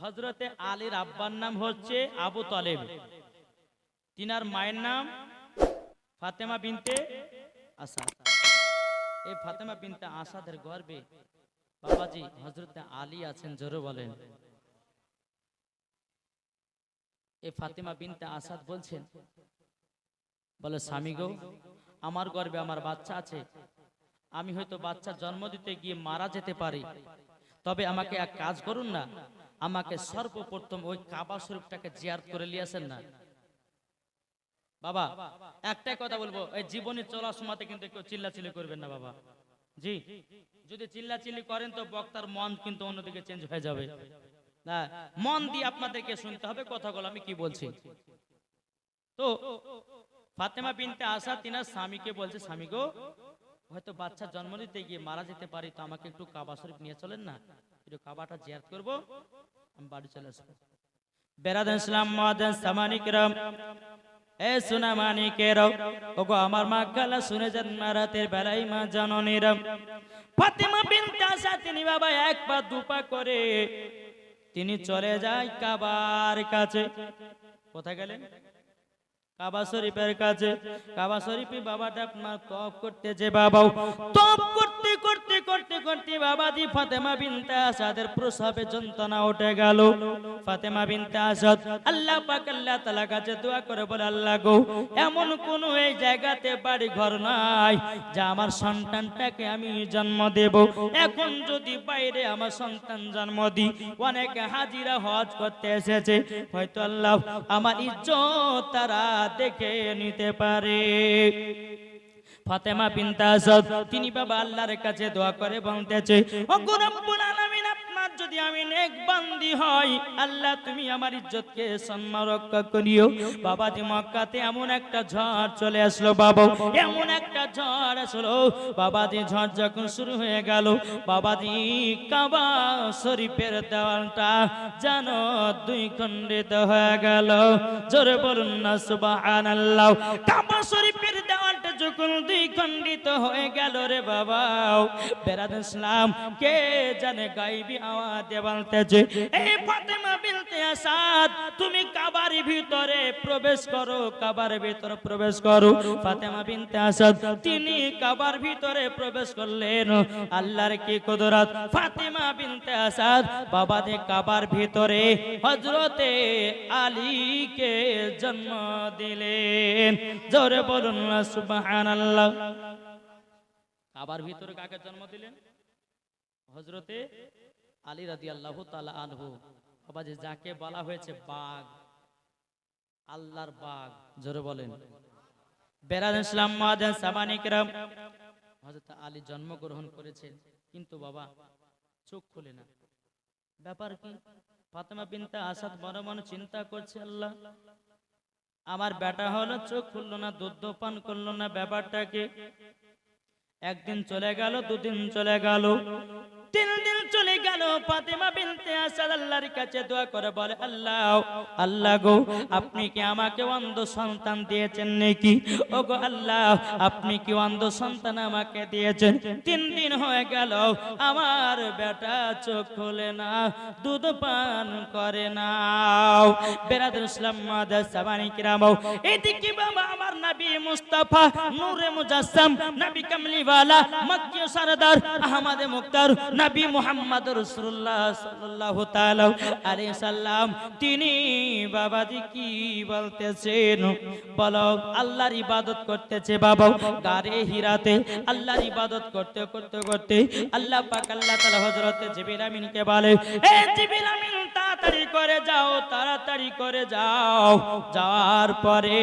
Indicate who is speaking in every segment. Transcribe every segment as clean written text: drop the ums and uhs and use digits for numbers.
Speaker 1: হযরতে আলীর আব্বার নাম হচ্ছে আবু তালেব, তিনার মায়ের নাম ফাতেমা বিনতে আসাদ। এই ফাতেমা বিনতে আসাদের গর্ভে বাবাজি হযরতে আলী আছেন, জোরে বলেন। এই ফাতেমা বিনতে আসাদ বলছেন, বলে স্বামী গো, আমার গর্ভে আমার বাচ্চা আছে, আমি হয়তো বাচ্চা জন্ম দিতে গিয়ে মারা যেতে পারি, তবে আমাকে এক কাজ করুন না, আমাকে সর্বপ্রথম ওই কাবা শরীফটাকে জিয়ারত করে নিয়ে আসেন না। বাবা একটাই কথা বলবো, এই জীবনে চলার সময়তে কিন্তু কেউ চিল্লাচিল্লি করবেন না বাবা জি। যদি চিল্লাচিল্লি করেন তো বক্তার মন কিন্তু অন্যদিকে চেঞ্জ হয়ে যাবে। না, মন দিয়ে আপনাদেরকে শুনতে হবে কথাগুলো আমি কি বলছি। তো ফাতেমা বিনতে আসাদ তিনার স্বামীকে বলছে, স্বামী গো, হয়তো বাচ্চা জন্ম দিতে গিয়ে মারা যেতে পারি, তো আমাকে একটু কাবা শরীফ নিয়ে চলেন না, একটু কাবাটা জিয়ারত করব, আমি বাড়ি চলে আসবো। বেরাদান ইসলাম মুআদ্দিন সামানি কিরাম, এ সোনা মানিকেরাও, ওগো আমার মা গালা শুনে যান, রাতের বেলায় মা জননীরা ফাতেমা বিনতে আসাদ তিনি বাবা এক পা দুপা করে তিনি চলে যায় কাবার কাছে। কোথায় গেলেন? কাবা শরীফের কাছে। কাবা শরীফে বাবাটা আপনার তওয়াফ করতে যে বাবা তওয়াফ করতে করতে করতে করতে বাবাজি ফাতেমা বিনতে আসাদের প্রসবে যন্ত্রণা উঠে গেল। ফাতেমা বিনতে আসাদ আল্লাহ পাক আল্লাহ তাআলা কাছে দোয়া করে বলে, আল্লাহ গো, এমন কোন এই জায়গাতে বাড়ি ঘর নাই যা আমার সন্তানটাকে আমি জন্ম দেব। এখন যদি বাইরে আমার সন্তান জন্ম দিই, অনেকে হাজিরা হজ করতে এসেছে, হয়তো আল্লাহ আমার ইজ্জত তারা দেখে নিতে পারে। ফাতেমা বিনতে আসাদ তিনি বাবা আল্লাহর কাছে দোয়া করে বলতেছে, ও রব্বুল আলামিন, আপনার যদি আমি নেক বান্দি হই, আল্লাহ তুমি আমার ইজ্জতকে সম্মান রক্ষা করিও। বাবাজি মক্কাতে এমন একটা ঝড় চলে আসলো বাবা, এমন একটা ঝড় আসলো বাবাজি, ঝড় যখন শুরু হয়ে গেল বাবাজি কাবা শরীফের দেওয়ালটা যেন দুই খণ্ডিত হয়ে গেল। জোরে বলুন না সুবহানাল্লাহ। কাবা শরীফের দেওয়ালটা যখন দুই খণ্ডিত হয়ে গেল রে বাবা, বেরাদান ইসলাম কে জানে গায়বী আওয়াজে বলতেছে, এই ফাতেমা বিনতে আসাদ তুমি কাবার ভিতরে প্রবেশ করো, কাবার ভিতরে প্রবেশ করো। ফাতেমা বিনতে আসাদ তিনি কাবার ভিতরে প্রবেশ করলেন। আল্লাহর কি কুদরত, ফাতেমা বিনতে আসাদ বাবা দে কাবার ভিতরে হযরতে আলীকে জন্ম দিলেন। জোরে বলুন না সুবহানাল্লাহ। কাবার ভিতরে কাকে জন্ম দিলেন? হযরতে আলী রাদিয়াল্লাহু তাআলা আনহু। বাবা যে যাকে বলা হয়েছে বাগ, আল্লাহর বাগ, জোরে বলেন। বেরাদান ইসলাম মুআদ্দিন সামানি কিরাম, হযরত আলী জন্মগ্রহণ করেছেন, কিন্তু বাবা চোখ খুলে না। ব্যাপার কি? ফাতেমা বিনতে আসাদ মনে মনে চিন্তা করছে, আল্লাহ আমার বেটা হলো, চোখ খুললো না, দুধ পান করলো না, ব্যাপারটা কি? একদিন চলে গেল, দুদিন চলে গেল, 3 দিন চলে গেল। ফাতেমা বিনতে আসাদ আল্লাহর কাছে দোয়া করে বলে, আল্লাহ আল্লাহ গো, আপনি কি আমাকে অন্ধ সন্তান দিয়েছেন নাকি? ও গো আল্লাহ, আপনি কি অন্ধ সন্তান আমাকে দিয়েছেন? 3 দিন হয়ে গেল, আমার বেটা চোখ খোলে না, দুধ পান করে না। বেরাদার ইসলাম মুআদ্দিন সামানি কিরাম, এদিকে বাবা আমার নবী মুস্তাফা নূরে মুজাসসাম, নবী কামলিওয়ালা, মক্কি সরদার, আহমদ মুক্তার, নবী মুহাম্মদ রাসূলুল্লাহ সাল্লাল্লাহু তাআলা আলাইহি সাল্লাম তিনি বাবাজি কি বলতেছেন? বলো, আল্লাহর ইবাদত করতেছে বাবা গারে হিরাতে। আল্লাহর ইবাদত করতে করতে করতে আল্লাহ পাক আল্লাহ তাআলা হযরত জিবরিল আমিনকে বলে, এ জিবরিল আমিন তাড়াতাড়ি করে যাও, তাড়াতাড়ি করে যাও। যাওয়ার পরে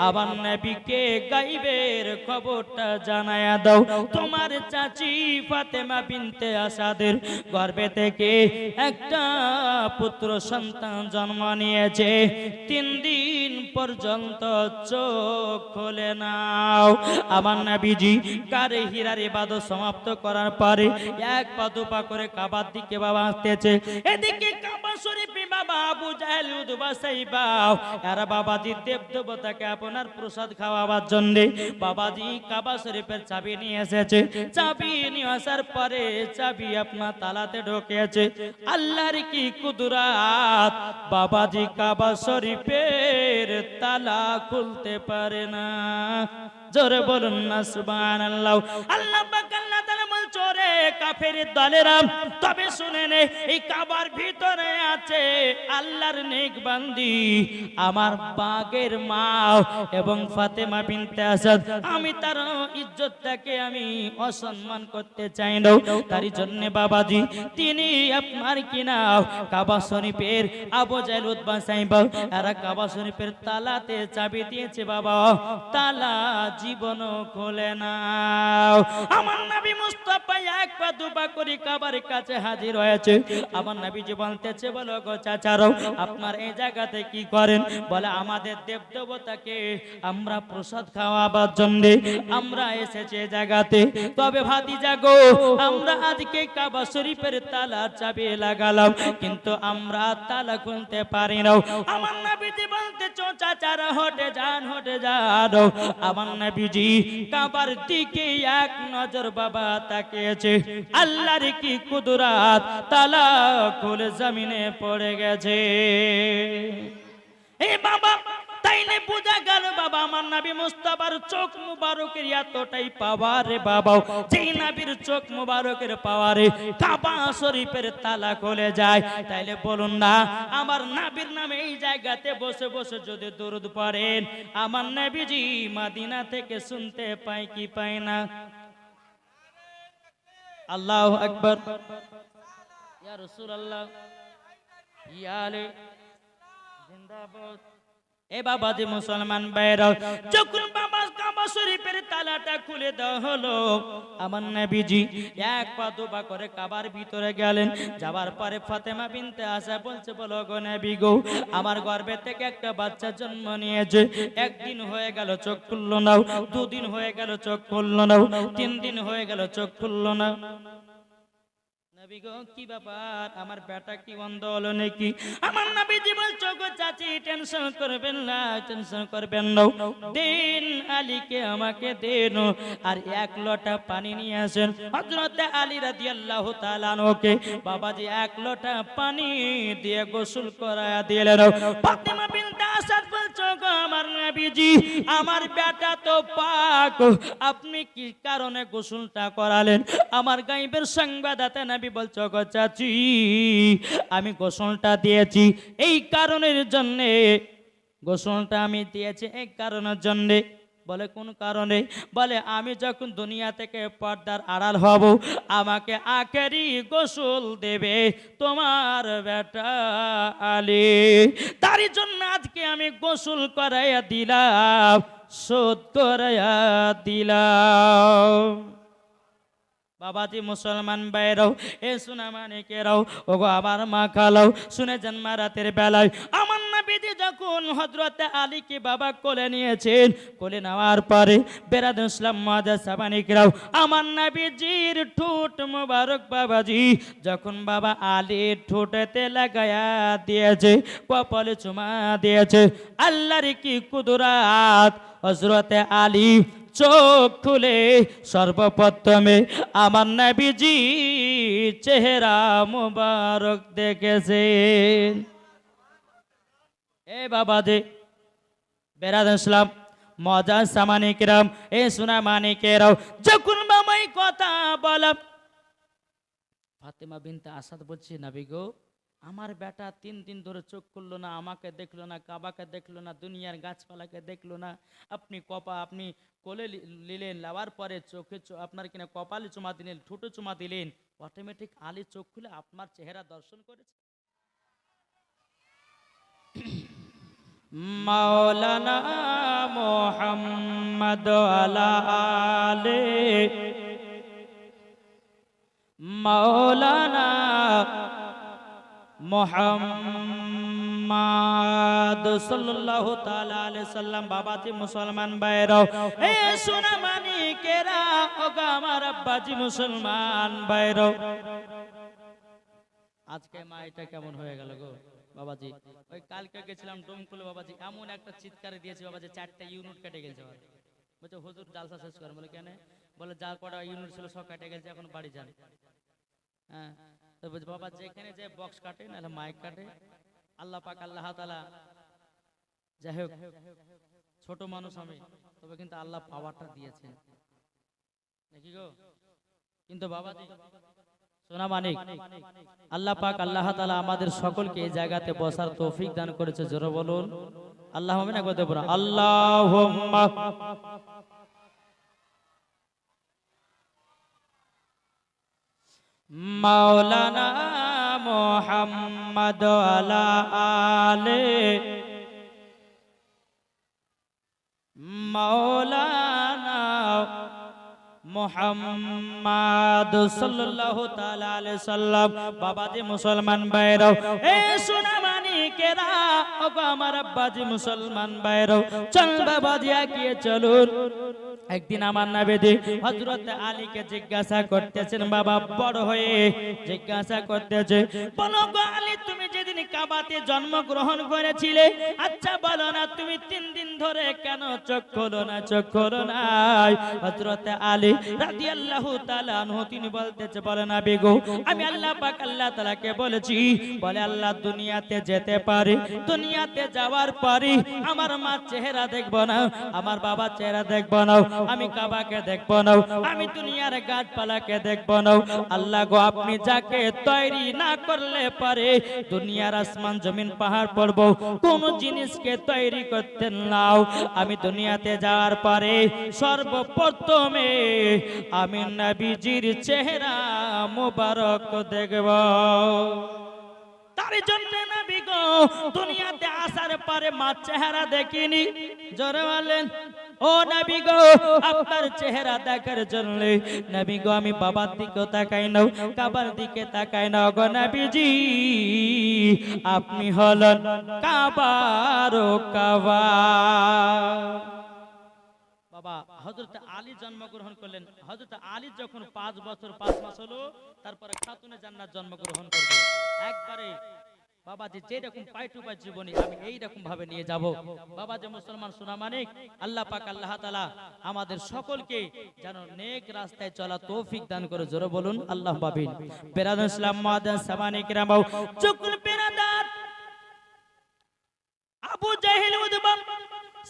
Speaker 1: আবার নবীকে গায়বের খবরটা জানায়া দাও, তোমার চাচি ফাতেমা বিনতে আসাদের গর্ভে থেকে একটা পুত্র সন্তান জন্ম নিয়েছে, 3 দিন পর্যন্ত চোখ খোলে নাও। আমার নবীজি গারে হীরার ইবাদত সমাপ্ত করার পরে এক পা দুপা করে কাবার দিকে বাবা আসতেছে। এদিকে কাবা শরীফে বাবা আবু জাহেল উতবা সাইবা এরা বাবাজি দেব দেবতাকে আপনার প্রসাদ খাওয়াবার জন্য বাবাজি কাবা শরীফের চাবি নিয়ে এসেছে। চাবি নিয়ে আসার পরে চাবি আপনার তালাতে ঢোকেছে। আল্লাহর কি কুদরত, বাবাজি কাবা শরীফের তালা খুলতে পারে না। জোরে বলুন না সুবহানাল্লাহ। আল্লাহ পাক আল্লাহ তাআলা বলছে রে কাফের দলেরা, তবে শুনে নে এই কাবার ভিতরে আছে আল্লাহর নেক বান্দি আমার বাগের মা এবং ফাতেমা বিনতে আসাদ। আমি তার ইজ্জতটাকে আমি অসম্মান করতে চাই না, তার জন্য বাবাজি তিনি আপনার কিনা কাবা শরীফের আবু জাহেল উতবা সাইবা এরা কাবা শরীফের তালাতে চাবি দিয়েছে বাবা, তালা জীবনও খোলে না। আমার নবী মুস্তাফা এক পা দুপা করে কাবার কাছে হাজির হয়েছে। আমার নবী যে বলতেছে বলো গো চাচারও আপনার এই জায়গাতে কি করেন? বলে আমাদের দেব দেবতাকে আমরা প্রসাদ খাওয়াবার জন্য আমরা এসেছি এই জায়গাতে। তবে ভাতিজা গো আমরা আজকে কাবা শরীফের তালা চাবি লাগালাম কিন্তু আমরা তালা খুলতে পারি না। আমার নবী যে বলতেছ চাচারা হটে যান হটে যান। আমার নবীজি কাবার দিকে এক নজর বাবা তাকিয়েছে। আল্লাহর কি কুদরত, তালা খুলে জমিনে পড়ে গেছে। এই বাবা তাইলে বোঝা গেল বাবা আমার নবী মুস্তাফার চোখ মুবারকের এতটাই পাওয়ারে বাবা, যেই নবীর চোখ মুবারকের পাওয়ারে কাবা শরীফের তালা খুলে যায়। তাইলে বলুন না আমার নবীর নামে এই জায়গাতে বসে বসে যদি দরুদ পড়েন আমার নবীজি মদিনা থেকে শুনতে পায় কি পায় না? আল্লাহু আকবার, ইয়া রাসূলুল্লাহ, ইয়া আলী জিন্দাবাদ। এ বাবা যে মুসলমান ভাইরা যখন বাবা কাবা শরীফের তালাটা খুলে দেওয়া হলো আমার নবীজি এক পা দুপা করে কাবার ভিতরে গেলেন। যাবার পরে ফাতেমা বিনতে আসাদ বলছে বলো গো নবী গো আমার গর্ভে থেকে একটা বাচ্চা জন্ম নিয়েছে। একদিন হয়ে গেল চোখ খুললো না, দুদিন হয়ে গেল চোখ খুললো না, 3 দিন হয়ে গেল চোখ খুললো না। নবী গো কি ব্যাপার আমার বেটা কি অন্ধ হলো নাকি? আমার নবীজি বলছো গো চাচি টেনশন করবেন না, টেনশন করবেন না, দিন আলীকে আমাকে দেন আর 1 লোটা পানি নিয়ে আসেন। হযরত আলী রাদিয়াল্লাহু তাআলা আনহুকে বাবাজি 1 লোটা পানি দিয়ে গোসল করায়া দিলেন। ফাতেমা বিনতে আসাদ বলছো গো আমার নবীজি আমার বেটা তো পাক, আপনি কি কারণে গোসলটা করালেন? আমার গায়েবের সংবাদদাতা নবী বলছো গো চাচি আমি গোসলটা দিয়েছি এই কারণের জন্য, গোসলটা আমি দিয়েছি এই কারণের জন্য। বলে কোন কারণে? বলে আমি যখন দুনিয়া থেকে পর্দার আড়াল হব আমাকে আখেরি গোসল দেবে তোমার বেটা আলী, তার জন্য আজকে আমি গোসল করাইয়া দিলাম, শোধ করাইয়া দিলাম। বাবাজি মুসলমান ভাইরাও এ সোনা মানিকেরাও ওগো আমার মা খালাও শুনে যান মা রাতের বেলায় আমার নবীজি যখন হযরত আলীকে বাবা কোলে নিয়েছেন, কোলে নেওয়ার পরে বেরাদ ইসলাম মুআজ্জাজ সাবানিকরাও আমার নবীজির ঠোঁট মোবারক বাবাজি যখন বাবা আলীর ঠোঁটেতে লাগায়া দিয়েছে, কপালে চুমা দিয়েছে, আল্লাহর কি কুদরত, হযরত আলী চোখ খুলে সর্বপ্রথমে আমার নবীজি চেহারা মুবারক দেখেছেন। এ বাবা দে বেরাদ ইসলাম মুআজ্জাজ সামানিকরাম এ সোনা মানিকেরাও যখন বাবাই কথা বলা ফাতেমা বিনতে আসাদ বলছে নবী গো আমার বেটা 3 দিন ধরে চোখ খুললো না, আমাকে দেখলো না, কাবাকে দেখলো না, দুনিয়ার গাছপালাকে দেখলো না, আপনি কোলে নিলেন, লাওয়ার পরে চোখে আপনার কিনা কপালে চুমা দিলেন, ঠোঁটে চুমা দিলেন, অটোমেটিক আলী চোখ খুলে আপনার চেহারা দর্শন করেছে। মাওলানা মুহাম্মদ আলা আলে মাওলানা মুহাম্মদ সাল্লাল্লাহু তাআলা আলাইহি সাল্লাম। বাবাজি মুসলমান ভাইরা এ সোনা মানিকেরা ওগো আমার আব্বাজি মুসলমান ভাইরা আজকে মা এটা কেমন হয়ে গেল গো বাবাজি। ওই কালকে গেছিলাম ডোমকুল বাবাজি, এমন একটা চিৎকারে দিয়েছে বাবাজি, 4টা ইউনিট কেটে গেছে। বলছে হুজুর জালসা শেষ করেন। বলে কেন? বলে যা কটা ইউনিট ছিল সব কেটে গেছে, এখন বাড়ি যান। হ্যাঁ, তো বলছে বাবা যেখানে যে বক্স কাটে নাহলে মাইক কাটে, আল্লাহ পাক আল্লাহ তাআলা, যাই হোক ছোট মানুষ আমি, তবে কিন্তু আল্লাহ পাওয়ারটা দিয়েছেন নাকি গো। কিন্তু বাবাজি সোনা মানিক, আল্লাহ পাক আল্লাহ তাআলা আমাদের সকলকে এই জায়গাতে বসার তৌফিক দান করেছে। জোরে বলুন আল্লাহুম্মা। না করতে পারো আল্লাহুম্মা। মাওলানা মুহাম্মদ আলা আলে মাওলানা মুহাম্মদ সাল্লাল্লাহু তাআলা আলাইহি সাল্লাম। বাবাজি মুসলমান ভাইরা, এ সোনা মানিকেরা, ওগো আমার আব্বাজি মুসলমান ভাইরা, চল বাবাজি এগিয়ে চলুন। একদিন আমার নবীজি হযরত আলীকে জিজ্ঞাসা করতেছেন, বাবা বড় হয়ে জিজ্ঞাসা করতেছে, বলো গো আলী, তুমি যেদিন কাবাতে জন্মগ্রহণ করেছিলে, আচ্ছা বলো না তুমি 3 দিন ধরে কেন চোখ খোলো না, চোখ খোলো না? হযরত আলী রাদিয়াল্লাহু তাআলা আনহু তিনি বলতেছে, বলে না বেগো, আমি আল্লাহ পাক আল্লাহ তাআলাকে বলেছি, বলে আল্লাহ দুনিয়াতে যেতে পারে, দুনিয়াতে যাওয়ার পরে আমার মা চেহারা দেখবো না, আমার বাবা চেহারা দেখবো না, আমি কাবাকে দেখবো না, আমি দুনিয়ার গাছপালাকে দেখবো না। আল্লাহ গো, আপনি যাকে তৈরি না করলে পারে দুনিয়ার আসমান জমিন পাহাড় পর্বত কোন জিনিসকে তৈরি করতেন নাও, আমি দুনিয়াতে যাওয়ার পরে সর্বপ্রথমে আমি নবীজির চেহারা মুবারক দেখব। তার জন্য নবী গো দুনিয়াতে আসার পরে মা চেহারা দেখিনি। জোরে বলেন ও নবী গো, আপনার চেহারা দেখার জন্য নবী গো আমি বাবার দিকে তাকাই না, কাবার দিকে তাকাই না গো নবীজি, আপনি হলেন কাবার কাবা। বাবা হযরত আলী জন্মগ্রহণ করলেন। হযরত আলী যখন 5 বছর 5 মাস হলো, তারপরে খাতুনে জান্নাত জন্মগ্রহণ করবে। একবারে বাবাজি যেরকম পাই টু পাই জীবনী আমি এইরকম ভাবে নিয়ে যাব। বাবাজি মুসলমান সোনা মানিক, আল্লাহ পাক আল্লাহ তাআলা আমাদের সকলকে যেন নেক রাস্তায় চলা তৌফিক দান করে। জোরে বলুন আল্লাহ বাবিন। বেরাদার ইসলাম মাদান সামানি কিরামাও চুকুল বেরাদার আবু জাহেল উদবা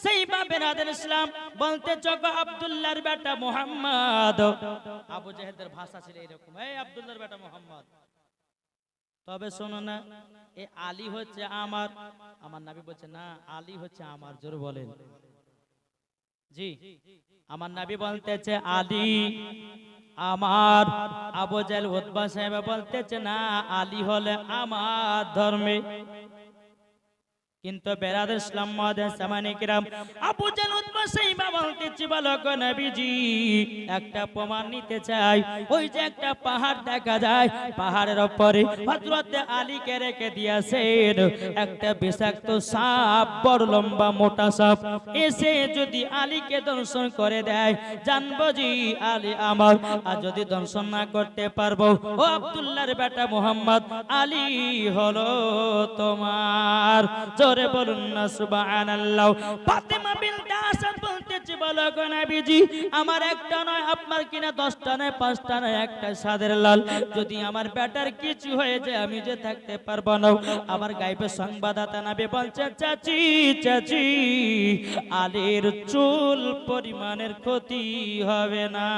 Speaker 1: সাইবা বেরাদার ইসলাম বলতে চক আব্দুল্লাহর বেটা মুহাম্মদ। আবু জাহেলের ভাষা ছিল এরকম, এই আব্দুল্লাহর বেটা মুহাম্মদ। তবে শোনো না, এই আলী হচ্ছে আমার, আমার নবী বলছে না আলী হচ্ছে আমার। জোরে বলেন জি, আমার নবী বলতেছে আলী আমার। আবু জাহেল উতবা সাহেব বলতেছে না আলী হলে আমার ধর্মে। কিন্তু বেরাদার ইসলাম মাদান সামানি কিরাম আবু জাহেল উতবা সাহেব বলতেছে, বলো গো নবীজি একটা প্রমাণ নিতে চাই। ওই যে একটা পাহাড় দেখা যায়, পাহাড়ের উপরে হযরত আলীকে রেখে দিয়েছেন একটা বিষাক্ত সাপ, বড় লম্বা মোটা সাপ। এসে যদি আলীকে দর্শন করে দেয় জানবো জি আলী আমার, আর যদি দর্শন না করতে পারবো ও আব্দুল্লাহর বেটা মুহাম্মদ আলী হলো তোমার। জোরে বলুন না সুবহানাল্লাহ। ফাতেমা বিনতে আসাদ বলতেছে, বলো গো নবীজি আমার একটা নয় আপনার কিনা 10টা নয় 5টা নয় একটা সাদের লাল, যদি আমার বেটার কিছু হয়ে যায় আমি যে থাকতে পারবো না। আমার গায়েবে সংবাদদাতা নবী বলছে, চাচি চাচি আলীর চুল পরিমাণের ক্ষতি হবে না।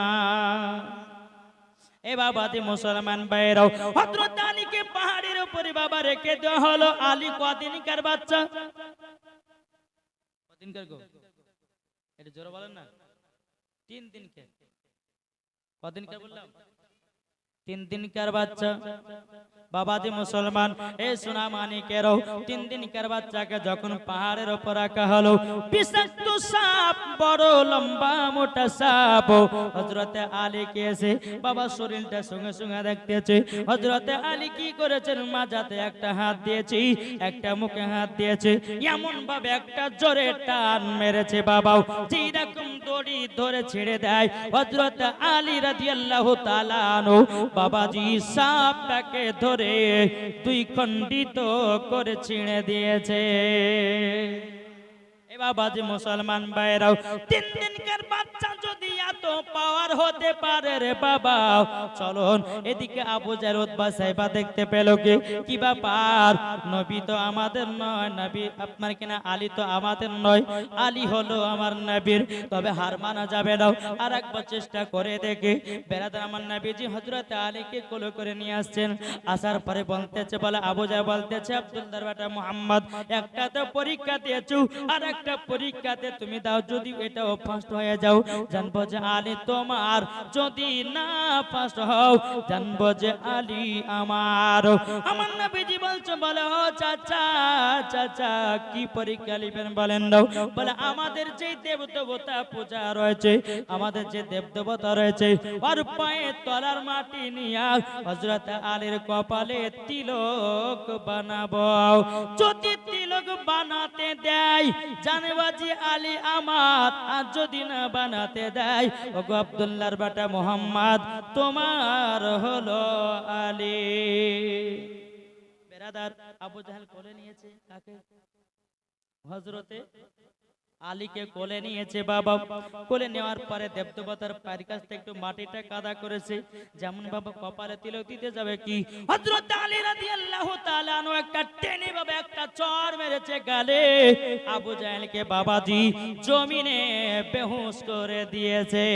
Speaker 1: এ বাবাজি মুসলমান ভাইরাও, হযরত আলীকে পাহাড়ের উপরে বাবা রেখে দেওয়া হলো। আলী কদিনকার বাচ্চা? কদিনকার গো? এটা জোরে বলেন না। 3 দিনকে। কদিনকার বললাম? 3 দিনকার বাচ্চা। বাবাজি মুসলমান এ সোনা মানিকেরও 3 দিনকার বাচ্চাকে যখন পাহাড়ের উপর রাখা হলো, বিষাক্ত সাপ, বড় লম্বা মোটা সাপ হযরত আলী কে এসে বাবা শরীরটা সঙ্গে সঙ্গে দেখতেছে। হযরত আলী কি করেছেন, মাজাতে একটা হাত দিয়েছি, একটা মুখে হাত দিয়েছে, এমন ভাবে একটা জোরে টান মেরেছে বাবাও, যেই রকম দড়ি ধরে ছেড়ে দেয় হযরত আলী রাদিয়াল্লাহু তাআলা আনহু বাবাজি সাপটাকে ধরে দুই খণ্ডিত করে ছিঁড়ে দিয়েছে। বাবাজি মুসলমান ভাইরাও, 3 দিনকার বাচ্চা যদি এত পাওয়ার হতে পারে রে বাবা, চলুন এদিকে আবু জাহেল উতবা সাইবা দেখতে পেল কি ব্যাপার, নবী তো আমাদের নয়, নবী আপনার কিনা আলী তো আমাদের নয়, আলী হলো আমার নবীর, তবে হার মানা যাবে না, আর একবার চেষ্টা করে দেখে। বেরাদার আমার নবীজি হযরত আলীকে কোলে করে নিয়ে আসছেন, আসার পরে বলতেছে, বলে আবু জাহেল বলতেছে, আব্দুল্লাহর বেটা মুহাম্মদ, একটা তো পরীক্ষা দিয়েছো আর একটা পরীক্ষাতে তুমি দাও, যদি এটাও ফার্স্ট হয়ে যাও জানবো যে আলী তোমার, যদি না ফার্স্ট হও জানবো যে আলী আমার। আমার নবীজি বলছে, বলে ও চাচা চাচা কি পরীক্ষা নেবেন বলেন দাও। বলে আমাদের যে দেব দেবতা পূজা রয়েছে, আমাদের যে দেব দেবতা রয়েছে, ওর পায়ে তলার মাটি নিয়ে হযরত আলীর কপালে তিলক বানাবো, যদি তিলক বানাতে দেয় জানবাজি আলী আমার, আর যদি না বানাতে দেয় ওগো আব্দুল্লাহর বেটা মুহাম্মদ তোমার হলো আলী। বেরাদার আবু জাহেল কোলে নিয়েছে কাকে? হযরতে আলীকে কোলে নিয়েছে বাবা। কোলে নেওয়ার পরে দেবদেবতার পায়ের কাছ থেকে একটু মাটিটা কাদা করেছে, যেমন বাবা কপালে তিলক দিতে যাবে কি হযরত আলী রাদিয়াল্লাহু তাআলা আনহু একটা টেনে বাবা একটা চড় মেরেছে গালে, আবু জাহেলকে বাবাজি জমিনে বেহুশ করে দিয়েছে।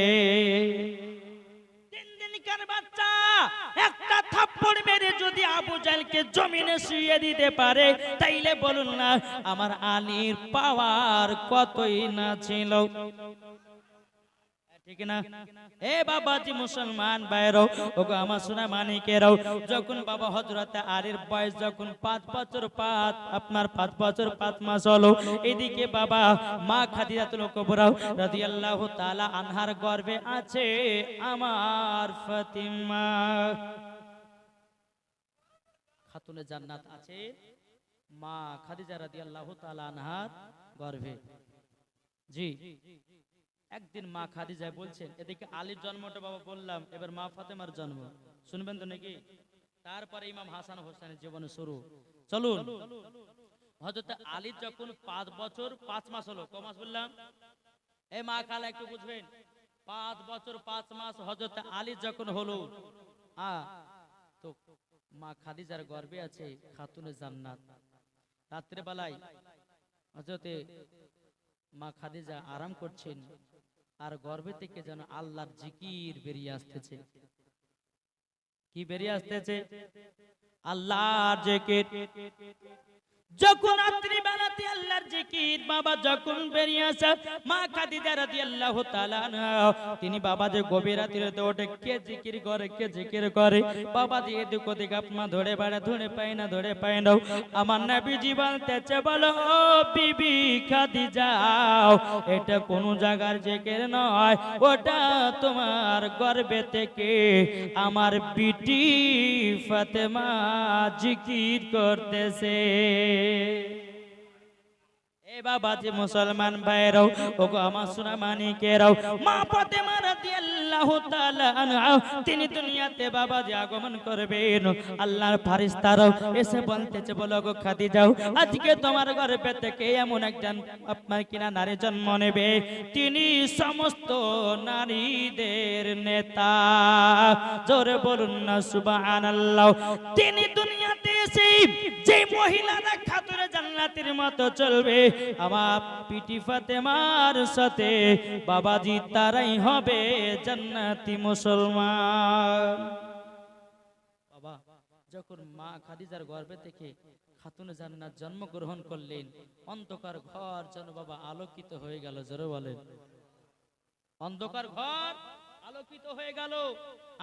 Speaker 1: 3 দিনকার বাচ্চা একটা থাপ্পড় মেরে যদি আবু জাহেলকে জমিনে শুইয়ে দিতে পারে, তাইলে বলুন না আমার আলীর পাওয়ার কতই না ছিল, ঠিক না? এ বাবাজি মুসলমান ভাইরাও, ওগো আমার সোনা মানিকেরাও, যখন বাবা হযরত আলীর বয়স যখন 5 বছর 5 বছর 5 মাস হলো, এদিকে বাবা মা খাদিজাতুল কুবরা রাদিয়াল্লাহু তাআলা আনহার গর্ভে আছে আমার ফাতিমা, খাতুনে জান্নাত আছে মা খাদিজা রাদিয়াল্লাহু তাআলা আনহার গর্ভে। জি, একদিন মা খাদিজা বলছেন, এদিকে আলীর জন্মটা বাবা বললাম, এবার মা ফাতেমার জন্ম শুনবেন তো নাকি? তারপরে ইমাম হাসান হোসেনের জীবন শুরু। চলুন, হযরত আলী যখন 5 বছর 5 মাস হলো, ক মাস বললাম? এই মা খালা একটু বুঝবেন, 5 বছর 5 মাস হযরত আলী যখন হলো, তো মা খাদিজার গর্ভে আছে খাতুনে জান্নাত। রাত্রে বেলায় হযরতে মা খাদিজা আরাম করছেন, আর গর্ভে থেকে যেন আল্লাহর জিকির বেরিয়ে আসতেছে। কি বেরিয়ে আসতেছে? আল্লাহর জিকির। যখন রাত্রি বেলাতে আল্লাহর জিকির বাবা যখন বেরিয়ে আসে, মা খাদিজা রাদিয়াল্লাহু তাআলা আনহা তিনি বাবা যে গভীর রাত্রিতে ওঠে, কে জিকির করে কে জিকির করে, বাবা যে এদিক ওদিক আপনা ধরে বেড়া, ধরে পায় না ধরে পায় না। আমার নবীজি বলতেছে, বলো ও বিবি খাদিজা, এটা কোন জায়গার জিকির নয়, ওটা তোমার গর্ভে থেকে আমার বিটি ফাতেমা জিকির করতেছে। এ বাবাজি মুসলমান ভাইরাও, ওগো আমার সোনা মানিকেরাও, মা ফাতেমা রাদিয়াল্লাহু তাআলা আনহা তিনি দুনিয়াতে বাবাজি আগমন করবেন, আল্লাহর ফেরেশতারাও এসে বলতেছে, বলো গো খাদিজা, আজকে তোমার গর্ভে থেকে এমন একজন আপনার কিনা নারী জন্ম নেবে, তিনি সমস্ত নারীদের নেতা। জোরে বলুন না সুবহানাল্লাহ। তিনি দুনিয়াতে এসে যে মহিলারা খাতুনে জান্নাতের মতো চলবে, আমার পিটি ফাতেমার সাথে বাবাজি তারাই হবে জান্নাতি মুসলমান। বাবা যখন মা খাদিজার গর্ভে থেকে খাতুনে জান্নাত জন্মগ্রহণ করলেন, অন্ধকার ঘর যেন বাবা আলোকিত হয়ে গেল। জোরে বলেন, অন্ধকার ঘর আলোকিত হয়ে গেল।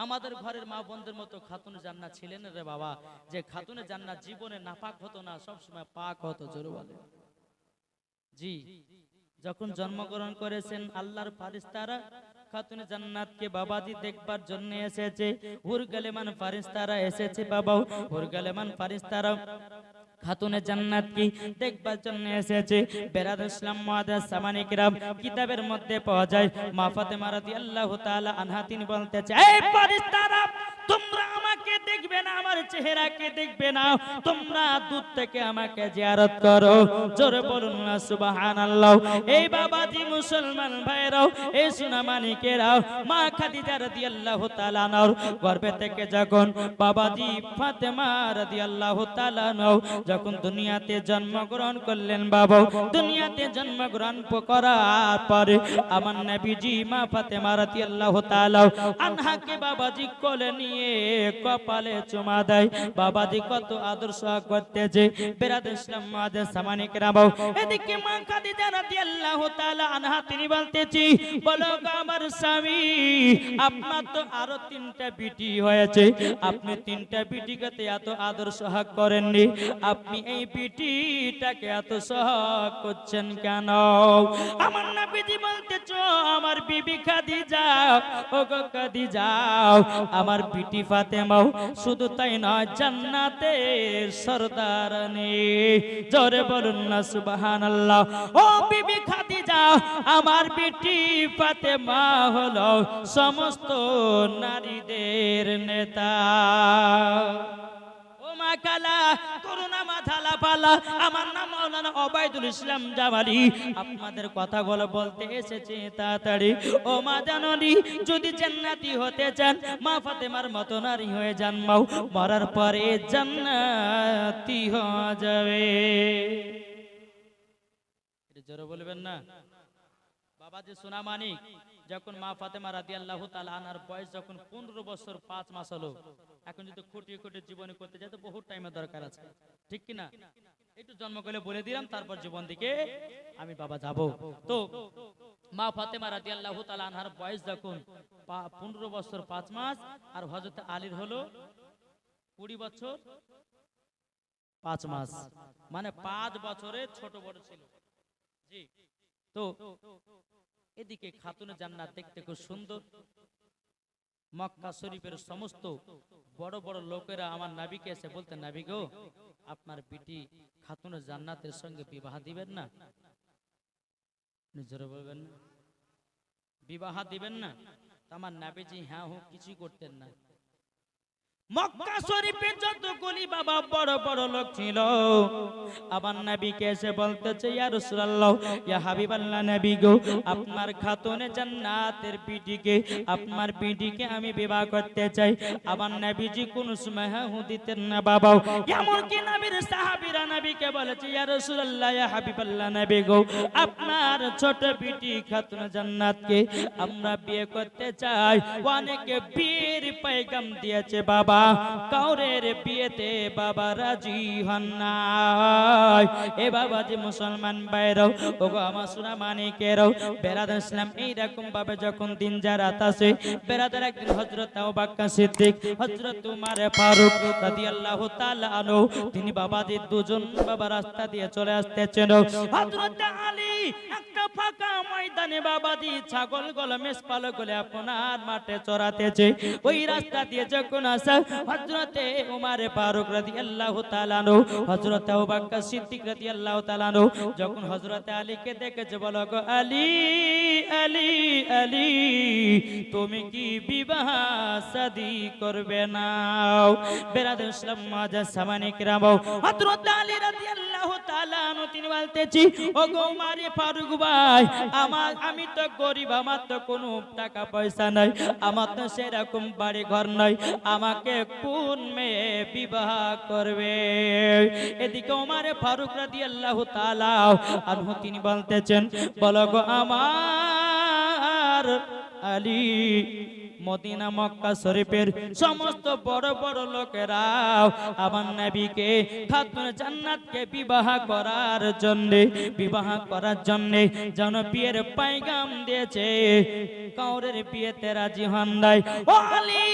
Speaker 1: আমাদের ঘরের মা বোনদের মতো খাতুনে জান্নাত ছিলেন রে বাবা, যে খাতুনে জান্নাত জীবনে নাপাক হতো না, সব সময় পাক হতো। জোরে বলেন। জি, যখন জন্মগ্রহণ করেছেন আল্লাহর ফেরেশতারা খাতুনে জান্নাতকে বাবাজি দেখবার জন্য এসেছে, হুর গালেমান ফেরেশতারা এসেছে বাবা, হুর গালেমান ফেরেশতারা খাতুনে জান্নাত কি দেখবার জন্য এসেছে। বেরাদ ইসলাম মুআদ্দাস সামানি কিরাম কিতাবের মধ্যে পাওয়া যায়, মা ফাতেমা রাদিয়াল্লাহু তাআলা আনহা তিনি বলতেছে, এই ফেরেশতারা তোমরা আমার চেহারাকে দেখবে না, তোমরা দূর থেকে আমাকে জিয়ারত করো। জোরে বলুন না সুবহানাল্লাহ। এই বাবাজি মুসলমান ভাইরাও, এই সোনা মানিকেরাও, মা খাদিজা রাদিয়াল্লাহু তাআলা আনহার গর্ভে থেকে যখন বাবাজি ফাতেমা রাদিয়াল্লাহু তাআলা আনহা যখন দুনিয়াতে জন্মগ্রহণ করলেন, বাবা দুনিয়াতে জন্মগ্রহণ করার পরে আমার নবীজি মা ফাতেমা রাদিয়াল্লাহু তাআলা আনহাকে বাবাজি কোলে নিয়ে কপালে চুমা দেয়। বাবাজি কত আদর্শ করতেছে বেরাদর ইসলাম মাদের সামানিক রাবাও। এদিকে মা খাদিজা রাদিয়াল্লাহু তাআলা আনহা তিনি বলতেছি, বলো গো আমার স্বামী, আপনার তো আরো 3টা বিটি হয়েছে, আপনি 3টা বিটিকে এত আদর সোহাগ করেননি, আপনি এই বিটিটাকে এত সোহাগ করছেন কেন? আমার নবীজি বলতেছ, আমার বিবি খাদিজা, ও গো খাদিজা, আমার বিটি ফাতেমাও শুধু তাই নয়, জান্নাতের সরদারানী। জোরে বলুন না সুবহানাল্লাহ। ও বিবি খাদিজা, আমার বিটি ফাতেমা হলো সমস্ত নারীদের নেতা। ও মা কালা করুণা মাথালা পালা, আমার নাম মাওলানা ওবায়দুল ইসলাম জামালি, আপনাদের কথাগুলো বলতে এসেছে তাড়াতাড়ি। ও মা জাননী, যদি জান্নাতি হতে চান মা ফাতেমার মতো নারী হয়ে জন্মাও, মরার পরে জান্নাতি হয়ে যাবে। জোরে বলবেন না। বাবাজি সোনা মানিক যখন মা ফাতেমা রাদিয়াল্লাহু তাআলা আনহার বয়স যখন 15 বছর 5 মাস হলো, এখন যদি খুঁটিয়ে খুঁটিয়ে জীবনে করতে যায় তো বহুত টাইমের দরকার আছে, ঠিক কি না? একটু জন্ম করলে বলে দিলাম, তারপর জীবন দিকে আমি বাবা যাব। তো মা ফাতেমা রাদিয়াল্লাহু তাআলা আনহার বয়স যখন 15 বছর 5 মাস, আর হযরত আলীর হলো 20 বছর 5 মাস, মানে 5 বছরের ছোট বড় ছিল। জি, তো এদিকে খাতুনে জান্নাত দেখতে খুব সুন্দর। মক্কা শরীফের সমস্ত বড় বড় লোকেরা আমার নবীকে এসে বলতেন, নবী গো, আপনার বিটি খাতুনে জান্নাতের সঙ্গে বিবাহ দিবেন না? নিজের বলবেন না, বিবাহ দিবেন না? আমার নবীজি হ্যাঁ হো কিছুই করতেন না। মক্কা শরীফে যতগুলি বাবা বড় বড় লোক ছিল, আমার নবীকে এসে বলতেছে, ইয়া রাসূলুল্লাহ, ইয়া হাবিবাল্লাহ, নবী গো, আপনার খাতুনে জান্নাতের বিটিকে, আপনার বিটিকে আমি বিবাহ করতে চাই। আমার নবীজি কোন সময় হ্যাঁ দিতেন না বাবা। এমন কি নবীর সাহাবীরা নবীকে বলেছে, ইয়া রাসূলুল্লাহ, ইয়া হাবিবাল্লাহ, নবী গো, আপনার ছোট বিটি খাতুনে জান্নাতকে আমরা বিয়ে করতে চাই। অনেকে বিয়ের পয়গাম দিয়েছে বাবা, কাউরের বিয়েতে বাবা রাজি হন না। এ বাবা যে মুসলমান ভাইরাও, ওগো আমার সোনা মানিকেরাও, বেরাদার ইসলাম এইরকম ভাবে যখন দিন জারাত আসে, বেরাদার একদিন হযরত আবু বকর সিদ্দিক, হযরত উমর ফারুক রাদিয়াল্লাহু তাআলা আনহু, তিনি বাবাদের দুজন বাবা রাস্তা দিয়ে চলে আসতেছেন। হযরত আলী একটা ফাঁকা ময়দানে বাবাজি ছাগল গলা মেষপাল গলে আপনার মাঠে চড়াতেছে। ওই রাস্তা দিয়ে যখন আসা হযরতে উমর ফারুক রাদিয়াল্লাহু তাআলা আনহু, হযরত আবু বকর সিদ্দিক রাদিয়াল্লাহু তাআলা আনহু যখন হযরতে আলীকে দেখেছে, বলো গো আলী, আলী, আলী, তুমি কি বিবাহ শাদী করবে না? বেরাদার ইসলাম মাঝে সামানিক রাবাও, হযরত আলী রাদিয়াল্লাহু তাআলা আনহু তিনি বলতেছি, ও গো উমর ফারুক ভাই, আমি তো গরিব, আমার তো কোনো টাকা পয়সা নাই, আমার তো সেরকম বাড়ি ঘর নাই, আমাকে কোন মেয়ে বিবাহ করবে? এদিকে উমর ফারুক রাদিয়াল্লাহু তাআলা আনহু তিনি বলতেছেন, বলো গো আমার আলী, মদিনা মক্কা শরীফের সমস্ত বড় বড় লোকেরা আমার নবীকে খাতুনে জান্নাতকে বিবাহ করার জন্য যেন বিয়ের পয়গাম দিয়েছে, কাউরের বিয়েতে রাজি হন নাই। ও আলী,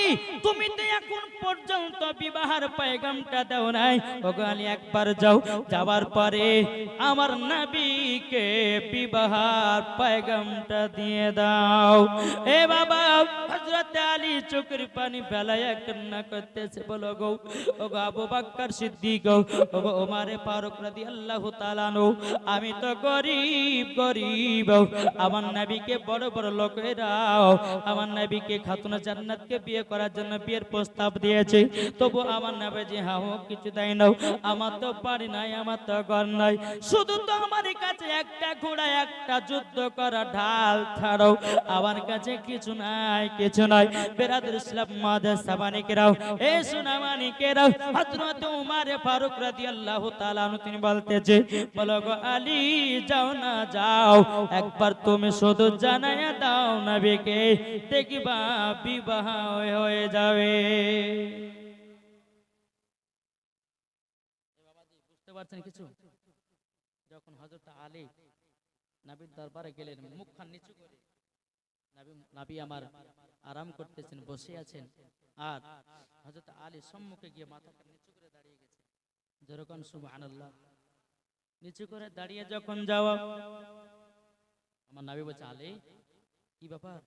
Speaker 1: তুমি তো এখন পর্যন্ত বিবাহের পয়গামটা দাও নাই। ও আলী, একবার যাও, যাওয়ার পরে আমার নবীকে বিবাহের পয়গামটা দিয়ে দাও। এ বাবা হযরত আলী চোখের পানি ফেলায়া কান্না করতেছে, বলো গো ও গো আবু বকর সিদ্দিক, ও গো ওমর ফারুক রাদিয়াল্লাহু তাআলা আনহু, আমি তো গরিব গরিব, আমার নবীকে বড় বড় লোকেরা আমার নবীকে খাতুনে জান্নাতকে বিয়ে করার জন্য বিয়ের প্রস্তাব দিয়েছে, তবু আমার নবীজি হ্যাঁ কিছু দেয় না। আমার তো বাড়ি নাই, আমার তো ঘর নাই, শুধু তো আমার কাছে একটা ঘোড়া, একটা যুদ্ধ করা ঢাল ছাড়াও আমার কাছে কিছু নাই, কিছু নাই। বেরাদুল ইসলাম মাদার সাবানিকেরাও, এ সুনামানিকেরাও, হযরত ওমর ফারুক রাদিয়াল্লাহু তাআলা আনহু তিনি বলতেছে, বলো গো আলী যাও না যাও, একবার তুমি শুধু জানায়া দাও নবীকে, দেখিবা বিবাহ হয়ে যাবে। বুঝতে পারছেন কিছু? যখন হযরত আলী নবীর দরবারে গেলেন, মুখখান নিচু করে, নবী আমার আরাম করতেছেন, বসে আছেন, আর হযরত আলী সম্মুখে গিয়ে মাথাটা নিচু করে দাঁড়িয়ে গেছে। যেরকম সুবহানাল্লাহ, নিচু করে দাঁড়িয়ে যখন যাওয়া, আমার নবী বলছে, আলী কি ব্যাপার,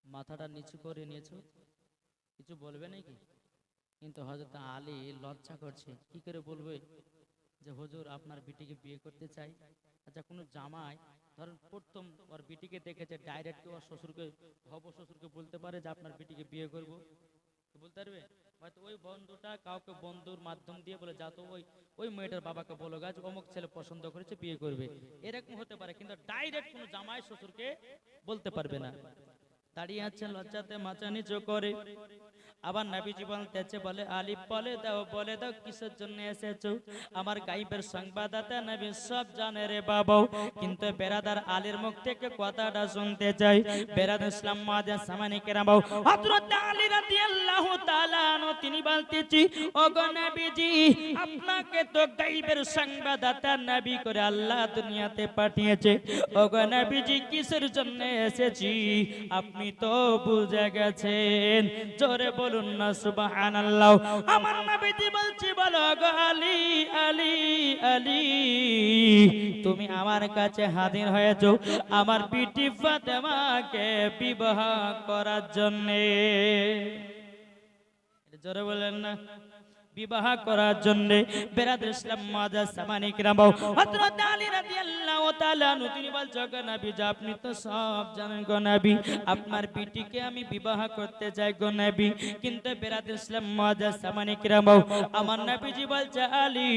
Speaker 1: মাথাটা নিচু করে নিয়েছো, কিছু বলবে নাকি? কিন্তু হযরত আলী লজ্জা করছে, কি করে বলবে যে হুজুর আপনার বিটিকে বিয়ে করতে চাই। আচ্ছা কোনো জামাই ধরেন প্রথম ওর বিটিকে দেখেছে, ডাইরেক্ট ওর শ্বশুরকে, হব শ্বশুরকে বলতে পারে যে আপনার বিটিকে বিয়ে করব? বলতে পারবে? হয়তো ওই বন্ধুটা কাউকে বন্ধুর মাধ্যম দিয়ে বলে, যা তো ওই ওই মেয়েটার বাবাকে বলো গাছ অমুক ছেলে পছন্দ করেছে, বিয়ে করবে, এরকম হতে পারে, কিন্তু ডাইরেক্ট কোনো জামাই শ্বশুরকে বলতে পারবে না। দাঁড়িয়ে আছে লজ্জাতে মাথা নিচু করে। আবার নবীজি বলতেছে, বলে আলী বলে দাও কিসের জন্য এসেছো? আমার গায়েবের সংবাদদাতা নবী সব জানে রে বাবা, কিন্তু বেরাদার আলীর মুখ থেকে কথাটা শুনতে চাই। বেরাদার ইসলাম মাদার সামানি কেরাম, হযরত আলী রাদিয়াল্লাহু তাআলা আনহু তিনি বলতেছি, ওগো নবীজি আপনাকে তো গায়েবের সংবাদদাতা নবী করে আল্লাহ দুনিয়াতে পাঠিয়েছে, ওগো নবীজি কিসের জন্য এসেছি আপনি তো বুঝে গেছেন, জোরে বলুন না সুবহানাল্লাহ। আমার নবীজি বলছি, বলো গো আলী আলী আলী, তুমি আমার কাছে হাজির হয়েছো আমার বিটি ফাতেমাকে বিবাহ করার জন্য। জোরে বলেন না, বিবাহ করার জন্য। বেরাদুল ইসলাম মাদার সামানি কিরাম, হযরত আলী রাদিয়াল্লাহু তাআলা আনহু তিনি বলছেন, গো নবী আপনি তো সব জানেন গো নবী, আপনার বিটিকে আমি বিবাহ করতে চাই গো নবী, কিন্তু বেরাদুল ইসলাম মাদার সামানি কিরাম, আমার নবীজি বলছে, আলী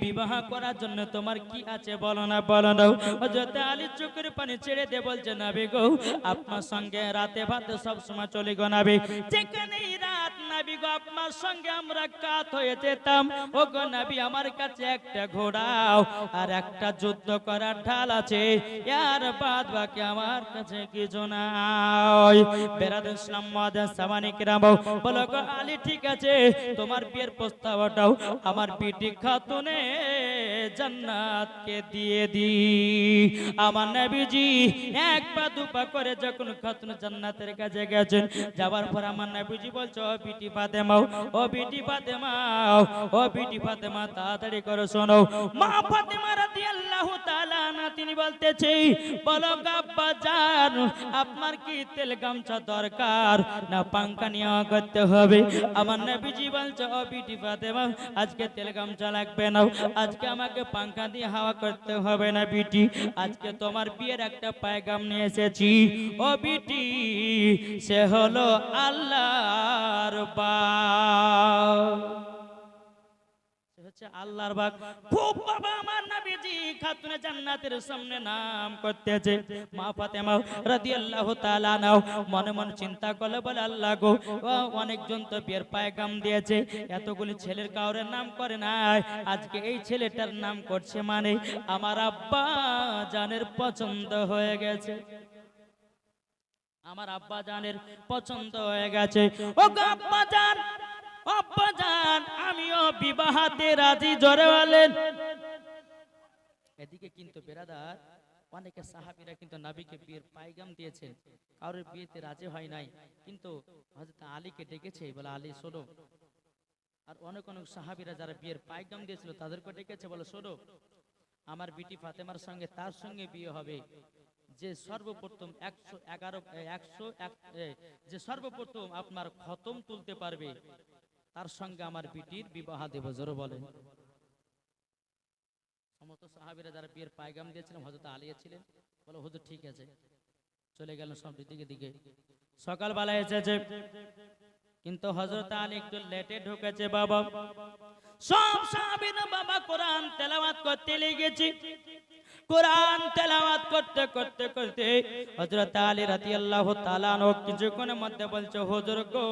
Speaker 1: বিবাহ করার জন্য তোমার কি আছে বলো না, বলো না। হযরত আলী চোখের পানি ছেড়ে দিয়ে বলছে, নবী গো আপনার সঙ্গে রাতে ভাতে সব সময় চলে গো নবী, যেখানেই রাত নবী গো আপনার সঙ্গে আমরা কাত হয়ে যেতাম। ও গো নবী আমার কাছে একটা ঘোড়াও আর একটা যুদ্ধ করার ঢাল আছে, এর বাদ বাকি আমার কাছে কিছু নাই। বেরাদুল ইসলাম মাদার সামানি কিরাম, বলো গো আলী ঠিক আছে, তোমার বিয়ের প্রস্তাবটাও আমার বিটি খাতুনে জান্নাতকে দিয়ে দি। আমার নবীজি এক পা দুপা করে যখন খাতুনে জান্নাতের কাছে গেছেন, যাবার পর আমার নবীজি বলছে, ও বিটি ফাতেমা, ও বিটি ফাতেমা, ও বিটি ফাতেমা তাড়াতাড়ি করে শোনো। মা ফাতেমা রাদিয়াল্লাহু তাআলা আনহা তিনি বলতেছে, বলো আব্বা জান আপনার কি তেল গামছা দরকার না পাঙ্খা নিয়ে করতে হবে? আমার নবীজি বলছে, ও বিটি ফাতেমা আজকে তেল গামছা লাগবে না, আজকে আমাকে পাঙ্খা দিয়ে হাওয়া করতে হবে না বিটি, আজকে তোমার বিয়ের একটা পায়গাম নিয়ে এসেছি। ও বিটি সে হলো আল্লাহর বাগ, আল্লাহর বাগ। খুব বাবা আমার নবীজি খাতুনে জান্নাতের সামনে নাম করতেছে। মা ফাতেমা রাদিয়াল্লাহু তাআলা আনহা মনে মনে চিন্তা করলে, বলে আল্লাহ গো অনেকজন তো বিয়ের পায়গাম দিয়েছে, এতগুলি ছেলের কাউরের নাম করে নাই, আজকে এই ছেলেটার নাম করছে, মানে আমার আব্বা জানের পছন্দ হয়ে গেছে, আমার আব্বা জানের পছন্দ হয়ে গেছে। ও গো আব্বা জান, আব্বা জান আমিও বিবাহতে রাজি, জোরে বলেন। এদিকে কিন্তু বেরাদার অনেকে সাহাবীরা কিন্তু নবীকে বিয়ের পায়গাম দিয়েছেন, কারোর বিয়েতে রাজি হয় নাই, কিন্তু হযরত আলীকে ডেকেছে, বলে আলী শোনো। আর অনেক অনেক সাহাবীরা যারা বিয়ের পায়গাম দিয়েছিল তাদেরকে ডেকেছে, বলে শোনো আমার বিটি ফাতেমার সঙ্গে তার সঙ্গে বিয়ে হবে, যে সর্বপ্রথম 111 যে সর্বপ্রথম আপনার খতম তুলতে পারবে তার সঙ্গে আমার বিটির বিবাহ দেব। জোরে বলেন। সমস্ত সাহাবীরা যারা বিয়ের পায়গাম দিয়েছিলেন হযরত আলী ছিলেন, বলে হুজুর ঠিক আছে, চলে গেলেন সব দিকে দিকে। সকালবেলা এসেছে, কিন্তু হযরত আলী একটু লেটে ঢুকেছে। বাবা সব সাহাবীরা বাবা কোরআন তেলাওয়াত করতে লেগেছে। কোরআন তেলাওয়াত করতে করতে করতে হযরত আলী রাদিয়াল্লাহু তাআলা আনহু কিছুক্ষণের মধ্যে বলছে, হুজুর গো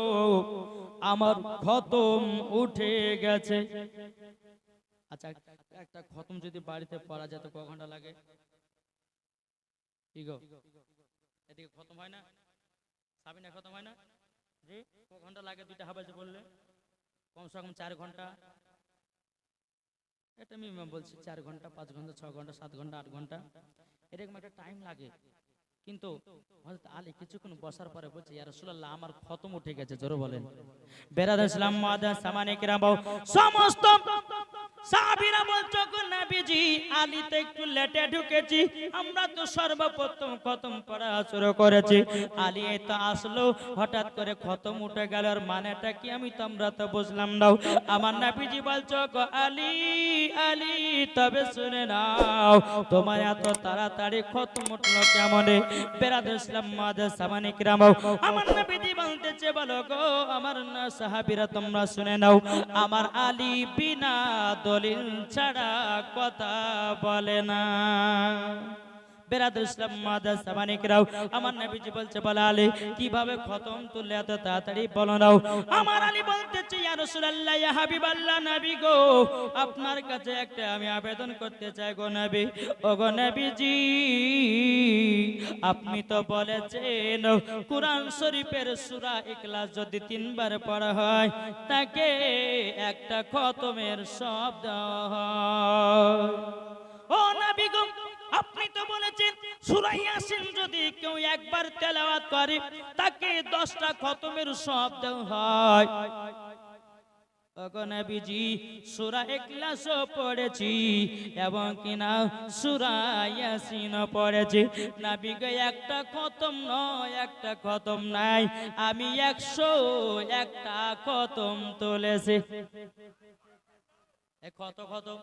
Speaker 1: আমার খতম উঠে গেছে। আচ্ছা, একটা খতম যদি বাড়িতে পড়া যেত ক ঘন্টা লাগে? কি গো, এদিকে খতম হয় না? সাবিনা খতম হয় না? জি, ক ঘন্টা লাগে দুইটা হাফেজ বললে? কমসে কম 4 ঘন্টা। এটা আমি বলছি 4 ঘন্টা, 5 ঘন্টা, 6 ঘন্টা, 7 ঘন্টা, 8 ঘন্টা, এরকম একটা টাইম লাগে। কিন্তু হযরত আলী কিছুক্ষণ বসার পরে বলছে, ইয়া রাসূলুল্লাহ আমার খতম উঠে গেছে। জোরে বলেন। বেরাদার ইসলাম মুআদ্দাস সামানে কিরাম, সমস্ত সাহাবীরা বলছো গো নবীজি আলী তো একটু লেটে ঢুকেছি, আমরা তো সর্বপ্রথম খতম পড়া শুরু করেছি, আলী এই তো আসলো হঠাৎ করে খতম উঠে গেল, আর মানেটা কি আমি তো আমরা তো বুঝলাম না। আমার নবীজি বলছো গো আলী আলী তবে শুনে নাও, তোমার এত তাড়াতাড়ি খতম উঠলো কেমনে? বেরাদার ইসলাম মুআদ্দাস সামানে কিরাম, আমার নবীজি বলতেছে, বলো গো আমার না সাহাবীরা তোমরা শুনে নাও, আমার আলী বিনা দলিল ছাড়া কথা বলে না। বেরাদার ইসলাম মুআদ্দাস সামানে কিরাম, আমার নবীজি বলছে, বলে আলী কিভাবে খতম তুললে এত তাড়াতাড়ি বলো নাও? আমার আলী বলতেছে, ইয়া রাসূলুল্লাহ ইয়া হাবিবাল্লাহ নবী গো আপনার কাছে একটা আমি আবেদন করতে চাই গো নবী। ও গো নবীজি আপনি তো বলেছেন কুরআন শরীফের সূরা ইখলাস যদি 3 বার পড়া হয় তাকে একটা খতমের সব দেওয়া হয়। ও নবী গো আপনি তো বলেছেন সূরা ইয়াসিন যদি কেউ একবার তেলাওয়াত করে তাকে 10টা খতমের সব দেওয়া হয়। ওগো নবীজি সূরা ইখলাসও পড়েছি এবং কিনা সূরা ইয়াসিনও পড়েছি, নবী গো একটা খতম নয়, একটা খতম নাই, আমি 101টা খতম তুলেছি। কত খতম?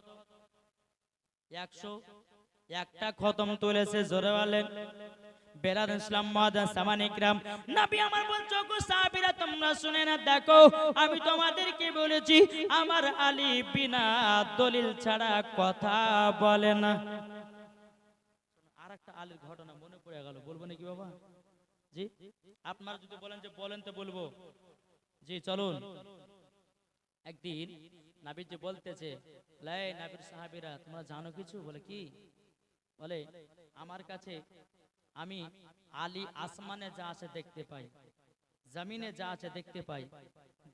Speaker 1: 101টা খতম তুলেছে। জোরে বলেন। বেরাদার ইসলাম মুআদ্দাস সামানে কিরাম, নবী আমার বলছো গো সাহাবীরা তোমরা শুনে না, দেখো আমি তোমাদেরকে বলেছি আমার আলী বিনা দলিল ছাড়া কথা বলে না। আরেকটা আলীর ঘটনা মনে পড়ে গেল, বলবো নাকি বাবা? জি, আপনারা যদি বলেন যে বলেন তো বলবো। জি চলুন। একদিন নবী যে বলতেছে, লাই নবীর সাহাবীরা তোমরা জানো কিছু? বলে কি? বলে আমার কাছে আমি আলী আসমানে যা আছে দেখতে পাই, জমিনে যা আছে দেখতে পাই,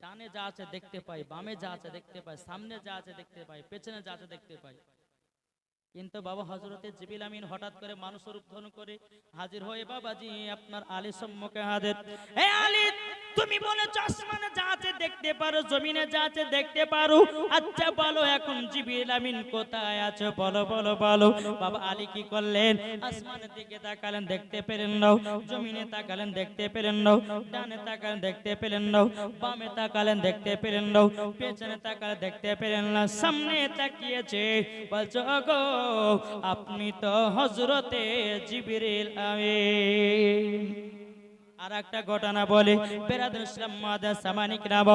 Speaker 1: ডানে যা আছে দেখতে পাই, বামে যা আছে দেখতে পাই, সামনে যা আছে দেখতে পাই, পেছনে যা আছে দেখতে পাই। কিন্তু বাবা হযরতে জিবরিল আমিন হঠাৎ করে মানুষ রূপ ধারণ করে হাজির হয়ে বাবাজি আপনার আলী সম্মুখে হাজির। হে আলী তুমি বলেছো আসমানে যা আছে দেখতে পারো, জমিনে যা আছে দেখতে পারো, আচ্ছা বলো এখন জিবরিল আমিন কোথায় আছে? বলো বলো বলো। বাবা আলী কি করলেন? আসমানের দিকে তাকালেন, দেখতে পেলেন না, জমিনে তাকালেন, দেখতে পেলেন না, ডানে তাকালেন, দেখতে পেলেন না, বামে তাকালেন, দেখতে পেলেন না, পেছনে তাকালেন, দেখতে পেলেন না, সামনে তাকিয়েছে, বলছো গো আপনি তো হযরতে জিবরিল আমিন। আর একটা ঘটনা বলে বেরাদার ইসলাম মুআদ্দাস সামানে কিরাম,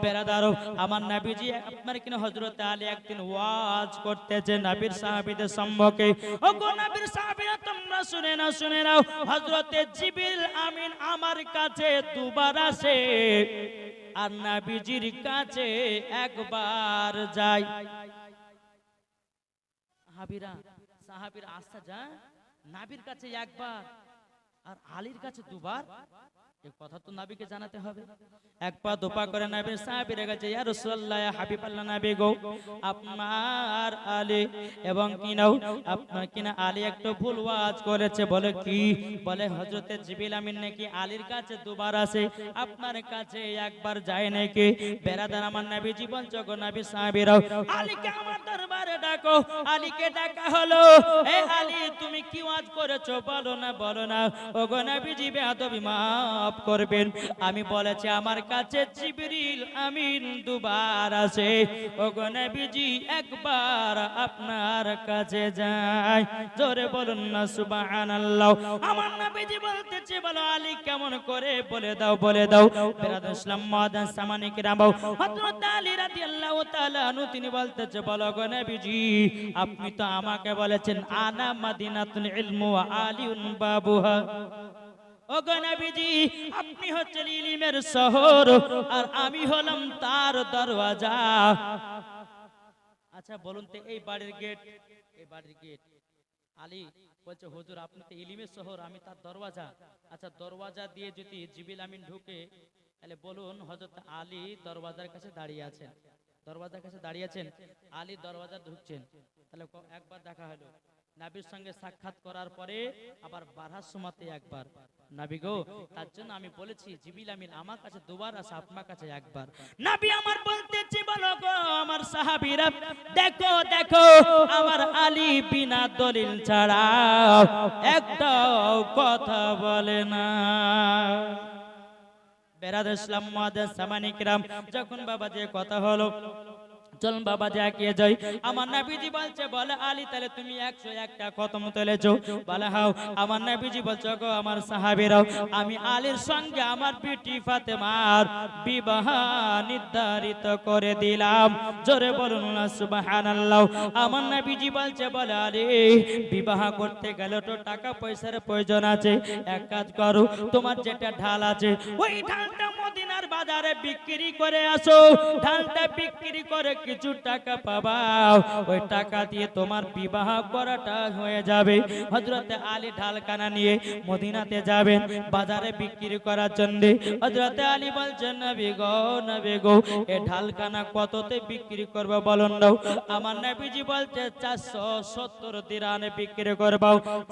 Speaker 1: বেরাদার আমার নবীজি আপনার কিনা হযরত আলী একদিন ওয়াজ করতেছে নবীর সাহাবীদের সম্মুখে। ও গো নবীর সাহাবীরা তোমরা শুনে নাও, শুনে নাও, হযরতে জিবরিল আমিন আমার কাছে দুবার আসে আর নবীজির কাছে একবার যায়। সাহাবীরা আসতে যায় নবীর কাছে একবার আর আলীর কাছে দুবার। এই কথা তো নবীকে জানাতে হবে। এক পা দুপা করে নবীর সাহাবীরা কাছে, ইয়া রাসূলুল্লাহ, ইয়া হাবিবাল্লাহ, নবী গো, আপনার আলী এবং কিনাও আপনার কিনা আলী একটু ভুল ওয়াজ করেছে। বলে কি? বলে হযরতে জিবরিল আমিন নাকি আলীর কাছে দুবার আসে, আপনার কাছে একবার যায় নাকি। বেরাদার আমার নবীজি বলছে, গো নবী সাহাবীরাও, আলীকে আমার দরবারে ডাকো। আলীকে ডাকা হলো। এ আলী, তুমি কি ওয়াজ করেছো? বলো না, বলো না। ও গো নবীজি, বেয়াদবি মাফ করবেন, আমি বলেছি আমার কাছে জিবরিল আমিন দুবার আসে। ও গো নবীজি, একবার আপনার কাছে যায়। জোরে বলুন না সুবহানাল্লাহ। আমার নবীজি বলতেছে, বলো আলী কেমন করে? বলে দাও, বলে দাও। বেরাদার ইসলাম মাদান সামানি কিরাম, হযরত আলী রাদিয়াল্লাহু তাআলা আনহু তিনি বলতেছে, বলো গো নবীজি, আপনি তো আমাকে বলেছেন আনা মাদিনাতুল ইলম ওয়া আলিউন বাবুহা। ও গো নবীজি, আপনি হচ্ছেন ইলমের শহর আর আমি হলাম তার দরওয়াজা। আচ্ছা বলুন তো, এই বাড়ির গেট, এই বাড়ির গেট। আলী বলছে, হুজুর আপনি তো ইলমের শহর, আমি তার দরওয়াজা। আচ্ছা দরওয়াজা দিয়ে যদি জিবরিল আমিন ঢুকে, তাহলে বলুন হযরত আলী দরওয়াজার কাছে দাঁড়িয়ে আছেন, দরওয়াজার কাছে দাঁড়িয়ে আছেন, আলী দরওয়াজা ঢুকছেন, তাহলে একবার দেখা হলো। নবীর সঙ্গে সাক্ষাৎ করার পরে আবার বারহার সময়তে একবার। নবী গো, তার জন্য আমি বলেছি জিবরিল আমিন আমার কাছে দুবার আসে, আপনার কাছে একবার। নবী আমার বলতেছি, বলো গো আমার সাহাবীরা, দেখো দেখো আমার আলী বিনা দলিল ছাড়া একটাও কথা বলে না। বেরাদার ইসলাম মাদান সামানি কিরাম, যখন বাবা যে কথা হলো, চলুন বাবা এগিয়ে যাই। আমার নবীজি বলছে, বলে আলী তাহলে তুমি 101টা খতম তুলেছো? বলে হাও। আমার নবীজি বলছে, গো আমার সাহাবীরাও, আমি আলীর সঙ্গে আমার বিটি ফাতেমার বিবাহ নির্ধারিত করে দিলাম। জোরে বলুন না সুবহানাল্লাহ। আমার নবীজি বলছে, বলে আলী বিবাহ করতে গেলে তো টাকা পয়সার প্রয়োজন আছে। এক কাজ করো, তোমার যেটা ঢাল আছে ওই ঢালটা মদিনার বাজারে বিক্রি করে আসো। ঢালটা বিক্রি করে কিছু টাকা পাবা, ওই টাকা দিয়ে তোমার বিবাহ করাটা হয়ে যাবে। হযরতে আলী ঢালখানা নিয়ে মদিনাতে যাবেন বাজারে বিক্রি করার জন্য। হযরতে আলী বলছেন, নবী গো, নবী গো, এই ঢালখানা কততে বিক্রি করবে বলুন দাও। আমার নবীজি বলছে 470 দিরহামে বিক্রি করব।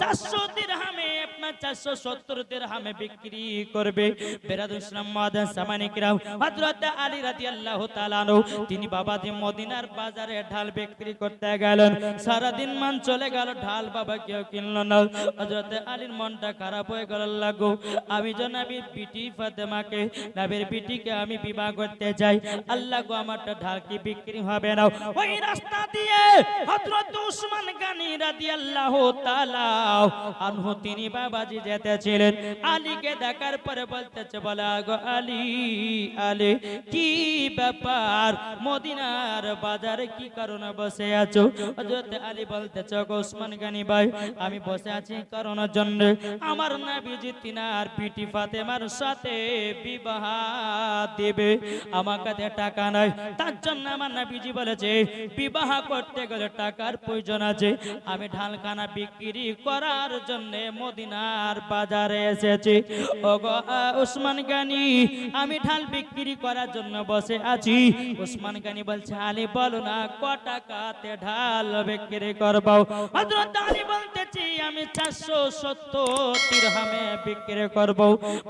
Speaker 1: 400 দিরহামে, আপনার 470 দিরহামে বিক্রি করবে। বেরাদুল ইসলাম মাদান সামানি কিরাম, হযরতে আলী রাদিয়াল্লাহু তাআলা আনহু তিনি বাবাজি মদিনার বাজারে ঢাল বিক্রি করতে গেলেন। সারা দিন মান চলে গেল, ঢাল বাবা কেউ কিনলো না। হযরতে আলীর মনটা খারাপ হয়ে গেল, লাগো আমি যে নবীর বিটি ফাতেমাকে, নবীর বিটিকে আমি বিবাহ করতে চাই, আল্লাহ গো আমারটা ঢাল কি বিক্রি হবে না? ওই রাস্তা দিয়ে হযরত উসমান গনি রাদিয়াল্লাহু তাআলা আনহু তিনি বাবাজি যেতেছিলেন। আলীকে দেখার পরে বলতেছে, বলা গো আলী, আলী কি ব্যাপার, মদিনার বাজারে কি কারণে বসে আছো? হযরত আলী বলতেছে, গো উসমান গনি ভাই, আমি বসে আছি কারণের জন্য আমার নবীজি তিনার বিটি ফাতেমার সাথে বিবাহ দেবে, আমার কাছে টাকা নাই, তার জন্য আমার নবীজি বলেছে বিবাহ করতে গেলে টাকার প্রয়োজন আছে। আমি ঢালখানা বিক্রি করার জন্য মদিনার বাজারে এসেছি। ও গো উসমান গনি, আমি ঢাল বিক্রি করার জন্য বসে আছি। উসমান গনি বলছে, আলী বলো না ক টাকাতে ঢাল বিক্রি করবো? হযরত আলী বলতেছি, আমি 470 দিরহামে বিক্রি করব।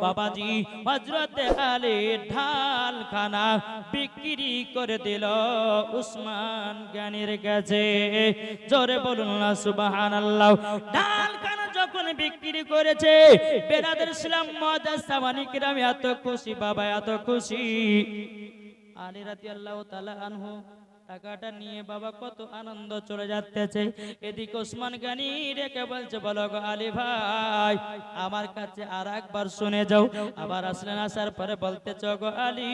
Speaker 1: বাবাজি হযরত আলী ঢালখানা বিক্রি করে দিল উসমান গনির কাছে। জোরে বলুন না সুবহানাল্লাহ। ঢালখানা যখন বিক্রি করেছে, বেরাদার ইসলাম মাদান সামানি কিরাম এত খুশি, বাবা এত খুশি। আলী রাদিয়াল্লাহু তাআলা আনহু টাকাটা নিয়ে বাবা কত আনন্দ চলে যাচ্ছে। এদিকে ওসমান গনি রেখে বলছে, বলো গো আলী ভাই, আমার কাছে আর একবার শুনে যাও। আবার আসলেন, আসার পরে বলতেছ, গো আলী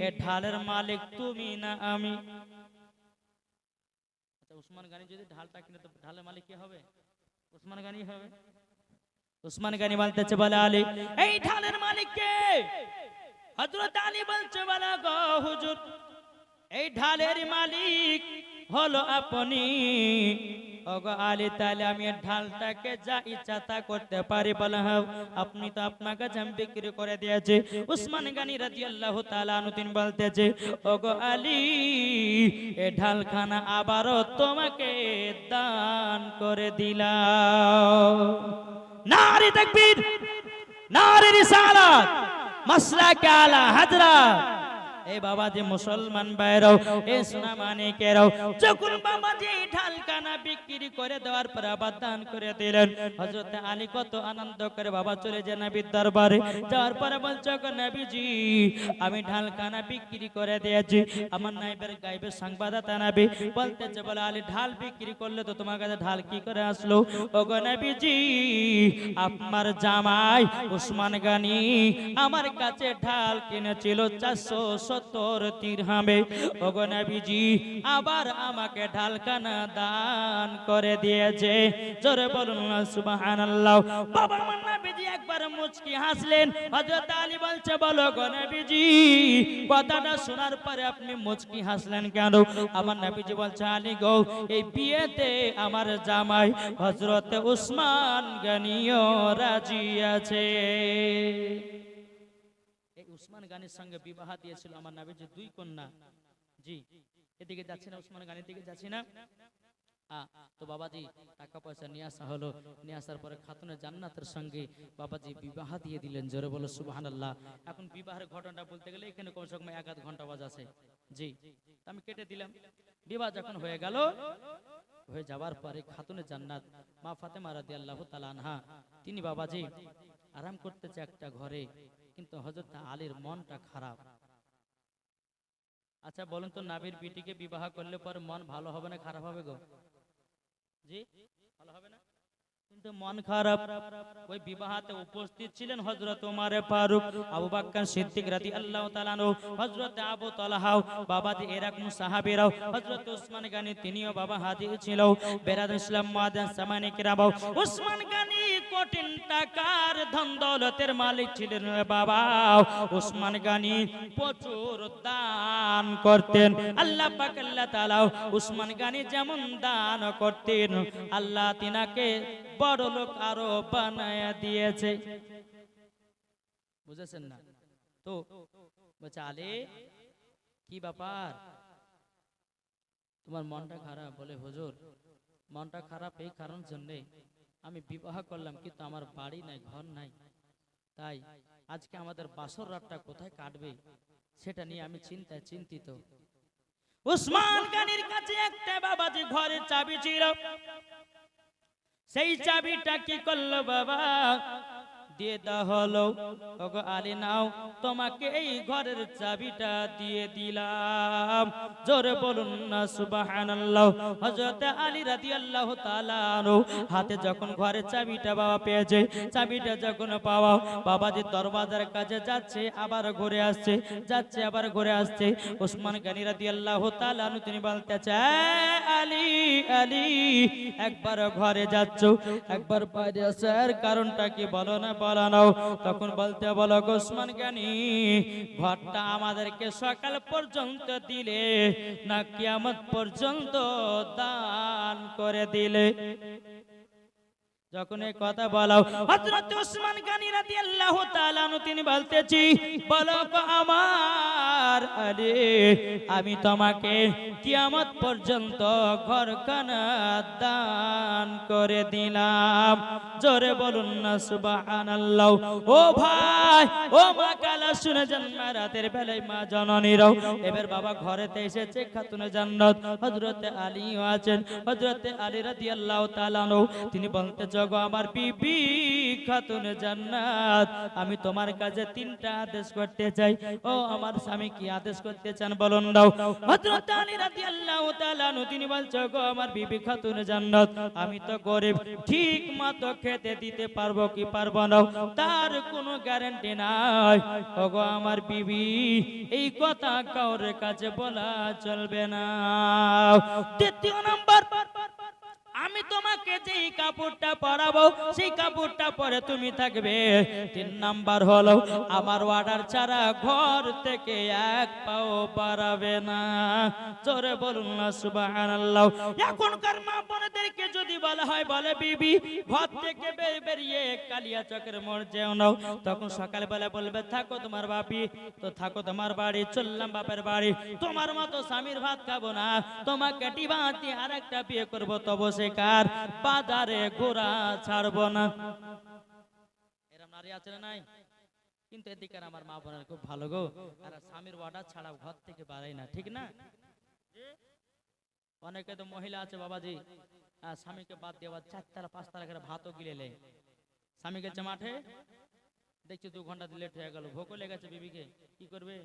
Speaker 1: এ ঢালের মালিক তুমি না আমি? ওসমান গনি যদি ঢালটা কিনে, তো ঢালের মালিক কে হবে? ওসমান গনি হবে। ওসমান গনি বলতেছে, বলে আলী এই ঢালের মালিক কে? হযরত আলী বলছে, বলা গো হুজুর, এই ঢালের মালিক হলো আপনি। ওগো আলী তাহলে আমি এর ঢালটাকে যা ইচ্ছা তা করতে পারি? বলে হ্যাঁ, আপনি তো আপনার কাছে আমি বিক্রি করে দিয়েছে। উসমান গনি রাদিয়াল্লাহু তাআলা আনহু তিনি বলতেছে, ওগো আলী এ ঢালখানা আবারও তোমাকে দান করে দিলাম। নারে তাকবীর, নারে রিসালাত, মাসলাকে আলা হযরত। এই বাবাজি মুসলমান ভাইরাও, এই সোনা মানিকেরাও, যখন বাবাজি ঢালখানা বিক্রি করে দেওয়ার পর আবার দান করে দিলেন, হযরত আলী কত আনন্দ করে বাবা চলে যায় নবীর দরবারে। যাওয়ার পরে বলছে, গো নবীজি আমি ঢালখানা বিক্রি করে দিয়েছি। আমার নাইবের গাইবের সংবাদদাতা নবী বলতেছে, বলে আলী ঢাল বিক্রি করলে তো তোমার কাছে ঢাল কি করে আসলো? ও গো নবীজি আপনার জামাই উসমান গনি আমার কাছে ঢাল কিনেছিল 470 দিরহামে। ওগো নবীজি আবার আমাকে ঢালখানা দান করে দিয়েছে। জোরে বলুন না সুবহানাল্লাহ। বাবা আমার নবীজি একবার মুচকি হাসলেন। হযরত আলী বলছে, বলো গো নবীজি কথাটা শোনার পরে আপনি মুচকি হাসলেন কেন? আমার নবীজি বলছে, আলী গো এই বিয়েতে আমার জামাই হযরত উসমান গনিও রাজি আছে। উসমান গানির সঙ্গে বিবাহ দিয়েছিল আমার নবীজি দুই কন্যা। জি এদিকে যাচ্ছি না, উসমান গানির দিকে যাচ্ছি না। তো বাবাজি টাকা পয়সা নিয়ে আসা হলো। নিয়ে আসার পরে খাতুনে জান্নাতের সঙ্গে বাবাজি বিবাহ দিয়ে দিলেন। জোরে বলো সুবহানাল্লাহ। এখন বিবাহের ঘটনাটা বলতে গেলে এখানে কমসে কম 1-1.5 ঘন্টা বাজাছে। জি আমি কেটে দিলাম। বিবাহ যখন হয়ে গেল, হয়ে যাওয়ার পরে খাতুনে জান্নাত মা ফাতেমা রাদিয়াল্লাহু তাআলা আনহা তিনি বাবাজি আরাম করতেছে একটা ঘরে, কিন্তু হযরত আলীর মনটা খারাপ। আচ্ছা বলুন তো, নবীর বিটিকে বিবাহ করলে পরে মন ভালো হবে না খারাপ হবে গো? জি ভালো হবে না, কিন্তু মন খারাপ। ওই বিবাহতে উপস্থিত ছিলেন হযরত ওমর ফারুক, আবু বকর সিদ্দিক রাদিয়াল্লাহু তাআলা আনহু, হযরত আবু তালহা, বাবাজি এরকম সাহাবীরাও, হযরত উসমান গনি তিনিও বাবা হাজির ছিল। বেরাদুল ইসলাম মুআজ্জাজ সামানি কিরাম, উসমান গনি কোটিন টাকার ধন দৌলতের মালিক ছিলেন বাবা। উসমান গনি প্রচুর দান করতেন। আল্লাহ পাক আল্লাহ তাআলা উসমান গনি যেমন দান করতেন, আল্লাহ তিনাকে বড় লোক আরো বানায়া দিয়েছে। বুঝেছেন না? তো বলছে, আলী কি ব্যাপার তোমার মনটা খারাপ? বলে হুজুর মনটা খারাপ এই কারণ জন্যে আমি বিবাহ করলাম, কিন্তু আমার বাড়ি নাই, ঘর নাই, তাই আজকে আমাদের বাসর রাতটা কোথায় কাটবে সেটা নিয়ে আমি চিন্তিত। উসমান গনির কাছে একটা বাবাজি ঘরের চাবি ছিল। সেই চাবিটা কি করলো বাবা? দিয়ে দেওয়া হলো। ওগো আলী নাও, তোমাকে এই ঘরের চাবিটা দিয়ে দিলাম। জোরে বলুন না সুবহানাল্লাহ। হযরত আলী রাদিয়াল্লাহু তাআলা আনহু হাতে যখন ঘরের চাবিটা বাবা পেয়েছে, চাবিটা যখন পাওয়া বাবাজি দরওয়াজার কাছে যাচ্ছে, আবার ঘুরে আসছে, যাচ্ছে আবার ঘুরে আসছে। উসমান গনি রাদিয়াল্লাহু তাআলা আনহু তিনি বলতেছে, আলী আলী একবার ঘরে যাচ্ছ, একবার বাইরে আসো, এর কারণটা কি বলো না? বলানো। তখন বলতে বলো, উসমান গনি ঘরটা আমাদেরকে সকাল পর্যন্ত দিলে না কিয়ামত পর্যন্ত দান করে দিলে? যখন এই কথা বলো, হযরত উসমান গনি রাদিয়াল্লাহু তাআলা আনহু তিনি বলতেছি, বলো আমার আলী আমি তোমাকে কিয়ামত পর্যন্ত ঘরখানা দান করে দিলাম। জোরে বলুন না সুবহানাল্লাহ। ও ভাই, ও মা কালা শুনে যান, রাতের বেলায় মা জননীরাও এবার বাবা ঘরেতে এসেছে খাতুনে জান্নাত হযরত আলীও আছেন। হযরত আলী রাদিয়াল্লাহু তাআলা আনহু তিনি বলতেছে, গো আমার বিবি খাতুনে জান্নাত, আমি তোমার কাছে 3টা আদেশ করতে চাই। ও আমার স্বামী কি আদেশ করতে চান বলুন দাও। হযরত আলী রাদিয়াল্লাহু তাআলা আনহু তিনি বলছে, গো আমার বিবি খাতুনে জান্নাত, আমি তো গরিব, ঠিক মতো খেতে দিতে পারবো কি পারবো না তার কোনো গ্যারান্টি নাই। ওগো আমার বিবি এই কথা কাউরে কাছে বলা চলবে না। দ্বিতীয় নাম্বার, আমি তোমাকে যেই কাপড়টা পরাবো সেই কাপড়টা পরে তুমি থাকবে। 3 নাম্বার হলো আমার অর্ডার ছাড়া ঘর থেকে এক পাও বাড়াবে না। জোরে বলুন না সুবহানাল্লাহ। এখনকার মা বোনদেরকে বলা হয়, বলে বিবি ঘর থেকে বেরিয়ে কালিয়া চকের মোড় যেও নাও। তখন সকালবেলা বলবে থাকো তোমার বাপি, তো থাকো তোমার বাড়ি, চললাম বাপের বাড়ি। তোমার মতো স্বামীর ভাত খাবো না, তোমাকে ডিবাতি আর একটা বিয়ে করবো, তবু সে কার বাজারে ঘোরা ছাড়বো না। এরকম নারী আছে না নাই? কিন্তু এদিকে আমার মা বোনের খুব ভালো গো, আর স্বামীর অর্ডার ছাড়া ঘর থেকে বাড়াই না, ঠিক না? অনেকে তো মহিলা আছে বাবাজি, স্বামীকে বাদ দিয়ে 4 তালা 5 তালা করে ভাতও গিলে লে। স্বামী গেছে মাঠে, দেখছি 2 ঘন্টা লেট হয়ে গেল, ভোকও লেগেছে বিবিকে, কি করবে?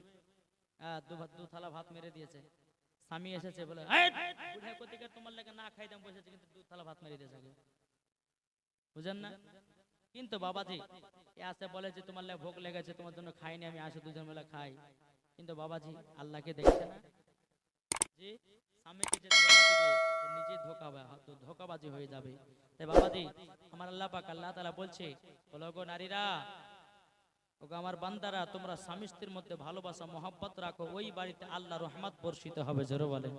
Speaker 1: দু থালা ভাত মেরে দিয়েছে। স্বামী এসেছে বলে তোমার লেগে না খাই দাম বসেছে, কিন্তু 2 থালা ভাত মেরে দিয়েছে, বুঝেন না? কিন্তু বাবাজি আসে বলে যে তোমার লেগে ভোক লেগেছে, তোমার জন্য খাইনি, আমি আসে 2 জন মিলে খাই। কিন্তু বাবাজি আল্লাহকে দেখছে না যে স্বামীকে যে ধোঁকা দিবে নিজে ধোঁকাবাজি হয়ে যাবে। তাই বাবাজি আমার আল্লাহ পাক আল্লাহ তাআলা বলছে, বলো গো নারীরা, ওগো আমার বান্দারা, তোমরা স্বামী স্ত্রীর মধ্যে ভালোবাসা মহব্বত রাখো, ওই বাড়িতে আল্লাহর রহমত বর্ষিত হবে। জোরে বলেন,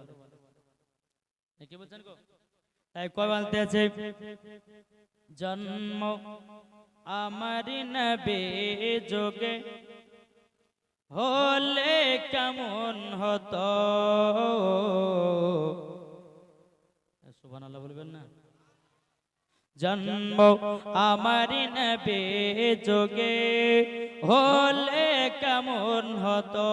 Speaker 1: কি বলছেন গো? তাই কই বলতেছে, জন্ম আমার নবী যোগে হলে কেমন হতো। সুবহানাল্লাহ বলবেন না? জন্ম আমার নবী যোগে হলে কেমন হতো,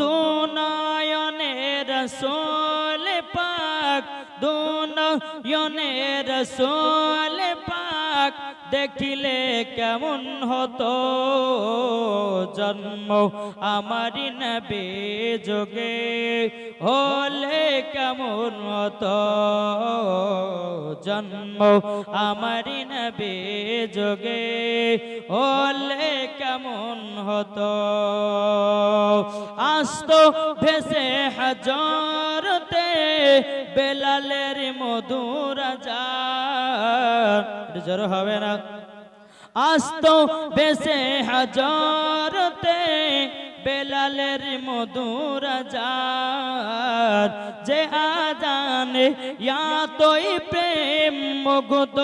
Speaker 1: দুনয়নে রাসূল পাক, দুনয়নে রাসূল পাক দেখিলে কেমন হতো। জন্ম আমার নবী যোগে হলে কেমন হতো, জন্ম আমার নবী যোগে হলে কেমন হতো। আসতো ভেসে হাজরতে বেলালের মধুর আযান, জোর হবে না? আসতো ভেসে হাজরতে বেলালের মধুর আযান, যে আযানে ইয়াতই প্রেম মুগ্ধ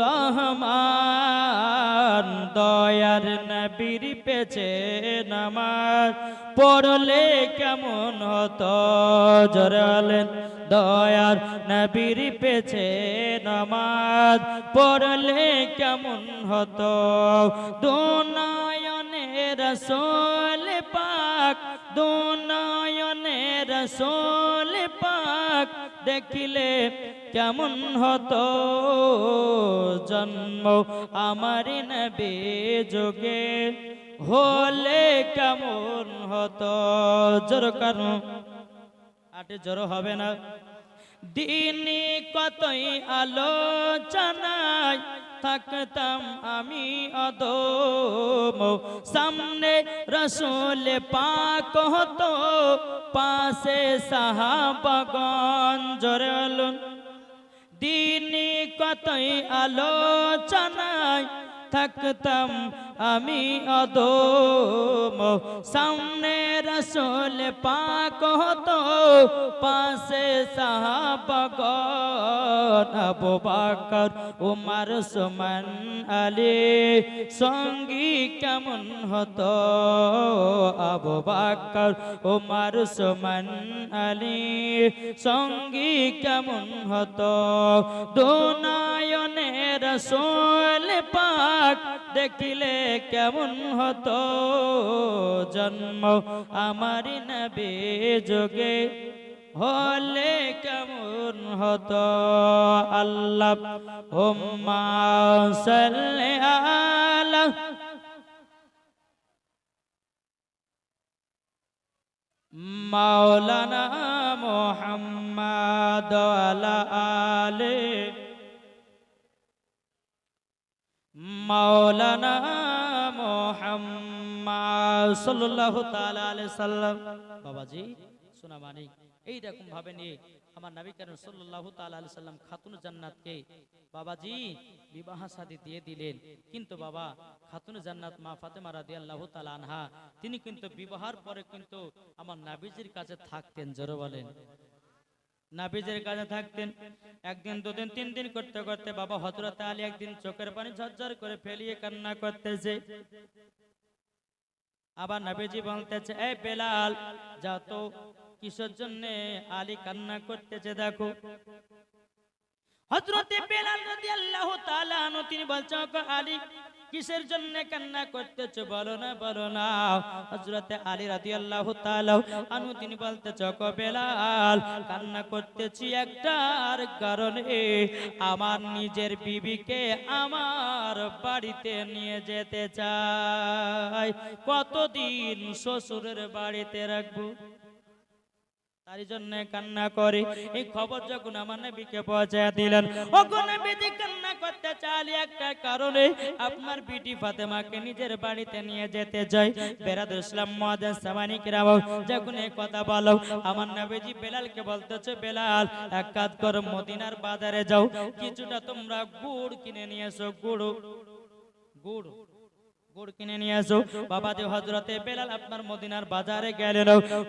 Speaker 1: রহমান। দয়ার নবীর পেছে নামাজ পড়লে কেমন হতো, জোরে বলেন। দয়ার নবীর পেছে নামাজ পড়লে কেমন হতো, দুনয়নে রাসূল পাক, দুনয়নে রাসূল পাক দেখিলে কেমন হতো। জন্ম আমার নবী যোগে হলে কেমন হতো। জোর কারণ আটে জোর হবে না? দিনে কতই আলোচনায় থাকতাম আমি অদম, সামনে রাসূল পাক হতো, পাশে সাহাবাগণ। জোরে বলুন। দিনে কতই আলোচনায় থাকতাম আমি অদম, সামনে রাসূল পাক হতো, পাশে সাহাবাগণ। আবু বকর উমর ওসমান আলী সঙ্গী কেমন হতো, আবু বকর উমর ওসমান আলী সঙ্গী কেমন হতো। দুনয়নে রাসূল পাক দেখিলে কেমন হতো। জন্ম আমার নবী যোগে হলে কেমন হতো। আল্লাহ হুম্মা সাল্লি আলা মাওলানা মুহাম্মদ ওয়ালা আলে মাওলানা মুহাম্মদ সাল্লাল্লাহু তাআলা আলাইহি সাল্লাম। বাবাজি শোনা মানিক এইরকম ভাবে নিয়ে আমার নবী করিম সাল্লাল্লাহু তাআলা আলাইহি সাল্লাম খাতুন জান্নাতকে বাবাজি বিবাহ শাদী দিয়ে দিলেন। কিন্তু বাবা খাতুন জান্নাত মা ফাতেমা রাদিয়াল্লাহু তাআলা আনহা তিনি কিন্তু বিবাহের পরে কিন্তু আমার নবীজির কাছে থাকতেন। জোরে বলেন, নাবিজের কাছে থাকতেন। একদিন দুদিন তিন দিন করতে করতে বাবা হযরত আলী একদিন চোখের পানি ঝরঝর করে ফেলিয়ে কান্না করতেছে। আবার নবীজি বলতেছে, এই বেলাল যা তো, কিসের জন্য আলী কান্না করতেছে দেখো। হযরতে বেলাল রাদিয়াল্লাহু তাআলা আনহু তিনি বলছেন, আলী কিসের জন্য কান্না করতেছো বলো না বলো না। হযরতে আলী রাদিয়াল্লাহু তাআলা আনহু তিনি বলতেছে, বেলাল কান্না করতেছি একটার কারণে, আমার নিজের বিবিকে আমার বাড়িতে নিয়ে যেতে চাই, কতদিন শ্বশুরের বাড়িতে রাখবো, তার জন্য কান্না করে। এই খবর যখন আমার নবীকে পৌঁছে দিলেন, ওগো নবীজি কান্না করতে চাইলে একটা কারণে, আপনার বিটি ফাতেমাকে নিজের বাড়িতে নিয়ে যেতে চাই। বেরাদুল ইসলাম মুআজ্জিজ সামানি কিরাম যখন এই কথা বলো, আমার নবীজি বেলালকে বলতেছে, বেলাল এক কাজ করো, মদিনার বাজারে যাও, কিছুটা তোমরা গুড় কিনে নিয়ে এসো। গুড় গুড় কিনে নিয়ে আসো। বাবাজি হযরতে বেলাল আপনার মদিনার বাজারে গেলেন।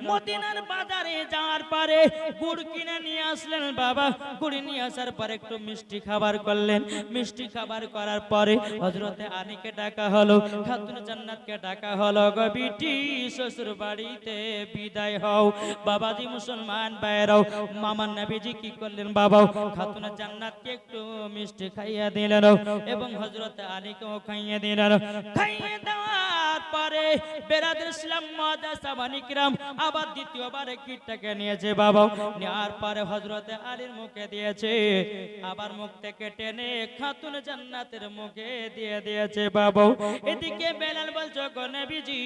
Speaker 1: মদিনার বাজারে যাওয়ার পরে গুড় কিনে নিয়ে আসলেন। বাবা গুড় নিয়ে আসার পরে একটু মিষ্টি খাবার করলেন। মিষ্টি খাবার করার পরে হযরতে আলীকে ডাকা হলো, খাতুন জান্নাতকে ডাকা হলো, গো বিটি শ্বশুর বাড়িতে বিদায় হও। বাবাজি মুসলমান ভাইরাও, মামার নবীজি কি করলেন, বাবা খাতুন জান্নাতকে একটু মিষ্টি খাইয়ে দিলেন এবং হযরতে আলীকেও খাইয়ে দিলেন। খাইয়ে দেওয়ার পরে বেরাদুল ইসলাম মুআজ্জিজ সাহাবায়ে কিরাম আবার দ্বিতীয়বার কিটটাকে নিয়েছে। বাবা নেওয়ার পরে হযরতে আলীর মুখে দিয়েছে, আবার মুখ থেকে টেনে খাতুন জান্নাতের মুখে দিয়ে দিয়েছে। বাবা এদিকে বেলাল বলছে, গো নবীজি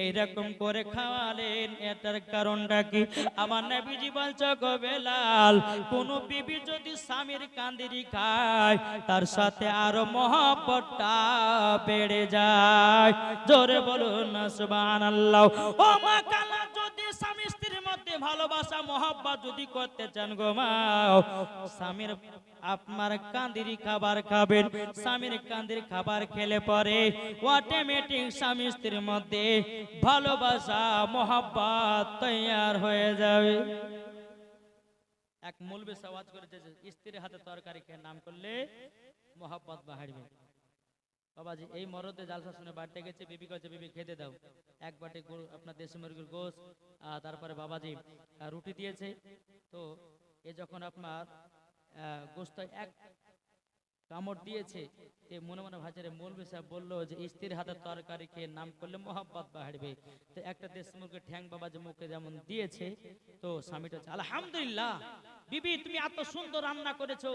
Speaker 1: এইরকম করে খাওয়ালেন, এটার কারণটা কি? আমার নবীজি বলছে, গো বেলাল কোন বিবি যদি স্বামীর কান্দিরি খায়, তার সাথে আরো মহব্বতটা বেড়ে যায়। জোরে বলুন না সুবহানাল্লাহ। ও মা কালা, যদি স্বামী স্ত্রীর মধ্যে ভালোবাসা মহব্বত যদি করতে চান গো মা, স্বামীর আপনার কান্দিরি খাবার খাবেন। স্বামীর কান্দির খাবার খেলে পরে অটোমেটিক স্বামী স্ত্রীর মধ্যে ভালোবাসা মহব্বত তৈয়ার হয়ে যাবে। এক মৌলবি সওয়াজ করেছে, স্ত্রীর হাতে তরকারি খেয়ে নাম করলে মহব্বত বাড়বে। বাবাজি এই মরদে জালসা শুনে বাড়তে গেছে, বিবি কাছে, বিবি খেতে দাও এক বাটি আপনার দেশি মুরগির গোশত, তারপরে বাবাজি রুটি দিয়েছে। তো এ যখন আপনার গোশত এক কামড় দিয়েছে, মনে মনে ভাজারে মৌলবি সাহেব বললো যে স্ত্রীর হাতের তরকারি খেয়ে নাম করলে মহব্বত বাড়বে। তো একটা দেশি মুরগির ঠ্যাং বাবাজি মুখে যেমন দিয়েছে, তো স্বামীটা আলহামদুলিল্লাহ বিবি তুমি এত সুন্দর রান্না করেছো,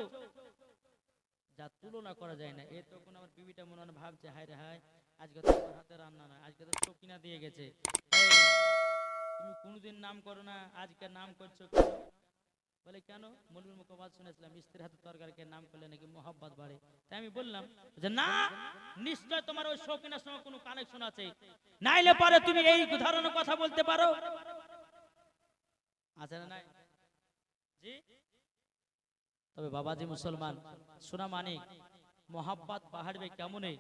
Speaker 1: যা তুলনা করা যায় না। এ তখন আমার বিবিটা মনে মনে ভাবছে, হায় রে হায়, আজকে তো আমার হাতে রান্না না, আজকে তো চকিনা দিয়ে গেছে। তুমি কোনোদিন নাম করো না, আজকে নাম করছো বলে কেন? মৌলবীর মুখে আওয়াজ শুনেছিলাম স্ত্রীর হাতে তরকারি খেয়ে নাম করলে নাকি মহব্বত বাড়ে। তাই আমি বললাম যে না, নিশ্চয় তোমার ওই শৌখিনের সঙ্গে কোনো কানেকশন আছে, নাইলে পরে তুমি এই ধরনের কথা বলতে পারো। আছে না নাই? জি। তবে বাবাজি মুসলমান শোনা মানিক, মোহাব্বত পাহাড়বে কেমনে?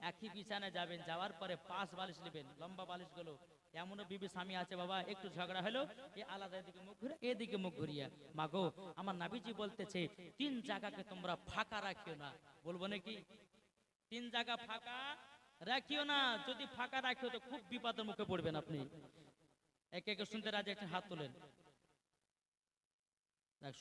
Speaker 1: একই বিছানায় যাবেন, যাওয়ার পরে 5 বালিশ নেবেন, লম্বা বালিশ গুলো। এমনও বিবি স্বামী আছে বাবা, একটু ঝগড়া হলো, এ আলাদা এদিকে মুখ ঘুরে এদিকে মুখ ঘুরিয়া, মাগো আমার নবীজি বলতেছে 3 জায়গাকে তোমরা ফাঁকা রাখিও না। বলবো নাকি? 3 জায়গা ফাঁকা রাখিও না। যদি ফাঁকা রাখিও তো খুব বিপদের মুখে পড়বেন আপনি। একে একে শুনতে রাজি একটা হাত তোলেন,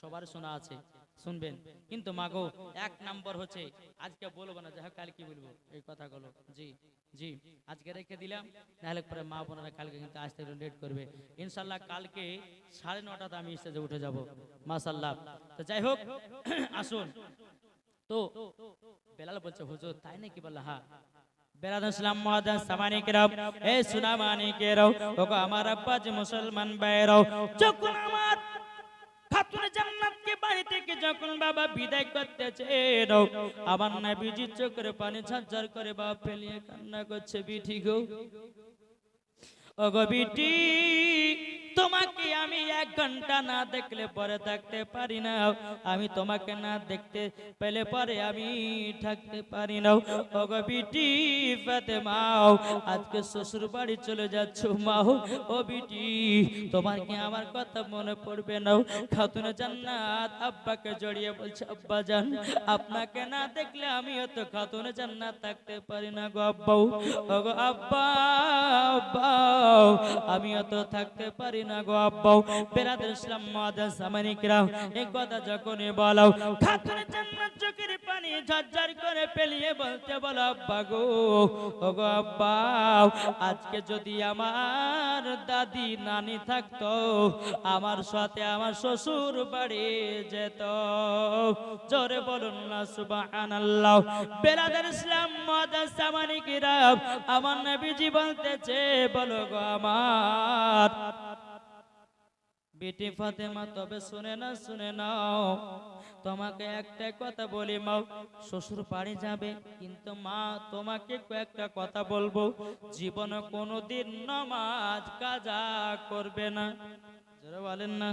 Speaker 1: সবার শোনা আছে, শুনবেন। কিন্তু মাগো 1 নম্বর হচ্ছে, আজকে বলবো না, যাই হোক কাল কি বলবো এই কথাগুলো। জি জি, আজকে রেখে দিলাম, নাহলে পরে মা বোনেরা কালকে কিন্তু আসতে একটু লেট করবে। ইনশাল্লাহ কালকে 9:30টাতে আমি স্টেজে উঠে যাব মাশাআল্লাহ। তো যাই হোক আসুন। তো বেলাল বলছে, হুজুর তাই নাকি? বললা হ্যাঁ। বেরাদুল ইসলাম মুআজ্জিজ সাহাবায়ে কিরাম, এই সুনা মানিকেরাও, ওগো আমার আব্বা যে মুসলমান ভাইরাও, যখন আমার খাতুন জান্নাতকে বাড়ি থেকে যখন বাবা বিদায় করতেছে, আমার নবীজি চোখের পানি ঝরঝর করে বাবা ফেলিয়ে কান্না করছে, বিটি গো, ওগো বিটি তোমাকে আমি 1 ঘন্টা না দেখলে পরে থাকতে পারি না, আমি তোমাকে না দেখতে পেলে পরে আমি থাকতে পারি না। ওগো বিটি ফাতেমা, আজকে শ্বশুর বাড়ি চলে যাচ্ছ মা, ও বিটি তোমার কি আমার কথা মনে পড়বে না? খাতুনে জান্নাত আব্বাকে জড়িয়ে বলছে, আব্বা জান আপনাকে না দেখলে আমিও তো খাতুনে জান্নাত থাকতে পারি না গো আব্বা। ওগো আব্বা, আব্বা আমিও তো থাকতে পারি না গো আব্বা। বেরাদের ইসলাম মুআজ্জাজ সামানি কিরাম এই কথা যখনই বলো, খাতুনে জান্নাত চোখের পানি ঝরঝর করে পেলিয়ে বলতে বলো, আব্বা গো, ওগো আব্বা আজকে যদি আমার দাদি নানি থাকতো, আমার সাথে আমার শ্বশুর বাড়ি যেত। জোরে বলুন না সুবহানাল্লাহ। বেরাদের ইসলাম মুআজ্জাজ সামানি কিরাম আমার নবীজি বলতেছে, বলো গো আমার বেটি ফাতেমা, তবে শুনে না, শুনে নাও, তোমাকে একটা কথা বলি মা, শ্বশুর বাড়ি যাবে কিন্তু মা তোমাকে কয়েকটা কথা বলবো, জীবনে কোনোদিন নামাজ কাজা করবে না। যারা বলেন না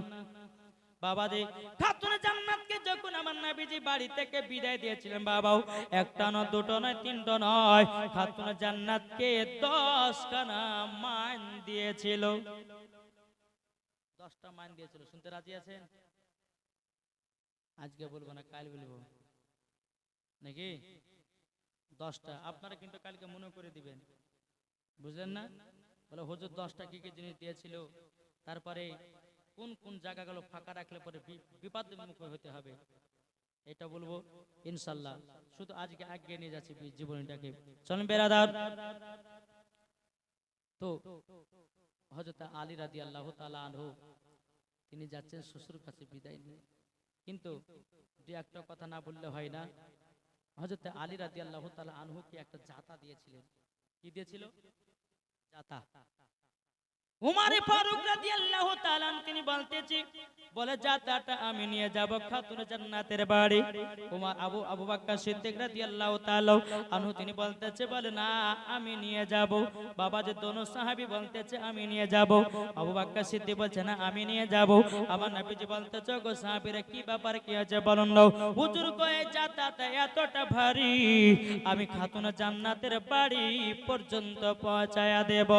Speaker 1: বাবাজি, খাতুনে জান্নাতকে যখন আমার নবীজি বাড়ি থেকে বিদায় দিয়েছিলেন বাবাও, একটা নয়, দুটো নয়, তিনটা নয়, খাতুনে জান্নাতকে 10 খানা মান দিয়েছিল। 10টা মান দিয়েছিল। শুনতে রাজি আছেন? আজকে বলবো না, কাল বলবো নাকি? 10টা আপনারা কিন্তু কালকে মনে করে দিবেন, বুঝলেন না? বলে হুজুর 10টা কি কি জিনিস দিয়েছিল, তারপরে কোন কোন জায়গাগুলো ফাঁকা রাখলে পরে বিপদের মুখে হতে হবে, এটা বলবো ইনশাআল্লাহ। শুধু আজকে আগে নিয়ে যাচ্ছি জীবনটাকে। চলেন বেরাদার, তো হযরত আলী রাদিয়াল্লাহু তাআলা আনহু তিনি যাচ্ছেন শ্বশুর কাছে বিদায় নিয়ে, কিন্তু দুই একটা কথা না বললে হয় না। হযরত আলী রাদিয়াল্লাহু তাআলা আনহুকে একটা জাতা দিয়েছিলেন। কি দিয়েছিল? জাতা। উমর ফারুক রাদিয়াল্লাহু তাআলা তিনি বলতেছি, বলে জাতাটা আমি নিয়ে যাব খাতুনে জান্নাতের বাড়ি। উমর আবু বকর সিদ্দিক রাদিয়াল্লাহু তাআলা আনহু তিনি বলতেছে, বলে না আমি নিয়ে যাব। বাবা যে দোনো সাহাবী বলতেছে আমি নিয়ে যাব। আবু বকর সিদ্দিক বলছে না আমি নিয়ে যাব। আমার নবীজি বলতেছে, গো সাহাবীরা কি ব্যাপার, কি আছে বলুন না। হুজুর কয়ে জাতাটা এতটা ভারী, আমি খাতুনে জান্নাতের বাড়ি পর্যন্ত পৌঁছায়া দেব।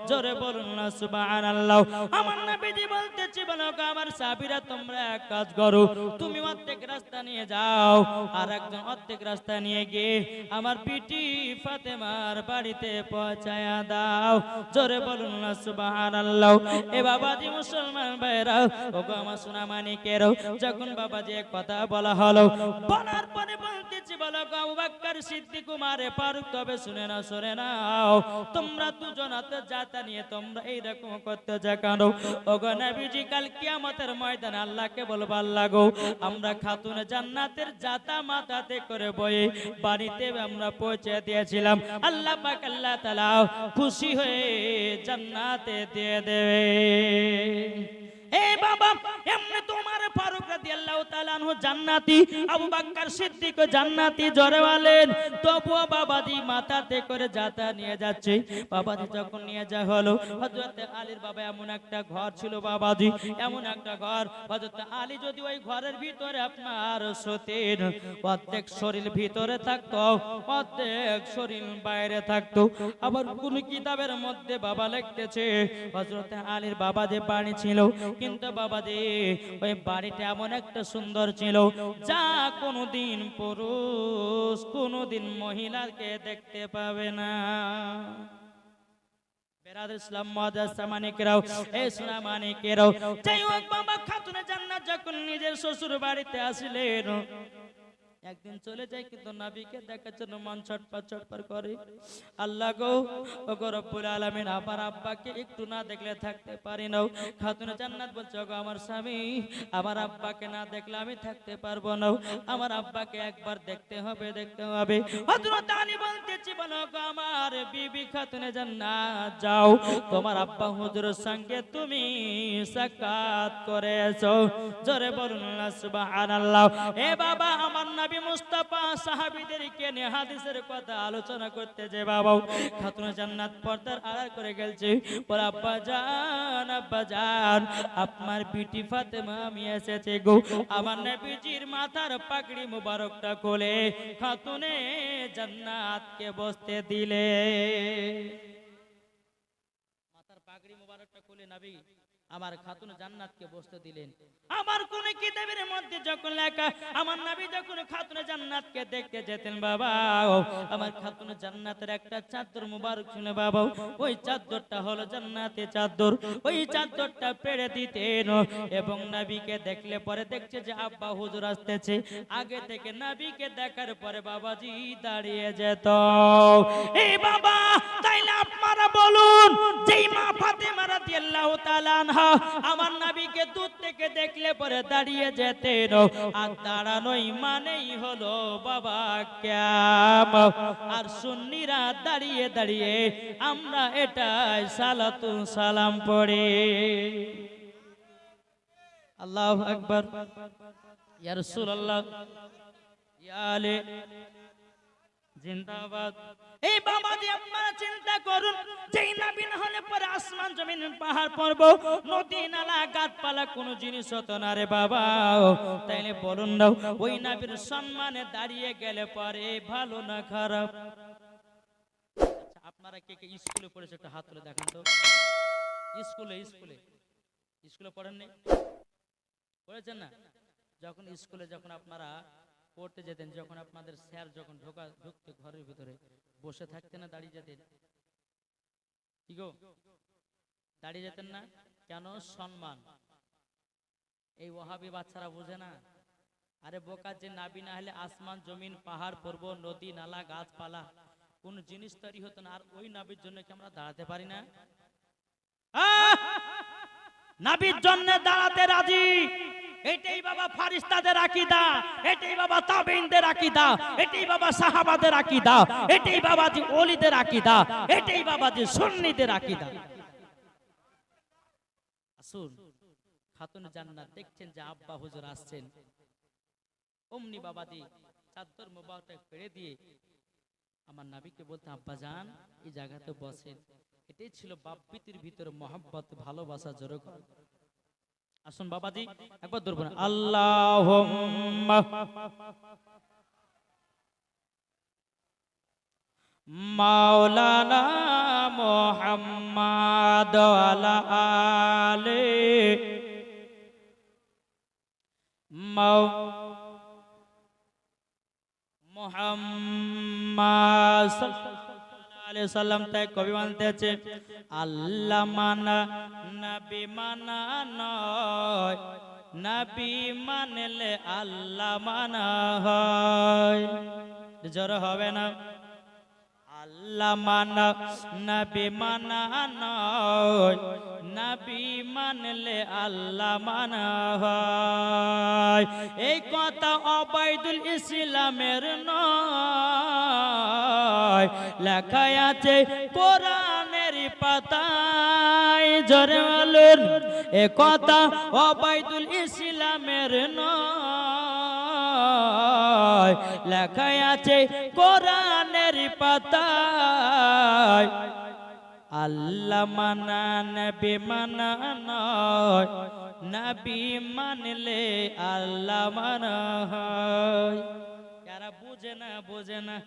Speaker 1: জোরে বলুন না সুবহানাল্লাহ। আমার নবীজি বলতেছে, বলো আমার সাহাবীরা তোমরা এক কাজ করো, তুমি অর্ধেক রাস্তা নিয়ে যাও আর একজন অর্ধেক রাস্তা নিয়ে গিয়ে আমার বিটি ফাতেমার বাড়িতে পৌঁছায়া দাও। জোরে বলুন না সুবহানাল্লাহ। এ বাবাজি মুসলমান ভাইরা, ওগো আমার সোনা মানিকেরও, যখন বাবাজি এক কথা বলা হলো, বলার পরে বলতেছি, বলো আবু বকর সিদ্দিক উমর ফারুক, তবে শুনে না, শুনে নাও, তোমরা দুজন হাতে জাতা নিয়ে তোমরা এইরকম করতে যা কেন? ওগো নবীজি কাল কিয়ামতের ময়দানে আল্লাহকে বলবো, আল্লাহ গো আমরা খাতুনে জান্নাতের জাতা মাথাতে করে বয়ে বাড়িতে আমরা পৌঁছে দিয়েছিলাম, আল্লাহ পাক আল্লাহ তাআলা খুশি হয়ে জান্নাতে দিয়ে দেবে। এ বাবা, এমনি তোমার ফারুক রাদিয়াল্লাহু তাআলা আনহু জান্নাতি, আবু বকর সিদ্দিক জান্নাতি, জোরে বলেন। তবুও বাবাজি মাথাতে করে জাতা নিয়ে যাচ্ছে। বাবাজি যখন নিয়ে যায় হলো, হযরত আলীর বাবা এমন একটা ঘর ছিল বাবাজি, এমন একটা ঘর, হযরত আলী যদি ওই ঘরের ভিতরে আপনার সতেন, অর্ধেক শরীর ভিতরে থাকতো, অর্ধেক শরীর বাইরে থাকতো। আবার কোন কিতাবের মধ্যে বাবা লিখতেছে, হযরত আলীর বাবা যে বাড়ি ছিল, কিন্তু বাবাজি ওই বাড়িটা এমন একটা সুন্দর ছিল যা কোনোদিন পুরুষ কোনোদিন মহিলাকে দেখতে পাবে না। বেরাদর ইসলাম মুআজ্জাজ সামানিকেরাও, এই সোনা মানিকেরাও, যাই হোক বাবা, খাতুনে জান্নাত যখন নিজের শ্বশুর বাড়িতে আসলেন, একদিন চলে যায় কিন্তু নবীকে দেখার জন্য মন ছটফট করে। আল্লাহ গো, ওগো রব্বুল আলামিন, আমার আব্বাকে একটু না দেখলে থাকতে পারি না। খাতুনে জান্নাত বলছে, ওগো আমার স্বামী, আমার আব্বাকে না দেখলে আমি থাকতে পারবো না, আমার আব্বাকে একবার দেখতে হবে, দেখতে হবে। হযরত আলী বলতেছি, বলো গো আমার বিবি খাতুনে জান্নাত, যাও তোমার আব্বা হুজুরের সঙ্গে তুমি সাক্ষাৎ করেছো। জোরে বলুন না সুবহানাল্লাহ। এ বাবা, আমার নবী নবী মুস্তাফা সাহাবীদেরকে নিয়ে হাদিসের কথা আলোচনা করতে যে বাবা খাতুন জান্নাত পর্দার আড়াল করে গেছে। বলে আব্বা জান আপনার বিটি ফাতেমা আমি এসেছে গো, আমার নবীজির মাথার পাগড়ি মুবারকটা খুলে খাতুনে জান্নাতকে বসতে দিলে। মাথার পাগড়ি মুবারকটা খুলে নবী আমার খাতুন জান্নাতকে বসতে দিলেন। আমার কোন কিতাবের মধ্যে যখন লেখা আমার নবী যখন খাতুন জান্নাতকে দেখতে যেতেন বাবা, আমার খাতুন জান্নাতের একটা চাদর মুবারক শুনে বাবা, ওই চাদরটা হলো জান্নাতের চাদর, ওই চাদরটা পেড়ে দিতেন এবং নবীকে দেখলে পরে দেখছে যে আব্বা হুজুর আসতেছে, আগে থেকে নবীকে দেখার পরে বাবাজি দাঁড়িয়ে যেত। এই বাবা তাইলে আপনারা বলুন, যেই মা ফাতেমা রাদিয়াল্লাহু তাআলা আনহা আমার নবীকে দূর থেকে দেখলে পরে দাঁড়িয়ে যেতেন, আর দাঁড়ানোই মানেই হলো বাবা কিয়ামত। আর সুন্নিরা দাঁড়িয়ে দাঁড়িয়ে আমরা এটাই সালাতু সালাম পড়ে। আল্লাহু আকবার, ইয়া রাসূলুল্লাহ, ইয়া আলী জিন্দাবাদ। এই বাবাজি আপনারা চিন্তা করুন, যেই নবী না হলে পরে আসমান জমিন পাহাড় পর্বত নদী নালা গাছপালা কোনো জিনিস হতো না রে বাবা। তাইলে বলুন না, ওই নবীর সম্মানে দাঁড়িয়ে গেলে পরে ভালো না খারাপ? আপনারা কে কে স্কুলে পড়েছে একটা হাত তুলে দেখান তো। স্কুলে স্কুলে স্কুলে পড়েননি? পড়েছেন না? যখন স্কুলে যখন আপনারা পড়তে যেতেন, যখন আপনাদের স্যার যখন ঢুকতে ঘরের ভিতরে বসে থাকতেন না দাঁড়িয়ে যেতেন? কি গো, দাঁড়িয়ে যেতেন না কেন? সম্মান। এই ওহাবি বাচ্চারা বোঝে না। আরে বোকা, যে নাবি না হলে আসমান জমিন পাহাড় পর্বত নদী নালা গাছপালা কোন জিনিস তৈরি হতো না। আর ওই নাবির জন্য কি আমরা দাঁড়াতে পারি না? নাবির জন্য দাঁড়াতে রাজি। এটাই বাবা ফারিস্তাদের আকীদা, এটাই বাবা তাবেঈনদের আকীদা, এটাই বাবা সাহাবাদের আকীদা, এটাই বাবা জি ওলিদের আকীদা, এটাই বাবা জি সুন্নিদের আকীদা। আসুন, খাতুন জান্নাত দেখছেন যে আব্বা হুজুর আসছেন, অমনি বাবাজি চাদর মুবারক পেড়ে দিয়ে আমার নবীকে বলতে, আব্বা জান এই জায়গাতে বসেন। এটাই ছিল বাপ্পিতির ভিতরে মহব্বত, ভালোবাসা জোরে করে। আসুন বাবাজি একবার দূর বলুন, আল্লাহুম্মা মাওলানা মুহাম্মাদ ওয়ালা আলি মুহাম্মাদ সাল্লাল্লাহু আলাইহি সাল্লাম। তাই কবি বলতেছে, আল্লাহ মানা নবী মানা নয়, নবী মানলে আল্লাহ মানা হয়। জোরে হবে না? আল্লাহ মানা নবী মানা নয়, নবী মানলে আল্লাহ মানা হয়। এই কথা ওবায়দুল ইসলামের নয়, লেখা আছে কোরআনের পাতায়। জোরে বলুন, এ কথা ওবায়দুল ইসলামের নয়, লেখা আছে কোরআনের পাতায়। আল্লাহ মানা নবী মানা নয়, নবী মানলে আল্লাহ মানা হয়। যারা বুঝে না বোঝে না।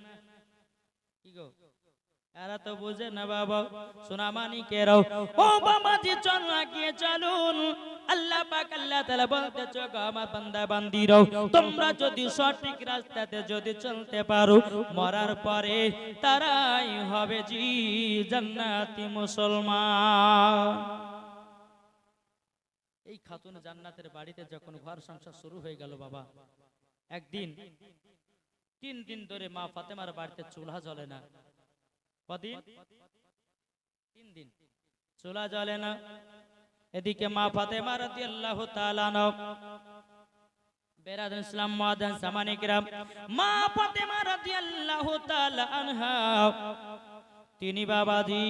Speaker 1: কি গো, এরা তো বুঝে না বাবা। সোনামানি কেরাও ও বাবাজি চলো আগিয়ে চলুন। আল্লাহ পাক আল্লাহ তাআলা বলতেছে, আমার বান্দা বান্দিরাও তোমরা যদি সঠিক রাস্তাতে যদি চলতে পারো, মরার পরে তারাই হবে জি জান্নাতি মুসলমান। এই খাতুন জান্নাতের বাড়িতে যখন ঘর সংসার শুরু হয়ে গেল বাবা, একদিন 3 দিন ধরে মা ফাতেমার বাড়িতে চুলা জ্বলে না। কদিন? 3 দিন চুলা জ্বলে না। এদিকে মা ফাতেমা রাদিয়াল্লাহু তাআলা আনহা, বেরাদান ইসলাম মুআদ্দিন সামানি কিরাম, মা ফাতেমা রাদিয়াল্লাহু তাআলা আনহা তিনি বাবাজি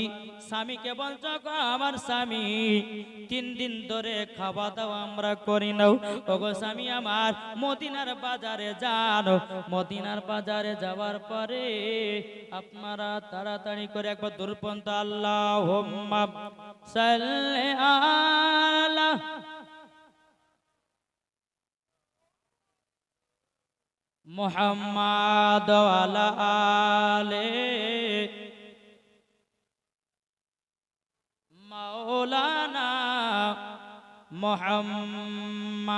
Speaker 1: স্বামীকে বলছো গো আমার স্বামী 3 দিন ধরে খাওয়া দাওয়া আমরা করি নাও। ওগো স্বামী আমার মদিনার বাজারে যান, মদিনার বাজারে যাওয়ার পরে আপনারা তাড়াতাড়ি করে একবার দুরপন্ত আল্লাহুম্মা সাল্লি আলা মুহাম্মাদ ওয়া আলা আলি মাওলানা মুহাম্মাদ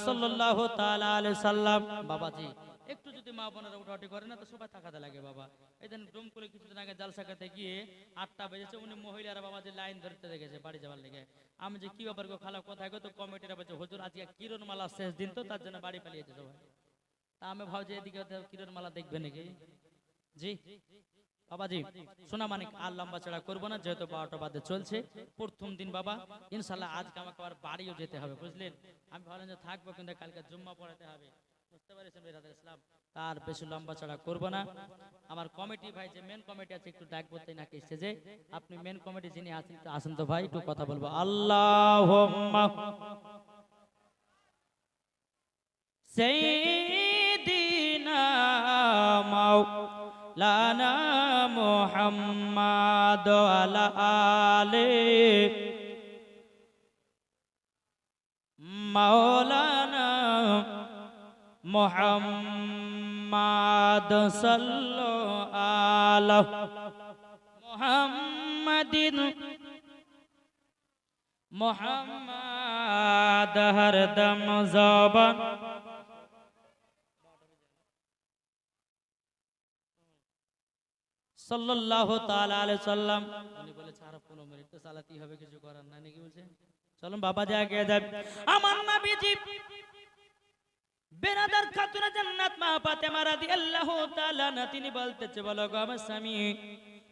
Speaker 1: সাল্লাল্লাহু তাআলা আলাইহি সাল্লাম। বাবাজি একটু যদি মা বোনেরা উঠাউঠি করে না তো সবাই তাকাতে লাগে বাবা। এই দিন ডুম করে কিছুদিন আগে জালসা খাতে গিয়ে 8টা বেজেছে, উনি মহিলারা বাবাজি লাইন ধরতে দেখেছে বাড়ি যাওয়ার লেগে। আমি যে কি ব্যাপার গো খালা কোথায় গো, তো কমিটিরা বলছে হুজুর আজকে কিরণমালা শেষ দিন তো তার জন্য বাড়ি পালিয়েছে সবাই। তা আমি ভাবছি এদিকে কিরণমালা দেখবে নাকি। জি বাবাজি শোনা মানিক আর লম্বা চড়া করবো না, যেহেতু 12টা বাজে চলছে প্রথম দিন বাবা। ইনশাল্লাহ আজকে আমাকে আবার বাড়িও যেতে হবে বুঝলেন। আমি ভাবলাম যে থাকবো কিন্তু কালকে জুম্মা পড়াতে হবে, বুঝতে পারছেন বিরাদার ইসলাম। তার বেশি লম্বা চড়া করবো না। আমার কমিটি ভাই যে মেন কমিটি আছে একটু ডাকবো তাই নাকি স্টেজে। আপনি মেন কমিটি যিনি আছেন তো আসেন তো ভাই, একটু কথা বলবো। আল্লাহুম্মা সাইয়্যিদিনা মাওলানা মুহাম্মাদ ওয়া আলা আলি মাওলানা মুহাম্মাদ সাল্লাল্লাহু আলা মুহাম্মাদিন মুহাম্মাদ হরদম জবান সাল্লাল্লাহু তাআলা আলাইহি সাল্লাম। উনি বলেছে আর 15 মিনিট তো চালাতেই হবে, কিছু করার নাই নাকি বলছে। চলুন বাবা যা আগে যাই। আমার নবীজি বেরাদার খাতুনে জান্নাত মা ফাতেমা রাদিয়াল্লাহু তাআলা না তিনি বলতেছে বলো গো আমার স্বামী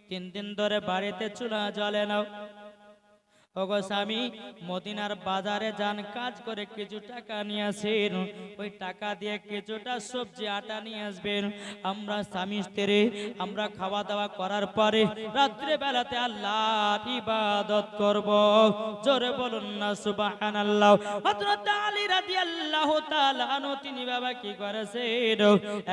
Speaker 1: 3 দিন ধরে বাড়িতে চুলা জ্বলে না। ওগো স্বামী মদিনার বাজারে যান, কাজ করে কিছু টাকা নিয়ে আসেন, ওই টাকা দিয়ে কিছুটা সবজি আটা নিয়ে আসবেন। আমরা স্বামী স্ত্রী আমরা খাওয়া দাওয়া করার পরে রাত্রে বেলাতে আল্লাহর ইবাদত করব। জোরে বলুন না সুবহানাল্লাহ। হযরত আলী রাদিয়াল্লাহু তাআলা আনহু তিনি বাবা কি করেছেন,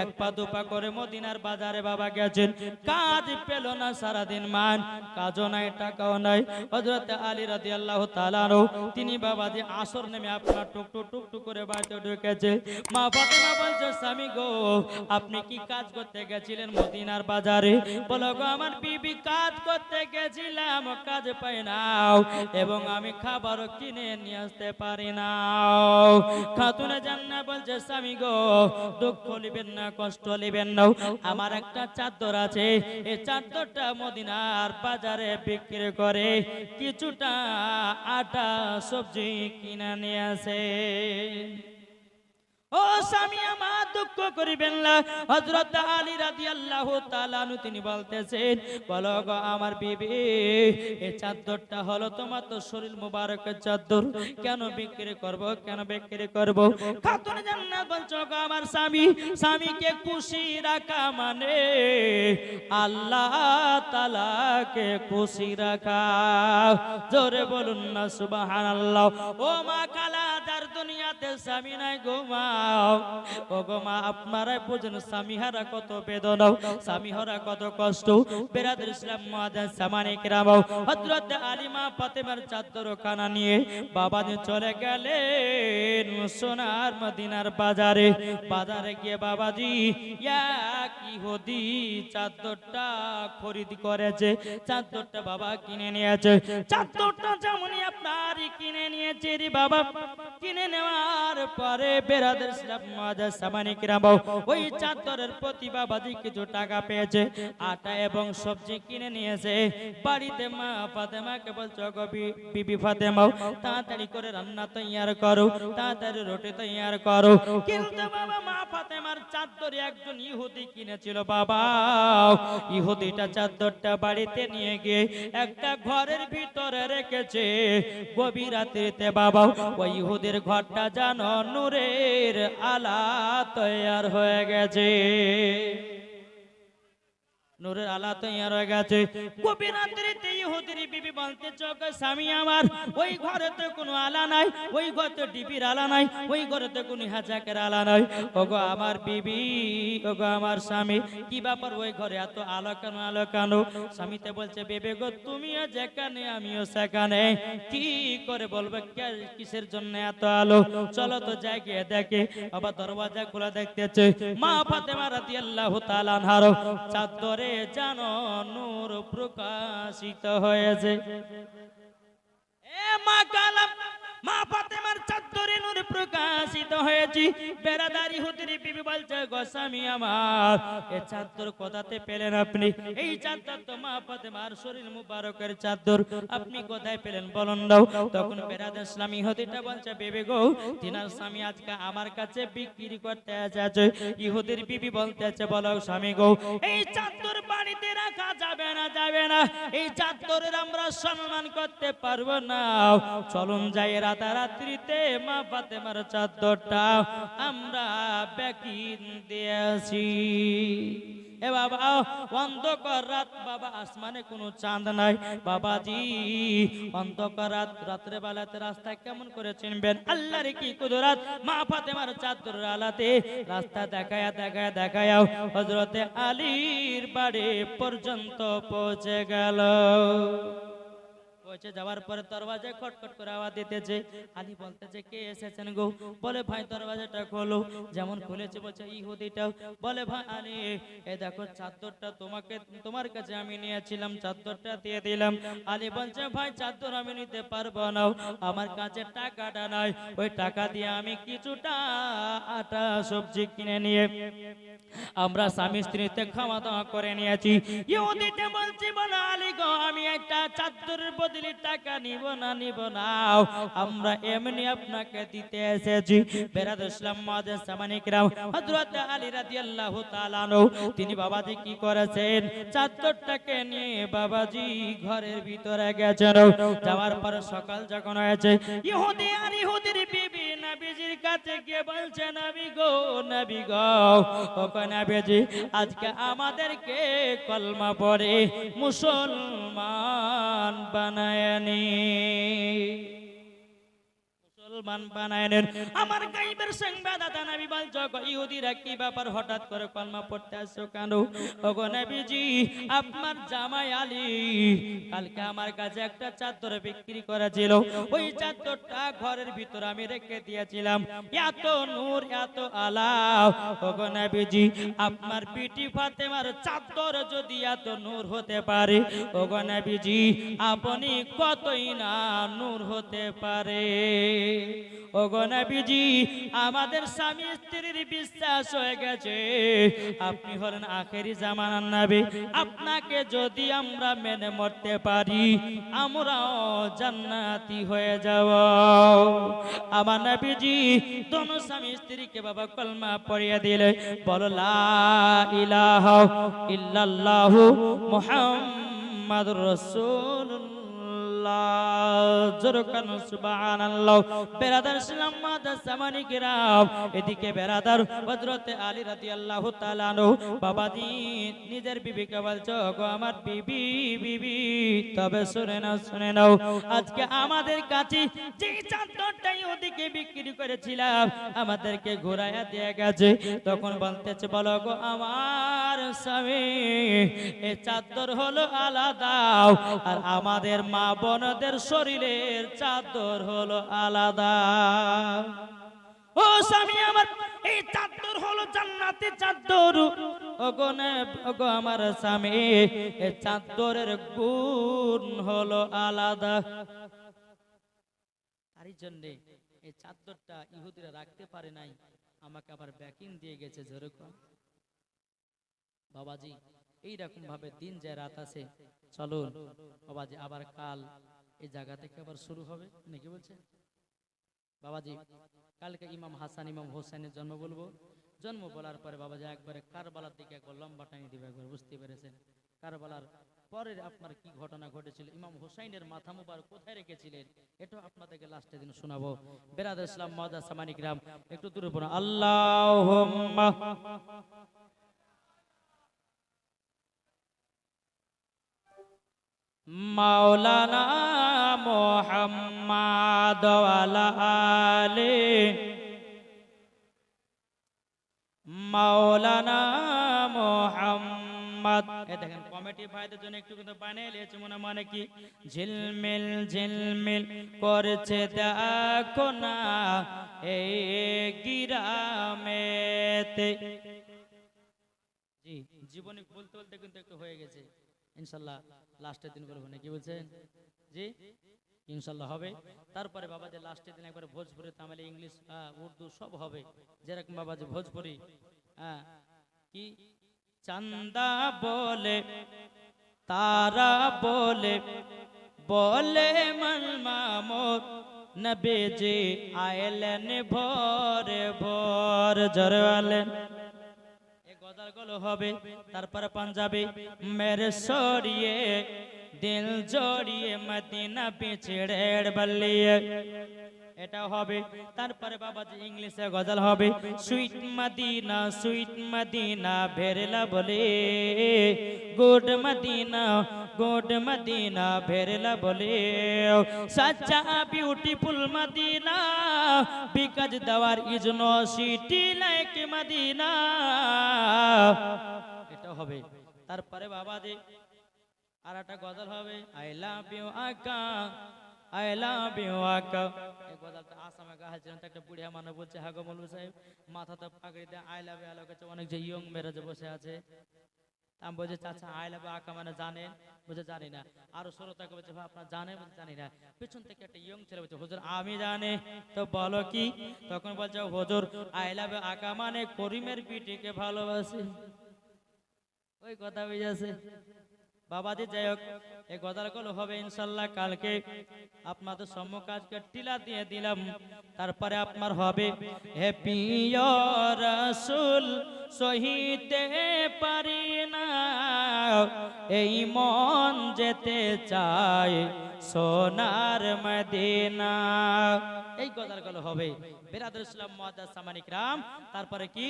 Speaker 1: এক পা দুপা করে মদিনার বাজারে বাবা গেছেন, কাজ পেল না সারাদিন মান, কাজও নাই টাকাও নাই। হযরত আলী রাদিয়াল্লাহু তাআলা আনহু তিনি বাবাজি আসর নেমে আপনার টুকটুক টুকটুক করে বাড়িতে ঢুকেছে। মা ফাতেমা বলছে স্বামী গো আপনি কি কাজ করতে গেছিলেন মদিনার বাজারে? বলো গো আমার বিবি কাজ করতে গেছিলাম, কাজ পাই নাও এবং আমি খাবারও কিনে নিয়ে আসতে পারি না। খাতুনে জান্নাত বলছে স্বামী গো দুঃখ নেবেন না, কষ্ট নেবেন না, আমার একটা চাদর আছে, এই চাদরটা মদিনার বাজারে বিক্রি করে কিছুটা আটা সবজি কিনে নিয়ে আসে। ও স্বামী আমার দুঃখ করিবেন না। হযরত আলী রাদিয়াল্লাহু তাআলা আনহু তিনি বলতেছেন বলো গো আমার বিবি এই চাদরটা হলো তোমার তো শরীর মোবারকের চাদর, কেন বিক্রি করব, কেন বিক্রি করব? খাতুনে জান্নাত বলছো গো আমার স্বামী, স্বামীকে খুশি রাখা মানে আল্লাহ তাআলাকে খুশি রাখা। জোরে বলুন না সুবহানাল্লাহ। ও মা কালা যার দুনিয়াতে স্বামী নাই গো মা, ও গো মা আপনারাই বুঝেন স্বামীহারা কত বেদনা, স্বামীহারা কত কষ্ট। বেরাদর ইসলাম মুআজ্জাজ সামানে কিরাম, হযরত আলী মা ফাতেমার চাদর কানা নিয়ে বাবা যে চলে গেলেন সোনার মদিনার বাজারে। বাজারে গিয়ে বাবাজি এক ইহুদি চাদরটা খরিদ করেছে, চাদরটা বাবা কিনে নিয়েছে। চাদরটা যেমনই আপনার কিনে নিয়েছে রে বাবা, কিনে নেওয়ার পরে বেরাদর ইসলাম মুআজ্জাজ সামানে কিরাম ওই চাদরের প্রতি বাবাজি কিছু টাকা পেয়েছে, আটা এবং সবজি কিনে নিয়েছে। বাড়িতে মা ফাতেমাকে বলছো গো বিবি ফাতেমা তাড়াতাড়ি করে রান্না তৈয়ার করো, তাড়াতাড়ি রুটি তৈয়ার করো। কিন্তু বাবা মা ফাতেমার চাদর একজন ইহুদি কিনেছিল বাবা, ইহুদিটা চাদরটা বাড়িতে নিয়ে গিয়ে একটা ঘরের ভিতরে রেখেছে। গভীর রাত্রিতে বাবা ওই ইহুদির ঘরটা জানো নূরের আলা তৈয়ার হয়ে গেছে। নূরের আলা তৈয়ার হয়ে গেছে। গভীর রাত্রিতে ইহুদির বিবি বলতে চোখ স্বামী আমার, ওই ঘরেতে কোনো আলা নাই, ওই ঘরে ডিবির আলা নাই, ওই ঘরেতে কোনো হাজাকের আলা নাই। ওগো আমার বিবি, ওগো আমার স্বামী, কি ব্যাপার ওই ঘরে এত আলো কেন, আলো কেন? স্বামীতে বলছে বেবে গো তুমিও যেখানে আমিও সেখানে, কি করে বলবে কিসের জন্য এত আলো? চলো তো যাই গিয়ে দেখে। আবার দরওয়াজা খোলা দেখতেছে, মা ফাতেমা রাদিয়াল্লাহু তাআলা আনহার চাদরে জানো নূর প্রকাশিত হয়েছে। এ মা কালাম, মা ফাতেমার চাদরে নূর প্রকাশিত হয়েছে। বেরাদারি হুতির বিবি বলছে গো স্বামী আমার, এই চাদর কোথাতে পেলেন আপনি? এই চাদর তো মা ফাতেমার শরীর মুবারকের চাদর, আপনি কোথায় পেলেন বলুন দাও। তখন বেরাদার স্বামী হুতিটা বলছে বেবি গো, তিনার স্বামী আজকে আমার কাছে বিক্রি করতে এসেছে। ইহুদির বিবি বলতেছে বলো স্বামী গো, এই চাদর বাড়িতে রাখা যাবে না, যাবে না, এই চাদরের আমরা সম্মান করতে পারবো না। চলুন যাই রাতারাত্রিতে মা ফাতেমার চাদরটা আমরা বেকিন দিয়েছি। এ বাবা অন্ধকার রাত, বাবা আসমানে কোনো চাঁদ নাই। বাবাজি অন্ধকার রাত, রাত্রে বেলাতে রাস্তা কেমন করে চিনবেন? আল্লাহর কি কুদরত, মা ফাতেমার চাদর আলাতে রাস্তা দেখায়া দেখায়া দেখায়া হযরতে আলীর বাড়ি পর্যন্ত পৌঁছে গেল। পৌঁছে যাওয়ার পরে দরওয়াজায় খটখট করে আওয়াজ দিতেছে। আলী বলতেছে কে এসেছেন গো? বলে ভাই দরওয়াজাটা খোলো। যেমন খুলেছে বলছে ইহুদিটা, বলে ভাই আলী এই দেখো চাদরটা তোমাকে, তোমার কাছে আমি নিয়েছিলাম, চাদরটা দিয়ে দিলাম। আলী বলছে ভাই চাদর আমি নিতে পারবো না, আমার কাছে টাকাটা নাই, ওই টাকা দিয়ে আমি কিছুটা আটা সবজি কিনে নিয়ে আমরা স্বামী স্ত্রীতে খাওয়া দাওয়া করে নিয়েছি। ইহুদিটা বলছে বলে আলী গো আমি একটা চাদরের বদলে টাকা নিব না, নিব না, আমরা এমনি আপনাকে দিতে এসেছি। বেরাদ ইসলাম মুআজ্জিজ সামানি কিরাম, হযরত আলী রাদিয়াল্লাহু তাআলা আনহু তিনি বাবাজি কি করেছেন, চাদরটাকে নিয়ে বাবাজি ঘরের ভিতরে গেছেন। যাওয়ার পর সকাল যখন হয়েছে, ইহুদি আর ইহুদির বিবি নবীজির কাছে গিয়ে বলছে নবী গো, নবী গো, ও নবীজি আজকে আমাদেরকে কলমা পড়ে মুসলমান বানায়নি, মুসলমান বানায়নি। আমার গায়বের সংবাদদাতা নবী বলছো ইহুদিরা কি ব্যাপার হঠাৎ করে কলমা পড়তে আসছো কেন? ওগো নবীজি আপনার জামাই আলী কালকে আমার কাছে একটা চাদর বিক্রি করেছিল, ওই চাদরটা ঘরের ভিতর আমি রেখে দিয়েছিলাম, এত নূর এত আলা। ওগো নবীজি আপনার বিটি ফাতেমার চাদর যদি এত নূর হতে পারে, ওগো নবীজি আপনি কতই না নূর হতে পারে। ওগো নবীজি আমাদের স্বামী স্ত্রীর বিশ্বাস হয়ে গেছে আপনি হলেন আখেরি জামানার নবী, আপনাকে যদি আমরা মেনে মরতে পারি আমরাও জান্নাতি হয়ে যাব। আমার নবীজি দোনো স্বামী স্ত্রীকে বাবা কলমা পড়িয়ে দিলে, বলো লা ইলাহা ইল্লাল্লাহু মুহাম্মাদুর রাসূলুল্লাহ, এদিকে বেরাদার হযরতে আলী রাদিয়াল্লাহু তাআলা আনহু বাবাজি নিজের বিবিকে বলছো গো আমার বিবি, বিবি তবে শুনে নাও, শুনে নাও, আজকে আমাদের কাছে যে চাদরটা ওদিকে বিক্রি করেছিলাম আমাদেরকে ঘোরায়া দিয়ে গেছে। তখন বলতেছে বলো গো আমার স্বামী এই চাদর হলো আলাদা, আর আমাদের মা বোনদের শরীরের চাদর হলো আলাদা। ও স্বামী আমার এই চাদর হলো জান্নাতি চাদর, ওগো আমার স্বামী এই চাদরের গুণ হলো আলাদা। তারই জন্য এই চাদরটা ইহুদিরা রাখতে পারে নাই, আমাকে আবার ব্যাকিং দিয়ে গেছে। যেরকম বাবাজি এইরকম ভাবে দিন যায় রাত আছে, চলুন বাবাজি আবার কাল এই জায়গা থেকে আবার শুরু হবে নাকি বলছে বাবাজি। কালকে ইমাম হাসান ইমাম হোসেনের জন্ম বলবো, জন্ম বলার পরে বাবাজি একবারে কারবালার দিকে একবার লম্বা টানি দিবে, একবার বুঝতে পেরেছেন কারবালার পরের আপনার কি ঘটনা ঘটেছিল, ইমাম হোসাইনের মাথা মুবারক কোথায় রেখেছিলেন, এটা আপনাদেরকে লাস্টের দিন শোনাবো। বেরাদার ইসলাম মুআজ্জিজ সামানি কিরাম একটু দূরে পড়ুন। আল্লাহুম্মা মাওলানা মুহাম্মদ ওয়ালা আলি মাওলানা মুহাম্মদ। এই দেখেন কমিটি ভাইদের জন্য একটু কিন্তু বানিয়ে নিয়েছে মানে কি ঝিলমিল ঝিলমিল করছে দেখো না এই গিরামেতে। জি জীবনে বলতে বলতে কিন্তু একটু হয়ে গেছে, ইনশাল্লাহ লাস্টের দিন করবো না, কি বলছেন? জি ইনশাল্লাহ হবে। তারপরে বাবা যে লাস্টের দিন একবার ভোজপুরি, তামিল, ইংলিশ, উর্দু সব হবে। যেরকম বাবা যে ভোজপুরি কি চান্দা বলে তারা বলে বলে মন মামুদ নবীজি আইলেন ভোরে ভোর জরওয়ালেন। গজলগুলো হবে। তারপরে পাঞ্জাবি মেরে সরিয়ে দিল জড়িয়ে মদিনা পিছড়ে বলিয়ে, এটা হবে। তারপরে বাবাজি ইংলিশে গজল হবে সুইট মদিনা ভেরলা বলে গুড মদিনা ভেরলা বলে such a beautiful Madina because there is no city like Madina, এটা হবে। তারপরে বাবাজি আর একটা গজল হবে আই লাভ ইউ আকা আই লাভ ইউ আকা। এই গজলটা আসামে গাওয়া হয়েছিল, একটা বুড়িয়া মানুষ বলছে হ্যাঁ গো মৌলভী সাহেব মাথাতে পাগড়ি দিয়ে আই লাভ ইউ আকা। অনেক যে ইয়ং মেয়েরা যে বসে আছে, আমি বলছি চাচা আই লাভ ইউ আকা মানে জানেন? বলছে জানি না। আরো শ্রোতাকে বলছে ভাই আপনার জানেন? বলছে জানি না। পিছন থেকে একটা ইয়ং ছেলে বলছে হুজুর আমি জানি। তো বলো কি? তখন বলছে হুজুর আই লাভ ইউ আকা মানে করিমের বিটিকে ভালোবাসি, ওই কথা বুঝেছে বাবাজি। যাই হোক এই গজলগুলো হবে ইনশাল্লাহ কালকে আপনাদের সম্মুখে আজকে টিলা দিয়ে দিলাম। তারপরে আপনার হবে হে প্রিয় রাসূল সহিতে পারি না এই মন যেতে চায় সোনার মদিনা, এই গজলগুলো হবে বিরাদর ইসলাম মুআজ্জাজ সামানিক রাম। তারপরে কি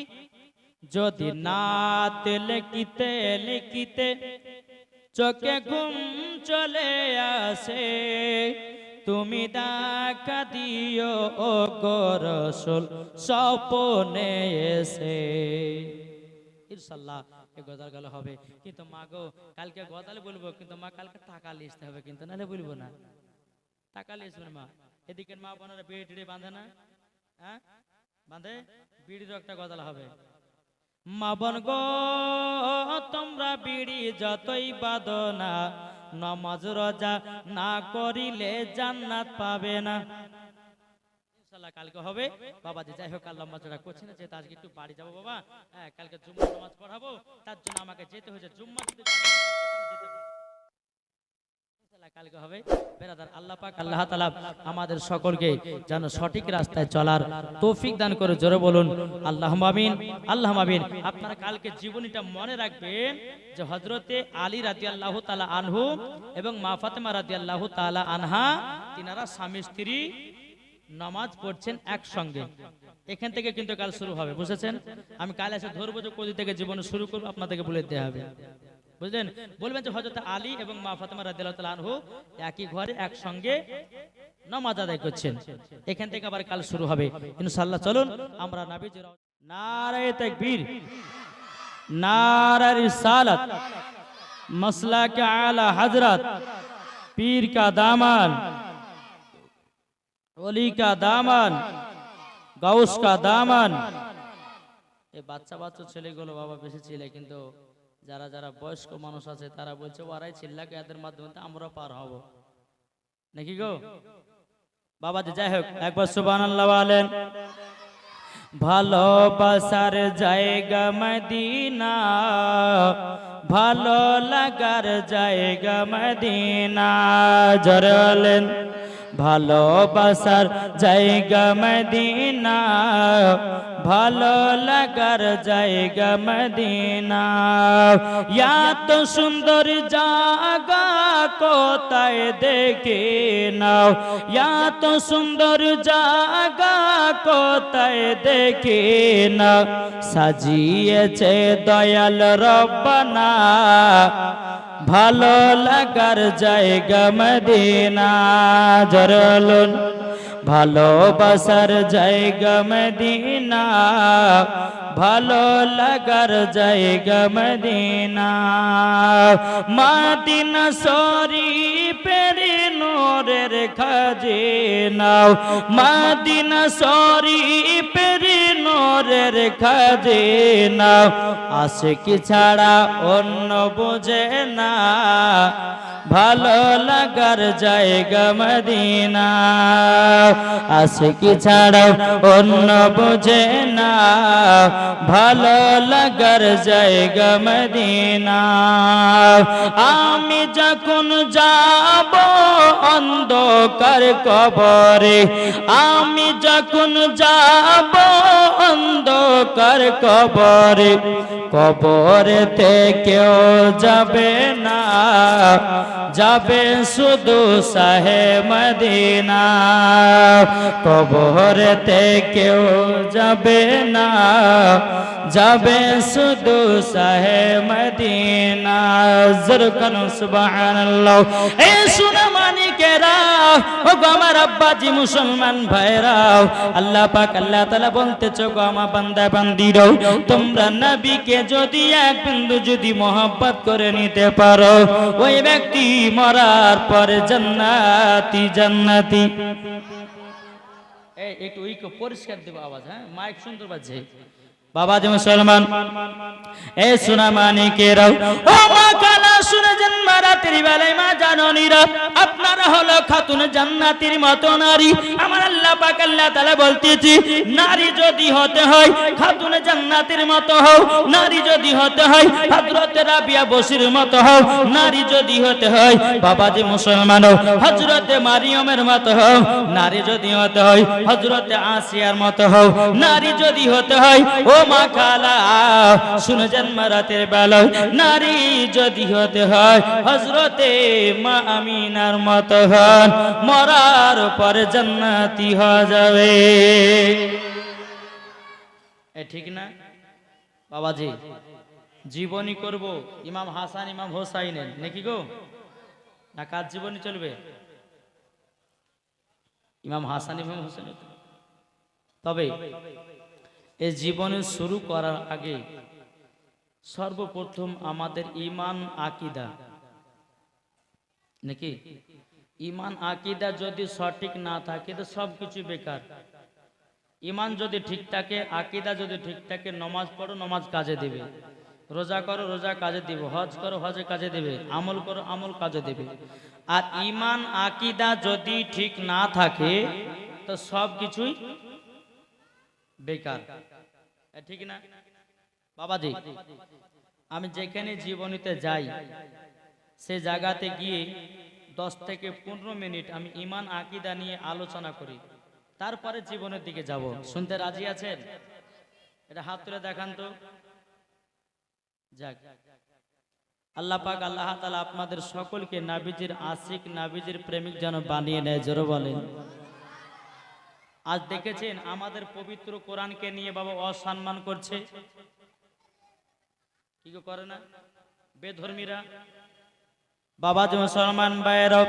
Speaker 1: যদি নাত লিখিতে লিখিতে চোখে ঘুম চলে আসে তুমি দেখা দিও ও গো রাসূল স্বপ্নে এসে, ইনশাআল্লাহ এই গজলগুলো হবে। কিন্তু মা গো কালকে গজল বলবো, কিন্তু মা কালকে টাকা লিখতে হবে, কিন্তু নাহলে বলবো না। টাকা লিখবেন মা। এদিকে মা বোনেরা বিড়ি টিড়ি বাঁধে না? হ্যাঁ বাঁধে। বিড়িরও একটা গজল হবে। মা বোন গো তোমরা বিড়ি যতই বাঁধো না নামাজ রোজা না করিলে জান্নাত পাবে না, ইনশাআল্লাহ কালকে হবে বাবাজি। যাই হোক আল্লাহ মাছটা করছি না, যেহেতু আজকে একটু বাড়ি যাবো বাবা, হ্যাঁ কালকে জুম্মা নামাজ পড়াবো, তার জন্য আমাকে যেতে হয়েছে। জুম্মা যদি কালকে হবে বেরাদার। আল্লাহ পাক আল্লাহ তাআলা আমাদের সকলকে যেন সঠিক রাস্তায় চলার তৌফিক দান করে, জোরে বলুন আল্লাহুম্মা আমিন আল্লাহুম্মা আমিন। আপনারা কালকে জীবনীটা মনে রাখবেন যে হযরতে আলী রাদিয়াল্লাহু তাআলা আনহু এবং মা ফাতেমা রাদিয়াল্লাহু তাআলা আনহা তিনারা স্বামী স্ত্রী নামাজ পড়ছেন একসঙ্গে। এখান থেকে কিন্তু কাল শুরু হবে, বুঝেছেন? আমি কাল এসে ধরবো যে কোথা থেকে জীবন শুরু করবো, আপনাদেরকে বলে দিতে হবে, বুঝলেন? বলবেন যে হযরত আলী এবং মা ফাতেমা রাদিয়াল্লাহু তাআলা আনহু একই ঘরে একসঙ্গে নামাজ আদায় করছেন। এখান থেকে আবার কাল শুরু হবে ইনশাআল্লাহ। চলুন আমরা নবীজির নারায়ে তাকবীর, नारा रिसालत, मसला के आला हजरत, पीर का दामन, वली का दामन, गौस का दामन। এই বাচ্চা বাচ্চা ছেলেগুলো বাবা বেশি ছিল, কিন্তু যারা যারা বয়স্ক মানুষ আছে তারা বলছে ওরাই চিল্লাকে এদের মাধ্যমে আমরা পার হব নাকি গো বাবাজি। যাই হোক একবার সুবহানাল্লাহ বলেন। ভালোবাসার জায়গা মদিনা, ভালো লাগার জায়গা মদিনা, জোরে বলেন। ভালোবাসার জায়গা মদিনা, ভালো লাগার জায়গা মদিনা। এত সুন্দর জায়গা কোথায় দেখে নাও, এত সুন্দর জায়গা কোথায় দেখে নাও। সাজিয়েছে দয়াল রব্বানা ভালো লাগার জায়গা মদিনা, জরলুন ভালোবাসার জায়গা মদিনা, ভালো লাগার জায়গা মদিনা। মদিনা শরীফের নূরের খাজিনা, মদিনা শরীফের নূরের খাজিনা, আশিকি ছাড়া অন্য বোঝে না, ভালো লাগার জায়গা মদিনা, আশিকি ছাড়া অন্য বোঝে না, ভালো লাগার জায়গা মদিনা। আমি যখন যাব অন্ধকার কবরে, আমি যখন যাব অন্ধকার কবরে, কবরেতে কেউ যাবে না, যাবে শুধু শাহে মদিনা, কবরেতে কেউ যাবে না, যাবে শুধু শাহে মদিনা। জরকান সুবহানাল্লাহ। এ সোনা মানিকেরা, ও গো আমার আব্বাজি মুসলমান ভাইরা, আল্লাহ পাক আল্লাহ তাআলা বলতেছে, গো আমার বান্দা বান্দিরা, তোমরা নবীকে যদি এক বিন্দু যদি মহব্বত করে নিতে পারো, ওই ব্যক্তি মরার পরে জান্নাতি জান্নাতি। এই একটু ওইকে পরিষ্কার দেব আওয়াজ, হ্যাঁ মাইক সুন্দর বাজছে। বাবা যে মুসলমান, এ সোনা মানিকেরাও, ও মা কালা শুনে যান, রাতের বেলায় মা জাননীরা, আপনারা হলো খাতুন জান্নাতের মতো নারী। আমার আল্লাহ পাক আল্লাহ তাআলা বলতেছি, নারী যদি হতে হয় খাতুন জান্নাতের মতো হও, নারী যদি হতে হয় হযরত রাবিয়া বসির মতো হও, নারী যদি হতে হয় বাবা যে মুসলমান হযরত মারিয়মের মতো হও, নারী যদি হতে হয় হযরত আসিয়ার মতো হও, নারী যদি হতে হয় ও মা খালা শুনে যান, রাতের বেলায় নারী যদি হতে হয় হযরতে মা আমিনার মতো হন, মরার পরে জান্নাতি হয়ে যাবে। এ ঠিক না বাবাজি? জীবনী করব ইমাম হাসান ইমাম হোসাইনের নাকি গো, না কার জীবনী চলবে? ইমাম হাসান ইমাম হোসেন। তবে এই জীবনে শুরু করার আগে সর্বপ্রথম আমাদের ঈমান আকীদা, নাকি ঈমান আকীদা যদি সঠিক না থাকে তো সবকিছু বেকার। ঈমান যদি ঠিক থাকে, আকীদা যদি ঠিক থাকে, নামাজ পড়ো নামাজ কাজে দেবে, রোজা করো রোজা কাজে দিবে, হজ করো হজে কাজে দেবে, আমল করো আমল কাজে দেবে। আর ঈমান আকীদা যদি ঠিক না থাকে তো সবকিছুই বেকার, ঠিক না বাবাজি? আমি যেখানে জীবনীতে যাই সে জায়গাতে গিয়ে 10 থেকে 15 মিনিট আমি ঈমান আকীদা নিয়ে আলোচনা করি, তারপরে জীবনের দিকে যাব। শুনতে রাজি আছেন? এটা হাত তুলে দেখান তো। যাক, আল্লাহ পাক আল্লাহ তাআলা আপনাদের সকলকে নবীজির আশিক নবীজির প্রেমিক যেন বানিয়ে নেয়, জোরে বলেন। আজ দেখেছেন আমাদের পবিত্র কোরআনকে নিয়ে বাবা অসম্মান করছে, কি করে না বেধর্মীরা। বাবা যে মুসলমান ভাইরাও,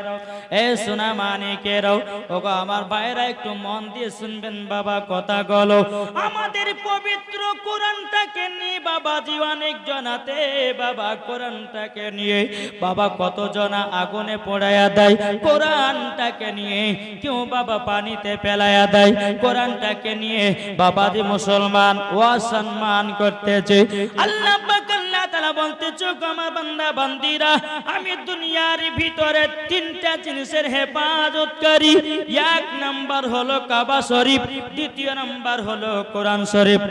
Speaker 1: এ সোনা মানিকেরাও, ওগো আমার ভাইরা একটু মন দিয়ে শুনবেন বাবা কথা গলো। আমাদের পবিত্র কোরআনটাকে নিয়ে বাবাজি অনেক জনাতে বাবা কোরআনটাকে নিয়ে বাবা কত জনা আগুনে পোড়ায়া দেয়, কোরআনটাকে নিয়ে কেউ বাবা পানিতে ফেলায়া দেয়, কোরআনটাকে নিয়ে বাবাজি মুসলমান অসম্মান করতেছে। আল্লাহ পাক আল্লাহ তাআলা বলতেছে, আমার বান্দা বান্দিরা, আমি দুনিয়ার ভিতরে 3টা জিনিসের হেফাজত করি। 1 নাম্বার হলো কাবা শরীফ, 2 নাম্বার হলো কোরআন শরীফ,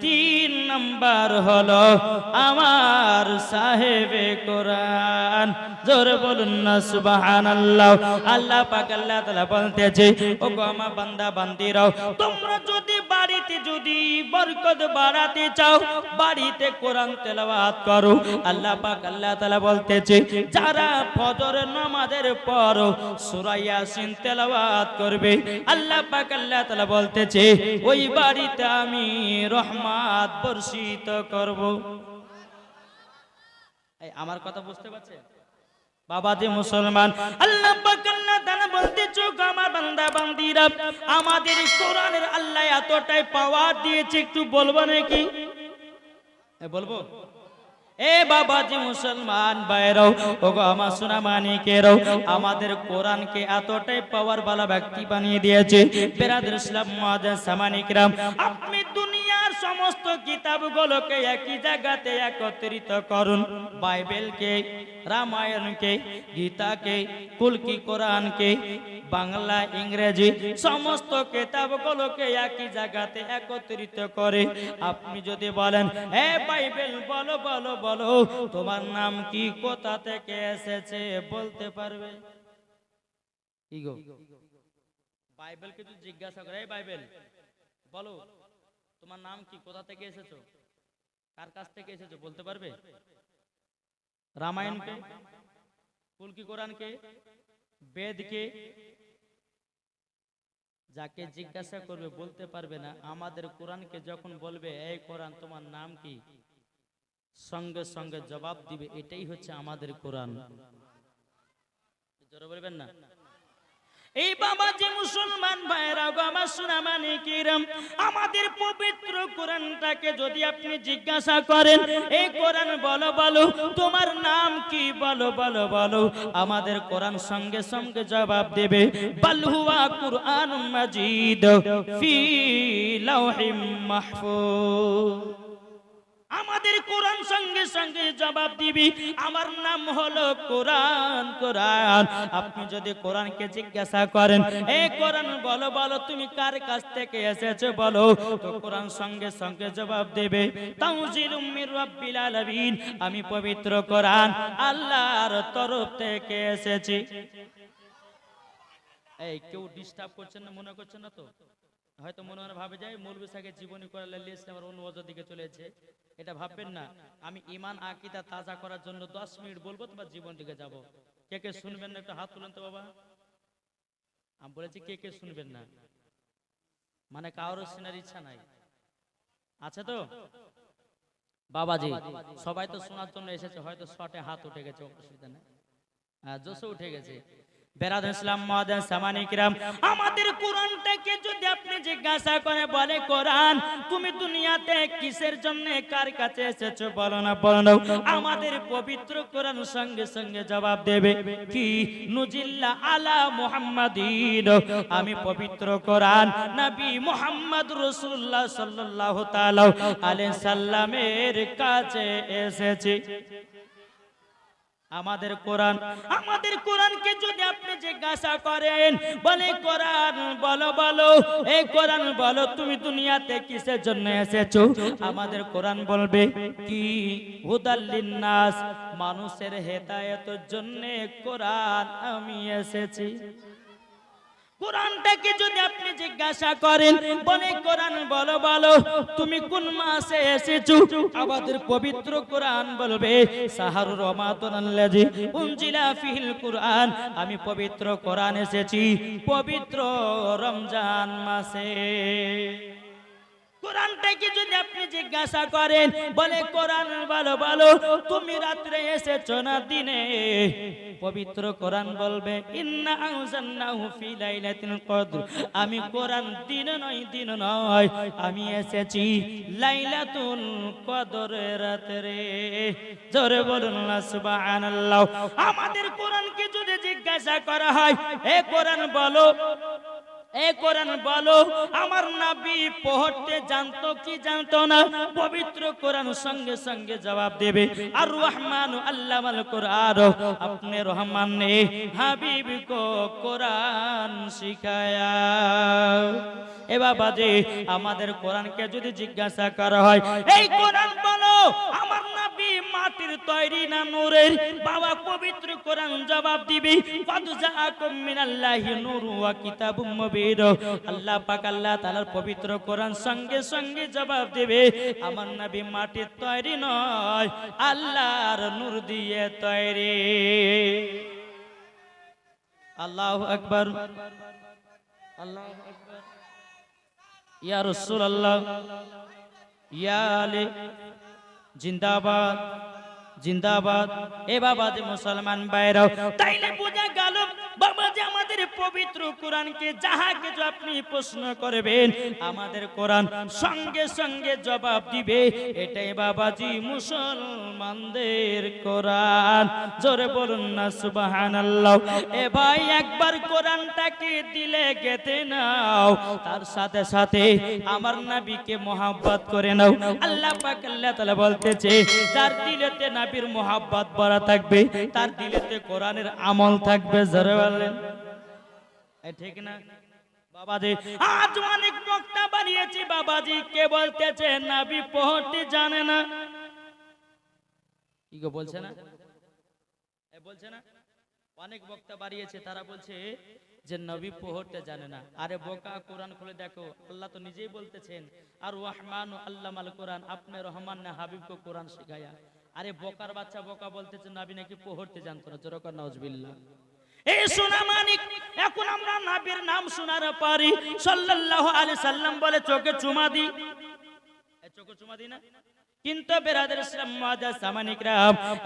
Speaker 1: 3 নাম্বার হলো আমার সাহেবে কোরআন। জোরে বলুন না সুবহানাল্লাহ। আল্লাহ পাক আল্লাহ তাআলা বলতেছে, ও গো আমার বান্দা বান্দিরাও, তোমরা যদি বাড়িতে যদি বরকত বাড়াতে চাও, বাড়িতে কোরআন তেলাওয়াত করো। আল্লাহ পাক আল্লাহ তাআলা বলতেছে, যারা ফজরের নামাজের পর সূরা ইয়াসিন তেলাওয়াত করবে, আল্লাহ পাক আল্লাহ তাআলা বলতেছে, ওই বাড়িতে আমি রহমত বর্ষিত করব। এই আমার কথা বুঝতে পারছেন? বাবাজি মুসলমান, আল্লাহ পাক আল্লাহ তাআলা বলতেছে আমার বান্দা বান্দীরা, আমাদের কোরআনের আল্লাহ এতটাই পাওয়ার দিয়েছে, একটু বলবো নাকি? বলবো? এ বাবাজি মুসলমান ভাইরাও, ওগো আমার সোনা মানিকেরাও, আমাদের কোরআনকে এতটাই পাওয়ার বালা ব্যক্তি বানিয়ে দিয়েছে। বেরাদর ইসলাম মুআজ্জাজ সামানিকরাম, আপনি দুনিয়ার সমস্ত কিতাবগুলোকে একই জায়গাতে একত্রিত করুন, বাইবেলকে, রামায়ণকে, গীতাকে, কুলকি কোরআনকে, বাংলা, ইংরেজি সমস্ত কিতাবগুলোকে একই জায়গাতে একত্রিত করে আপনি যদি বলেন, হে বাইবেল বলো বলো বলো তোমার নাম কি, কোথা থেকে এসেছে বলতে পারবে? কি গো, বাইবেলকে যদি জিজ্ঞাসা করে, এই বাইবেল বলো তোমার নাম কি, কোথা থেকে এসেছো, কার কাছ থেকে এসেছো বলতে পারবে? রামায়ণকে, কুলকি কোরআনকে, বেদকে যাকে জিজ্ঞাসা করবে বলতে পারবে না। আমাদের কোরআনকে যখন বলবে এই কোরআন তোমার নাম কি, সঙ্গে সঙ্গে জবাব দিবে। এটাই হচ্ছে আমাদের কোরআন। জোরে বলবেন না? এই বাবাজি মুসলমান ভাইরা গো আমার সোনা মানিকেরাম, আমাদের পবিত্র কোরআনটাকে যদি আপনি জিজ্ঞাসা করেন, এই কোরআন বলো বলো তোমার নাম কি, বলো বলো বলো, আমাদের কোরআন সঙ্গে সঙ্গে জবাব দেবে, বাল হুয়া কুরআনুম মাজিদ ফি লাওহিম মাহফুজ। আমাদের কোরআন সঙ্গে সঙ্গে জবাব দিবি, আমার নাম হলো কোরআন। কোরআন আপনি যদি কোরআনকে জিজ্ঞাসা করেন, এই কোরআন বলো বলো তুমি কার কাছ থেকে এসেছো বলো, তো কোরআন সঙ্গে সঙ্গে জবাব দেবে, তানজিলুম মির রাব্বিল আলামিন, আমি পবিত্র কোরআন আল্লাহর তরফ থেকে এসেছি। এই কেউ ডিস্টার্ব করছেন না, মনে করছেন না তো? হয়তো মনে মনে ভাবে যায় মৌলভী সাহেবের জীবনী করালে ইসলামের অন্য ওয়াজের দিকে চলেছে, এটা ভাববেন না। আমি ঈমান আকীদা তাজা করার জন্য 10 মিনিট বলবো, তোমার জীবন দিকে যাব। কে কে শুনবেন না একটু হাত তুলেন তো বাবা। আমি বলেছি কে কে শুনবেন না, মানে কারোর শোনার ইচ্ছা নাই, আছে তো? বাবাজি সবাই তো শোনার জন্য এসেছে, হয়তো শটে হাত উঠে গেছে, অসুবিধা নেই, জোশে উঠে গেছে। বেরাদর ইসলাম মুআজ্জাজ সামানিকরাম, আমাদের কোরআনটাকে যদি আপনি জিজ্ঞাসা করে বলে, কোরআন তুমি দুনিয়াতে কিসের জন্য কার কাছে এসেছো বলো না বলো না, আমাদের পবিত্র কোরআন সঙ্গে সঙ্গে জবাব দেবে, কি নুজিল্লা আলা মুহাম্মাদিন, আমি পবিত্র কোরআন নবী মুহাম্মদ রাসূলুল্লাহ সাল্লাল্লাহু তাআলা আলাইহি সাল্লামের কাছে এসেছি। আমাদের কোরআনকে যদি আপনি জিজ্ঞাসা করেন, বলে কোরআন বলো বলো, এই কোরআন বলো তুমি দুনিয়াতে কিসের জন্য এসেছো, আমাদের কোরআন বলবে, কি হুদাল লিন্নাস, মানুষের হেদায়েতের জন্য কোরআন আমি এসেছি। কোরআনটাকে যদি আপনি জিজ্ঞাসা করেন, বলে কোরআন বলো বলো তুমি কোন মাসে এসেছো, আমাদের পবিত্র কোরআন বলবে, শাহরুর রমাদানাল্লাযী উনজিলা ফিহিল কুরআন, আমি পবিত্র কোরআন এসেছি পবিত্র রমজান মাসে। কোরআনটাকে যদি আপনি জিজ্ঞাসা করেন, বলে কোরআন বলো বলো তুমি রাত্রে এসেছো না দিনে, পবিত্র কোরআন বলবে, ইন্না আনজালনাহু ফি লাইলাতুল কদর, আমি কোরআন দিন নয় আমি এসেছি লাইলাতুল কদরের রাতে। জোরে বলুন না সুবহানাল্লাহ। আমাদের কোরআনকে যদি জিজ্ঞাসা করা হয়, এ কোরআন বলো, এ কোরআন বলো আমার নবী পড়তে জানতো কি জানতো না, পবিত্র কোরআন সঙ্গে সঙ্গে জবাব দেবে, আর রহমান আল্লামাল কোরআন, আপনি রহমান ने হাবিব কো কোরআন শিখায়া। এ বাবাজি আমাদের কোরআনকে যদি জিজ্ঞাসা করা হয়, এই কোরআন বলো আমার নবী মাটির তৈরি না নূরের, বাবা পবিত্র কোরআন জবাব দিবে, কদ জাআকুম মিনাল্লাহি নূরু ওয়া কিতাবুম মুবিন, আল্লাহ পাক আল্লাহ তাআলার পবিত্র কোরআন সঙ্গে সঙ্গে জবাব দেবে, আমার নবী মাটির তৈরি নয়, আল্লাহর নূর দিয়ে তৈরি। আল্লাহু আকবার, আল্লাহু আকবার, ইয়া রাসূলুল্লাহ, ইয়া আলী জিন্দাবাদ, জিন্দাবাদ। এ বাবা যে মুসলমান ভাইরাও, তাইলে বোঝা গেল বাবা যে আমাদের পবিত্র কোরআনকে যাহা কিছু আপনি প্রশ্ন করবেন আমাদের কোরআন সঙ্গে সঙ্গে জবাব দিবে। এটাই বাবাজি মুসলমানদের কোরআন। জোরে বলুন না সুবহানাল্লাহ। এ ভাই একবার কোরআনটাকে দিলে গেতে নাও, তার সাথে সাথে আমার নবীকে মহব্বত করে নাও। আল্লাহ পাক আল্লাহ তাআলা বলতেছে যার দিলেতে নবীর মহব্বত ভরা থাকবে তার দিলেতে কোরআনের আমল থাকবে। জোরে বলেন ঠিক না বাবাজি? আজ অনেক বক্তা বানিয়েছি বাবাজি, কে বলতেছে নবী পড়তে জানে না। কি গো বলছে না? বলছে না অনেক বক্তা বাড়িয়েছে, তারা বলছে যে নবী পড়তে জানে না। আরে বোকা, কোরআন খুলে দেখো, আল্লাহ তো নিজেই বলতেছেন আর রহমানু আল্লামাল কোরআন, আপনি রহমান না হাবিবকে কোরআন শেখায়া। আরে বোকার বাচ্চা বোকা বলতেছে নবী নাকি পড়তে জানতো না। জোরে কর নাউজুবিল্লাহ। এই সোনা মানিক, এখন আমরা নবীর নাম শোনার পারি সাল্লাল্লাহু আলাইহি সাল্লাম বলে চোখে চুমা দি, চোখে চুমা দি না। কিন্তু বেরাদের ইসলাম মুআজ্জাজ সামানিকরা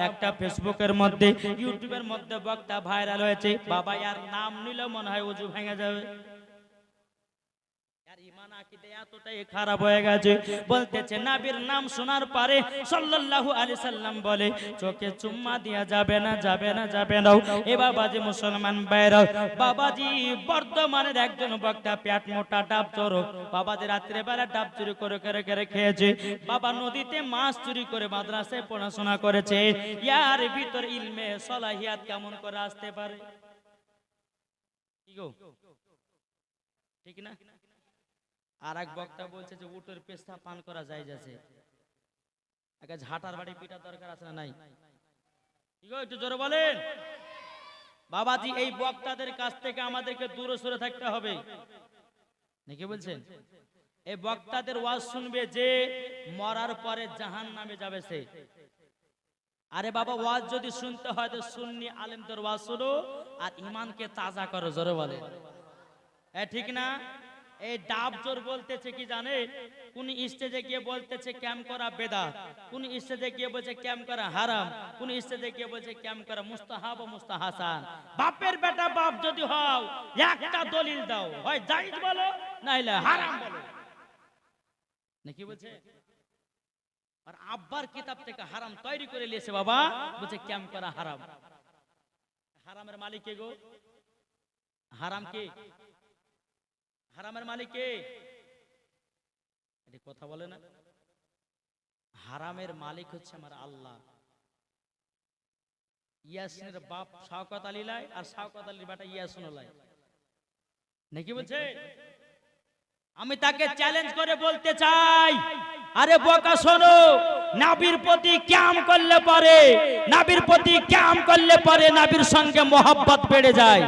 Speaker 1: একটা ফেসবুকের মধ্যে ইউটিউবের মধ্যে বক্তা ভাইরাল হয়েছে, বাবা ইয়ার নাম নিলে মনে হয় ওযু ভেঙে যাবে। ঈমান আকীদা এতটাই খারাপ হয়ে গেছে, বলতেছে নবীর নাম শোনার পরে সাল্লাল্লাহু আলাইহি সাল্লাম বলে চোখে চুম্মা দেয়া যাবে না, যাবে না, যাবে না। এ বাবাজি মুসলমান ভাইরা, বাবাজি বর্তমানের একজন বক্তা পেট মোটা ডাব চোর, বাবাজি রাত্রে বেলা ডাব চুরি করে করে করে খেয়েছে, বাবা নদীতে মাছ চুরি করে মাদ্রাসায় পড়াশোনা করেছে। ইয়ার ভিতর ইলমে সলাহিয়াত কেমন করে আসতে পারে? কি গো ঠিক না? আর এক বক্তা বলছে যে উটের পেশা পান করা যায় যাচ্ছে, একটা ঝাঁটার বাড়ি পিটার দরকার আছে না নাই? কি গো একটু জোরে বলেন। বাবাজি এই বক্তাদের কাছ থেকে আমাদেরকে দূরে সরে থাকতে হবে, নাকি বলছেন? এই বক্তাদের ওয়াজ শুনবে যে মরার পরে জাহান্নামে যাবে সে। আরে বাবা ওয়াজ যদি শুনতে হয় তো সুন্নি আলেমদের ওয়াজ শুনো আর ঈমানকে তাজা করো। জোরে বলে ঠিক না? এই ডাব চোর বলতেছে কি জানে, কোন স্টেজে গিয়ে বলতেছে ক্যাম্প করা বেদাত, কোন স্টেজে গিয়ে বলছে ক্যাম্প করা হারাম, কোন স্টেজে গিয়ে বলছে ক্যাম্প করা মুস্তাহাব ও মুস্তাহাসান। বাপের বেটা বাপ যদি হও একটা দলিল দাও, হয় জায়েজ বলো নাইলে হারাম বলো, নাকি বলছে? আর আব্বার কিতাব থেকে হারাম তৈরি করে নিয়েছে বাবা, বলছে ক্যাম্প করা হারাম। হারামের মালিক কে গো? হারাম কে? হারামের মালিক কে? এটা কথা বলে না। হারামের মালিক হচ্ছে আমার আল্লাহ। ইয়াসিনের বাপ শওকত আলী লাই আর শওকত আলীর বেটা ইয়াসিন লাই, নাকি বলছে? আমি তাকে চ্যালেঞ্জ করে বলতে চাই, আরে বোকা শোনো, নবীর প্রতি কিয়াম করলে পারে, নবীর প্রতি কিয়াম করলে পারে নবীর সঙ্গে মোহাব্বত বেড়ে যায়।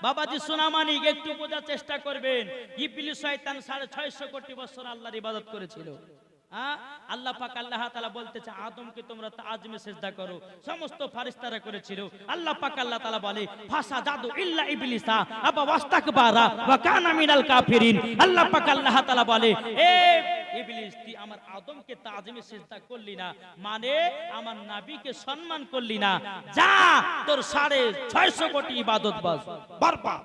Speaker 1: বাবাজি সোনামানিক একটু বোঝার চেষ্টা করবেন। ইবলিস শয়তান 650 কোটি বছর আল্লাহর ইবাদত করেছিল। আল্লাহ পাক আল্লাহ তাআলা বলতেছে আদমকে তোমরা তাজমে সিজদা করো, সমস্ত ফেরেশতারা করেছিল। আল্লাহ পাক আল্লাহ তাআলা বলে ফাসাদাদু ইল্লা ইবলিসা আবা ওয়াস্তাকবারা ওয়া কানা মিনাল কাফিরিন। আল্লাহ পাক আল্লাহ তাআলা বলে এ ইবলিস তুই আমার আদমকে তাজমে সিজদা করলি না, মানে আমার নবীকে সম্মান করলি না, যা তোর 650 কোটি ইবাদত বরবাদ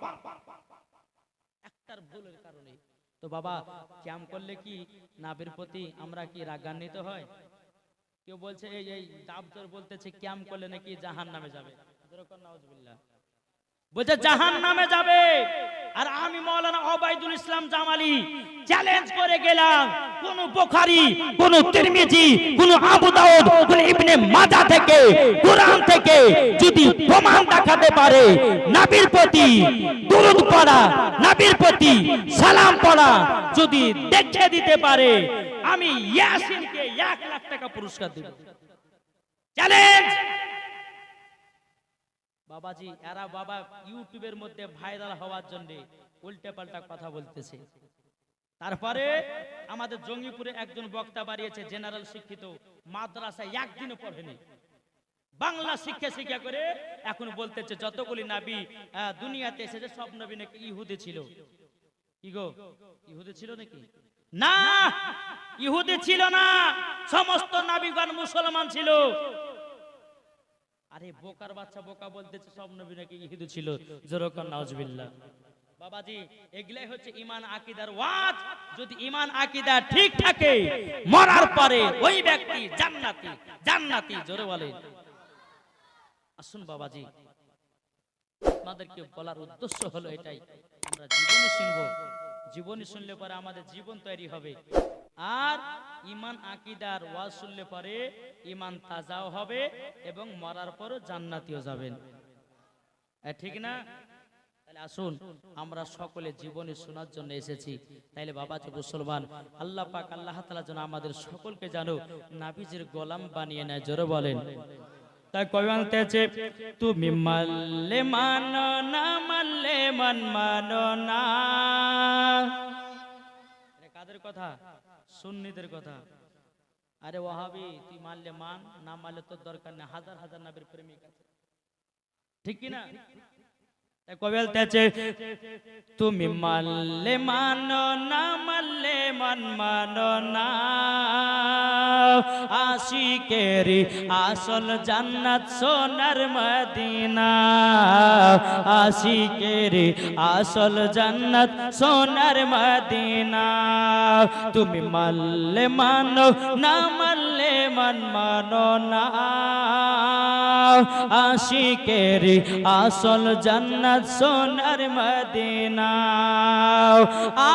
Speaker 1: একটার ভুলের কারণে। তো বাবা ক্যাম করলে কি নবীর প্রতি আমরা কি রাগান্বিত হয়? কেউ বলছে এই দাবতর বলতেছে ক্যাম করলে নাকি জাহান্নামে যাবে। নাউজুবিল্লাহ, বলছে জাহান্নামে যাবে। আর আমি মাওলানা ওবাইদুল ইসলাম জামালি চ্যালেঞ্জ করে গেলাম, কোন বুখারী, কোন তিরমিজি, কোন আবু দাউদ, কোন ইবনে মাজাহ থেকে, কুরআন থেকে যদি প্রমাণ দেখাতে পারে নবীর প্রতি দুরূদ পড়া, নবীর প্রতি সালাম পড়া যদি দেখিয়ে দিতে পারে, আমি ইয়াসিনকে 1 লাখ টাকা পুরস্কার দেব। চ্যালেঞ্জ। বাবাজি এরা বাবা ইউটিউবের মধ্যে ভাইরাল হওয়ার জন্য উল্টে পাল্টা কথা বলতেছে। তারপরে আমাদের জঙ্গিপুরে একজন বক্তা বাড়িয়েছে, জেনারেল শিক্ষিত, মাদ্রাসায় একদিনও পড়েনি, বাংলা শিক্ষা করে এখন বলতেছে যতগুলি নবী দুনিয়াতে এসেছে সব নবী নাকি ইহুদি ছিল। কি গো ইহুদি ছিল নাকি? না, ইহুদি ছিল না, সমস্ত নবীগণ মুসলমান ছিল। আরে বোকার বাচ্চা বোকা বলতেছে সব নবী নাকি ইহুদি ছিল, জোরকান নাউজুবিল্লাহ। বাবাজি এগুলাই হচ্ছে ঈমান আকীদার ওয়াজ। যদি ঈমান আকীদা ঠিক থাকে মরার পরে ওই ব্যক্তি জান্নাতি, জান্নাতি জোরে বলে। আসুন বাবাজি, আপনাদেরকে বলার উদ্দেশ্য হলো এটাই, আমরা জীবনে শুনবো, জীবনে শুনলে পরে আমাদের জীবন তৈরি হবে। আর ঈমান আকীদার ওয়াজ শুনলে পরে ঈমান তাজাও হবে এবং মরার পরও জান্নাতিও যাবেন। ঠিক না? তাহলে আসুন আমরা সকলে জীবনে শোনার জন্য এসেছি। তাইলে বাবাজি মুসলমান, আল্লাহ পাক আল্লাহ তাআলা যেন আমাদের সকলকে জানো নবীজির গোলাম বানিয়ে নেয়, জোরে বলেন। তাই কবি বলতেছে, তুমি মানলে মানো না মানলে মন মানো না। কাদের কথা? সুন্নিদের কথা। আরে ওয়াহাবি তুই মানলে মান, না মানলে তোর দরকার নেই, হাজার হাজার নবীর প্রেমিক আছে, ঠিক কি না? কবি বলতেছে, তুমি মানলে মানো না মানলে মন মানো না, আশিকেরি আসল জান্নাত সোনার মদিনা, আশিকেরি আসল জান্নাত সোনার মদিনা। তুমি মানলে মানো না মানলে মন মানো না, আশিকেরি আসল জান্নাত সোনার মদিনা।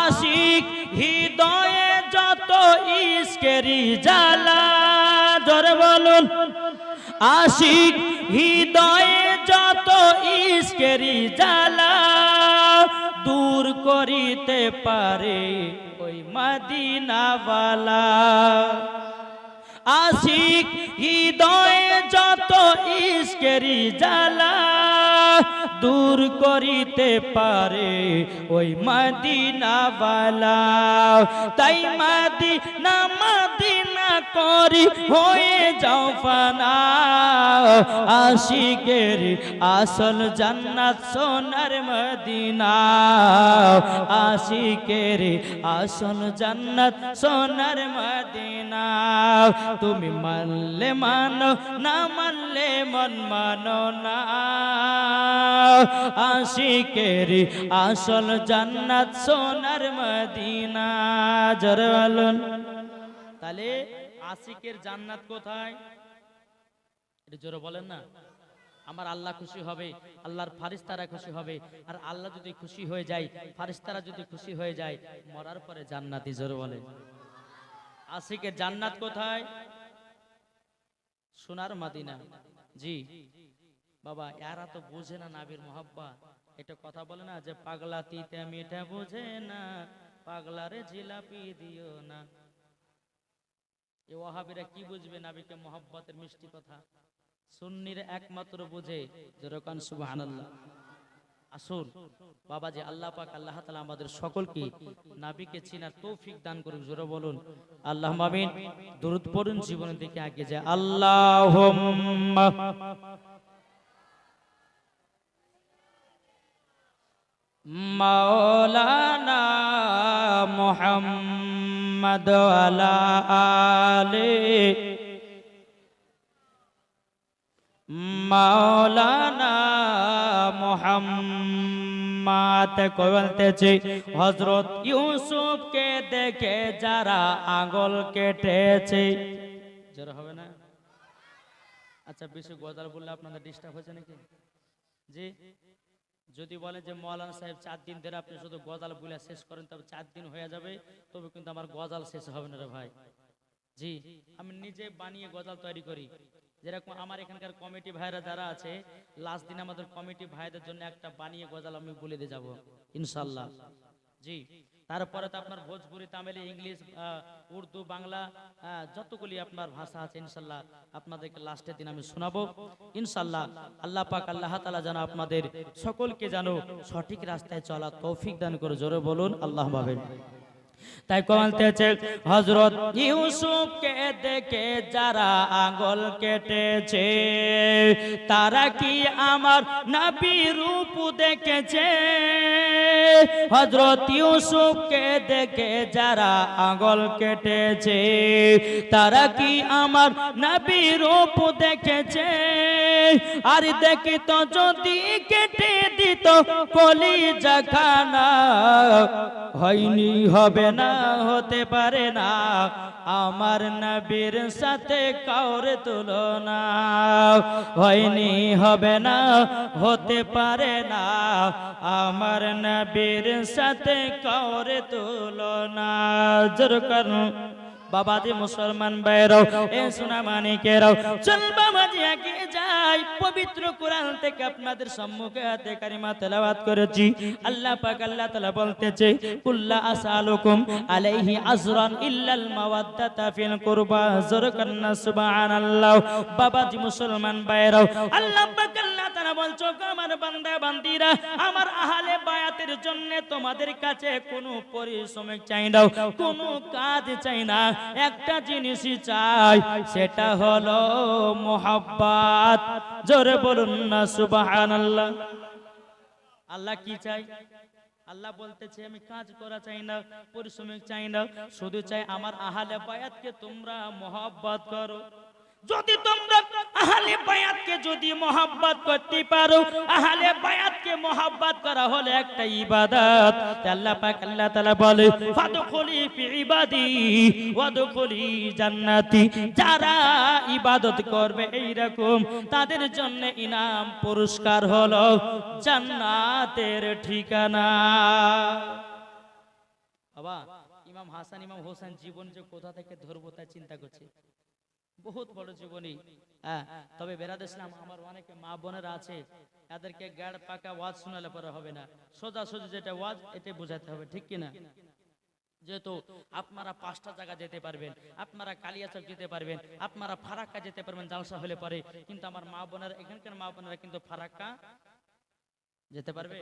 Speaker 1: আশিক হৃদয়ে যত ইশকেরি জ্বালা, জোরে বলুন। আশিক হৃদয়ে যত ইশকেরি জ্বালা, দূর করিতে পারে ওই মদিনাওয়ালা। আশিক হৃদয়ে যত ইশকেরি জ্বালা, দূর করিতে পারে ওই মদিনাওয়ালা। তাই মদিনা মদিনা করি হয়ে যাও ফানা, আশিকের আসল জান্নাত সোনার মদিনা, আশিকের আসল জান্নাত সোনার মদিনা। তুমি মানলে মানো না মানলে মন মানো না, আশিকের আসল জান্নাত সোনার মদিনা, জোরে বলুন। তাহলে আশিকের জান্নাত কোথায়? এটা জোরে বলেন না। আমার আল্লাহ খুশি হবে, আল্লাহর ফারিস্তারা খুশি হবে। আর আল্লাহ যদি খুশি হয়ে যায়, ফারিস্তারা যদি খুশি হয়ে যায়, মরার পরে জান্নাতি, জোরে বলেন। আশিকের জান্নাত কোথায়? সোনার মদিনা। জি বাবা, এরা তো বোঝে না নবীর মোহাব্বত। এটা কথা বলে না যে পাগলা তিতে মিঠা বোঝে না, পাগলারে জিলাপি দিও না। এই ওয়াহাবিরা কি বুঝবে নবীকে মোহাব্বতের মিষ্টি কথা? সুন্নির একমাত্র বুঝে, যেরকম সুবহানাল্লাহ। আসুন বাবাজি, আল্লাহ পাক আল্লাহ তাআলা আমাদের সকলকে নবীকে চিনার তৌফিক দান করুন, জোরে বলুন আল্লাহুম্মা আমিন। দরুদ পড়ুন, জীবনের দিকে এগিয়ে যায়। আল্লাহুম্মা মাওলানা মুহাম্মদ আলা আলি মাওলানা মুহাম্মদ। বলতেছে হযরত ইউসুফকে দেখে যারা আঙ্গুল কেটেছে, যারা হবে না। আচ্ছা, বেশি গজাল বললে আপনাদের ডিস্টার্ব হয়েছে নাকি? জি, যদি বলেন যে মৌলানা সাহেব 4 দিন ধরে আপনি শুধু গজাল বলে শেষ করেন, তবে 4 দিন হয়ে যাবে, তবে কিন্তু আমার গজাল শেষ হবে না রে ভাই। জি, আমি নিজে বানিয়ে গজাল তৈরি করি। যেরকম আমার এখানকার কমিটি ভাইরা যারা আছে, লাস্ট দিন আমাদের কমিটি ভাইদের জন্য একটা বানিয়ে গজাল আমি বলে দিয়ে যাবো ইনশাল্লাহ। জি, তারপরে তো আপনার ভোজপুরি, তামিল, ইংলিশ, উর্দু, বাংলা, যতগুলি আপনার ভাষা আছে ইনশাল্লাহ আপনাদেরকে লাস্টের দিন আমি শোনাবো ইনশাল্লাহ। আল্লাহ পাক আল্লাহ তাআলা যেন আপনাদের সকলকে যেন সঠিক রাস্তায় চলা তৌফিক দান করে, জোরে বলুন আল্লাহুম্মা আমিন। তাই বলতেছে হযরত ইউসুফকে দেখে যারা আঙ্গুল কেটেছে তারা কি আমার নবীর রূপ দেখেছে? হযরত ইউসুফকে দেখে যারা আঙ্গুল কেটেছে তারা কি আমার নবীর রূপ দেখেছে? আর দেখি তো যদি কেটে দিত কলিজা খানা হয়নি হবে না হতে পারে না আমার নবীর সাথে কাউরে তুলনা হয়নি হবে না হতে পারে না আমার নবীর সাথে কাউরে তুলনা জোরকার বাবাজি মুসলমান ভাইরাও এ সোনা মানিকেরাও চল বাবাজি আগে যাই পবিত্র কোরআন থেকে আপনাদের সম্মুখে হাতে কারিমা তেলাওয়াত করেছি আল্লাহ পাক আল্লাহ তাআলা বলতেছে কুল্লা আসালুকুম আলাইহি আজরান ইল্লাল মাওয়াদ্দাতা ফিল কুরবা যরকান্না সুবহানাল্লাহ বাবাজি মুসলমান ভাইরাও আল্লাহ পাক আল্লাহ তাআলা বলছো আমার বান্দা বান্দিরা আমার আহলে বায়াতের জন্য তোমাদের কাছে কোনো পরিশ্রম চাই না কোনো কাজ চাই না একটা জিনিসই চাই সেটা হলো মোহাব্বত জোরে বলুন না সুবহানাল্লাহ আল্লাহ কি চাই আল্লাহ বলতেছে আমি কাজ করা চাই না পরিশ্রম চাই না শুধু চাই আমার আহলে বায়াতকে তোমরা মোহাব্বত করো যদি তোমরা আহলে বায়াতকে যদি মোহাব্বত করতে পারো আহলে বায়াতকে মোহাব্বত করা হলো একটা ইবাদত আল্লাহ পাক আল্লাহ তাআলা বলে ফাদখুলি ফি ইবাদি ওয়াদখুলি জান্নাতি যারা ইবাদত করবে এই রকম তাদের জন্য ইনাম পুরস্কার হলো জান্নাতের ঠিকানা বাবা ইমাম হাসান ইমাম হোসেন জীবন যে কোথা থেকে ধরবো তা চিন্তা করছে বহুত বড় জীবনী তবে বেরাদ ইসলাম আমার অনেকে মা বোনেরা আছে এদেরকে গাড় পাকা ওয়াজ শোনালে পরে হবে না সোজা সোজা যেটা ওয়াজ এটা বোঝাতে হবে ঠিক কিনা যেহেতু আপনারা 5টা জায়গা যেতে পারবেন আপনারা কালিয়াচক যেতে পারবেন আপনারা ফারাক্কা যেতে পারবেন জালসা হলে পরে কিন্তু আমার মা বোনেরা এখানকার মা বোনেরা কিন্তু ফারাক্কা যেতে পারবে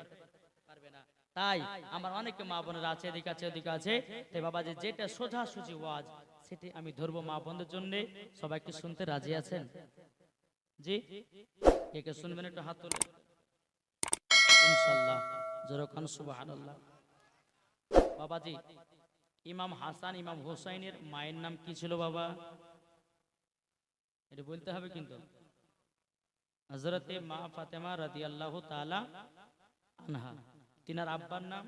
Speaker 1: না তাই আমার অনেকে মা বোনেরা আছে এদিকে আছে ওদিকে আছে তাই বাবা যেটা সোজা সুজি ওয়াজ সেটি আমি ধরবো মা বোনদের জন্য সবাইকে শুনতে রাজি আছেন জি কে কে শুনবেন একটু হাত তুলে ইনশাআল্লাহ জোরে কান সুবহানাল্লাহ বাবাজি ইমাম হাসান ইমাম হোসাইনের মায়ের নাম কি ছিল বাবা এটা বলতে হবে কিন্তু হযরতে মা ফাতেমা রাদিয়াল্লাহু তাআলা আনহা তিনার আব্বার নাম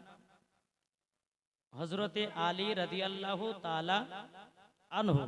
Speaker 1: হযরতে আলী রাদিয়াল্লাহু তাআলা আনহু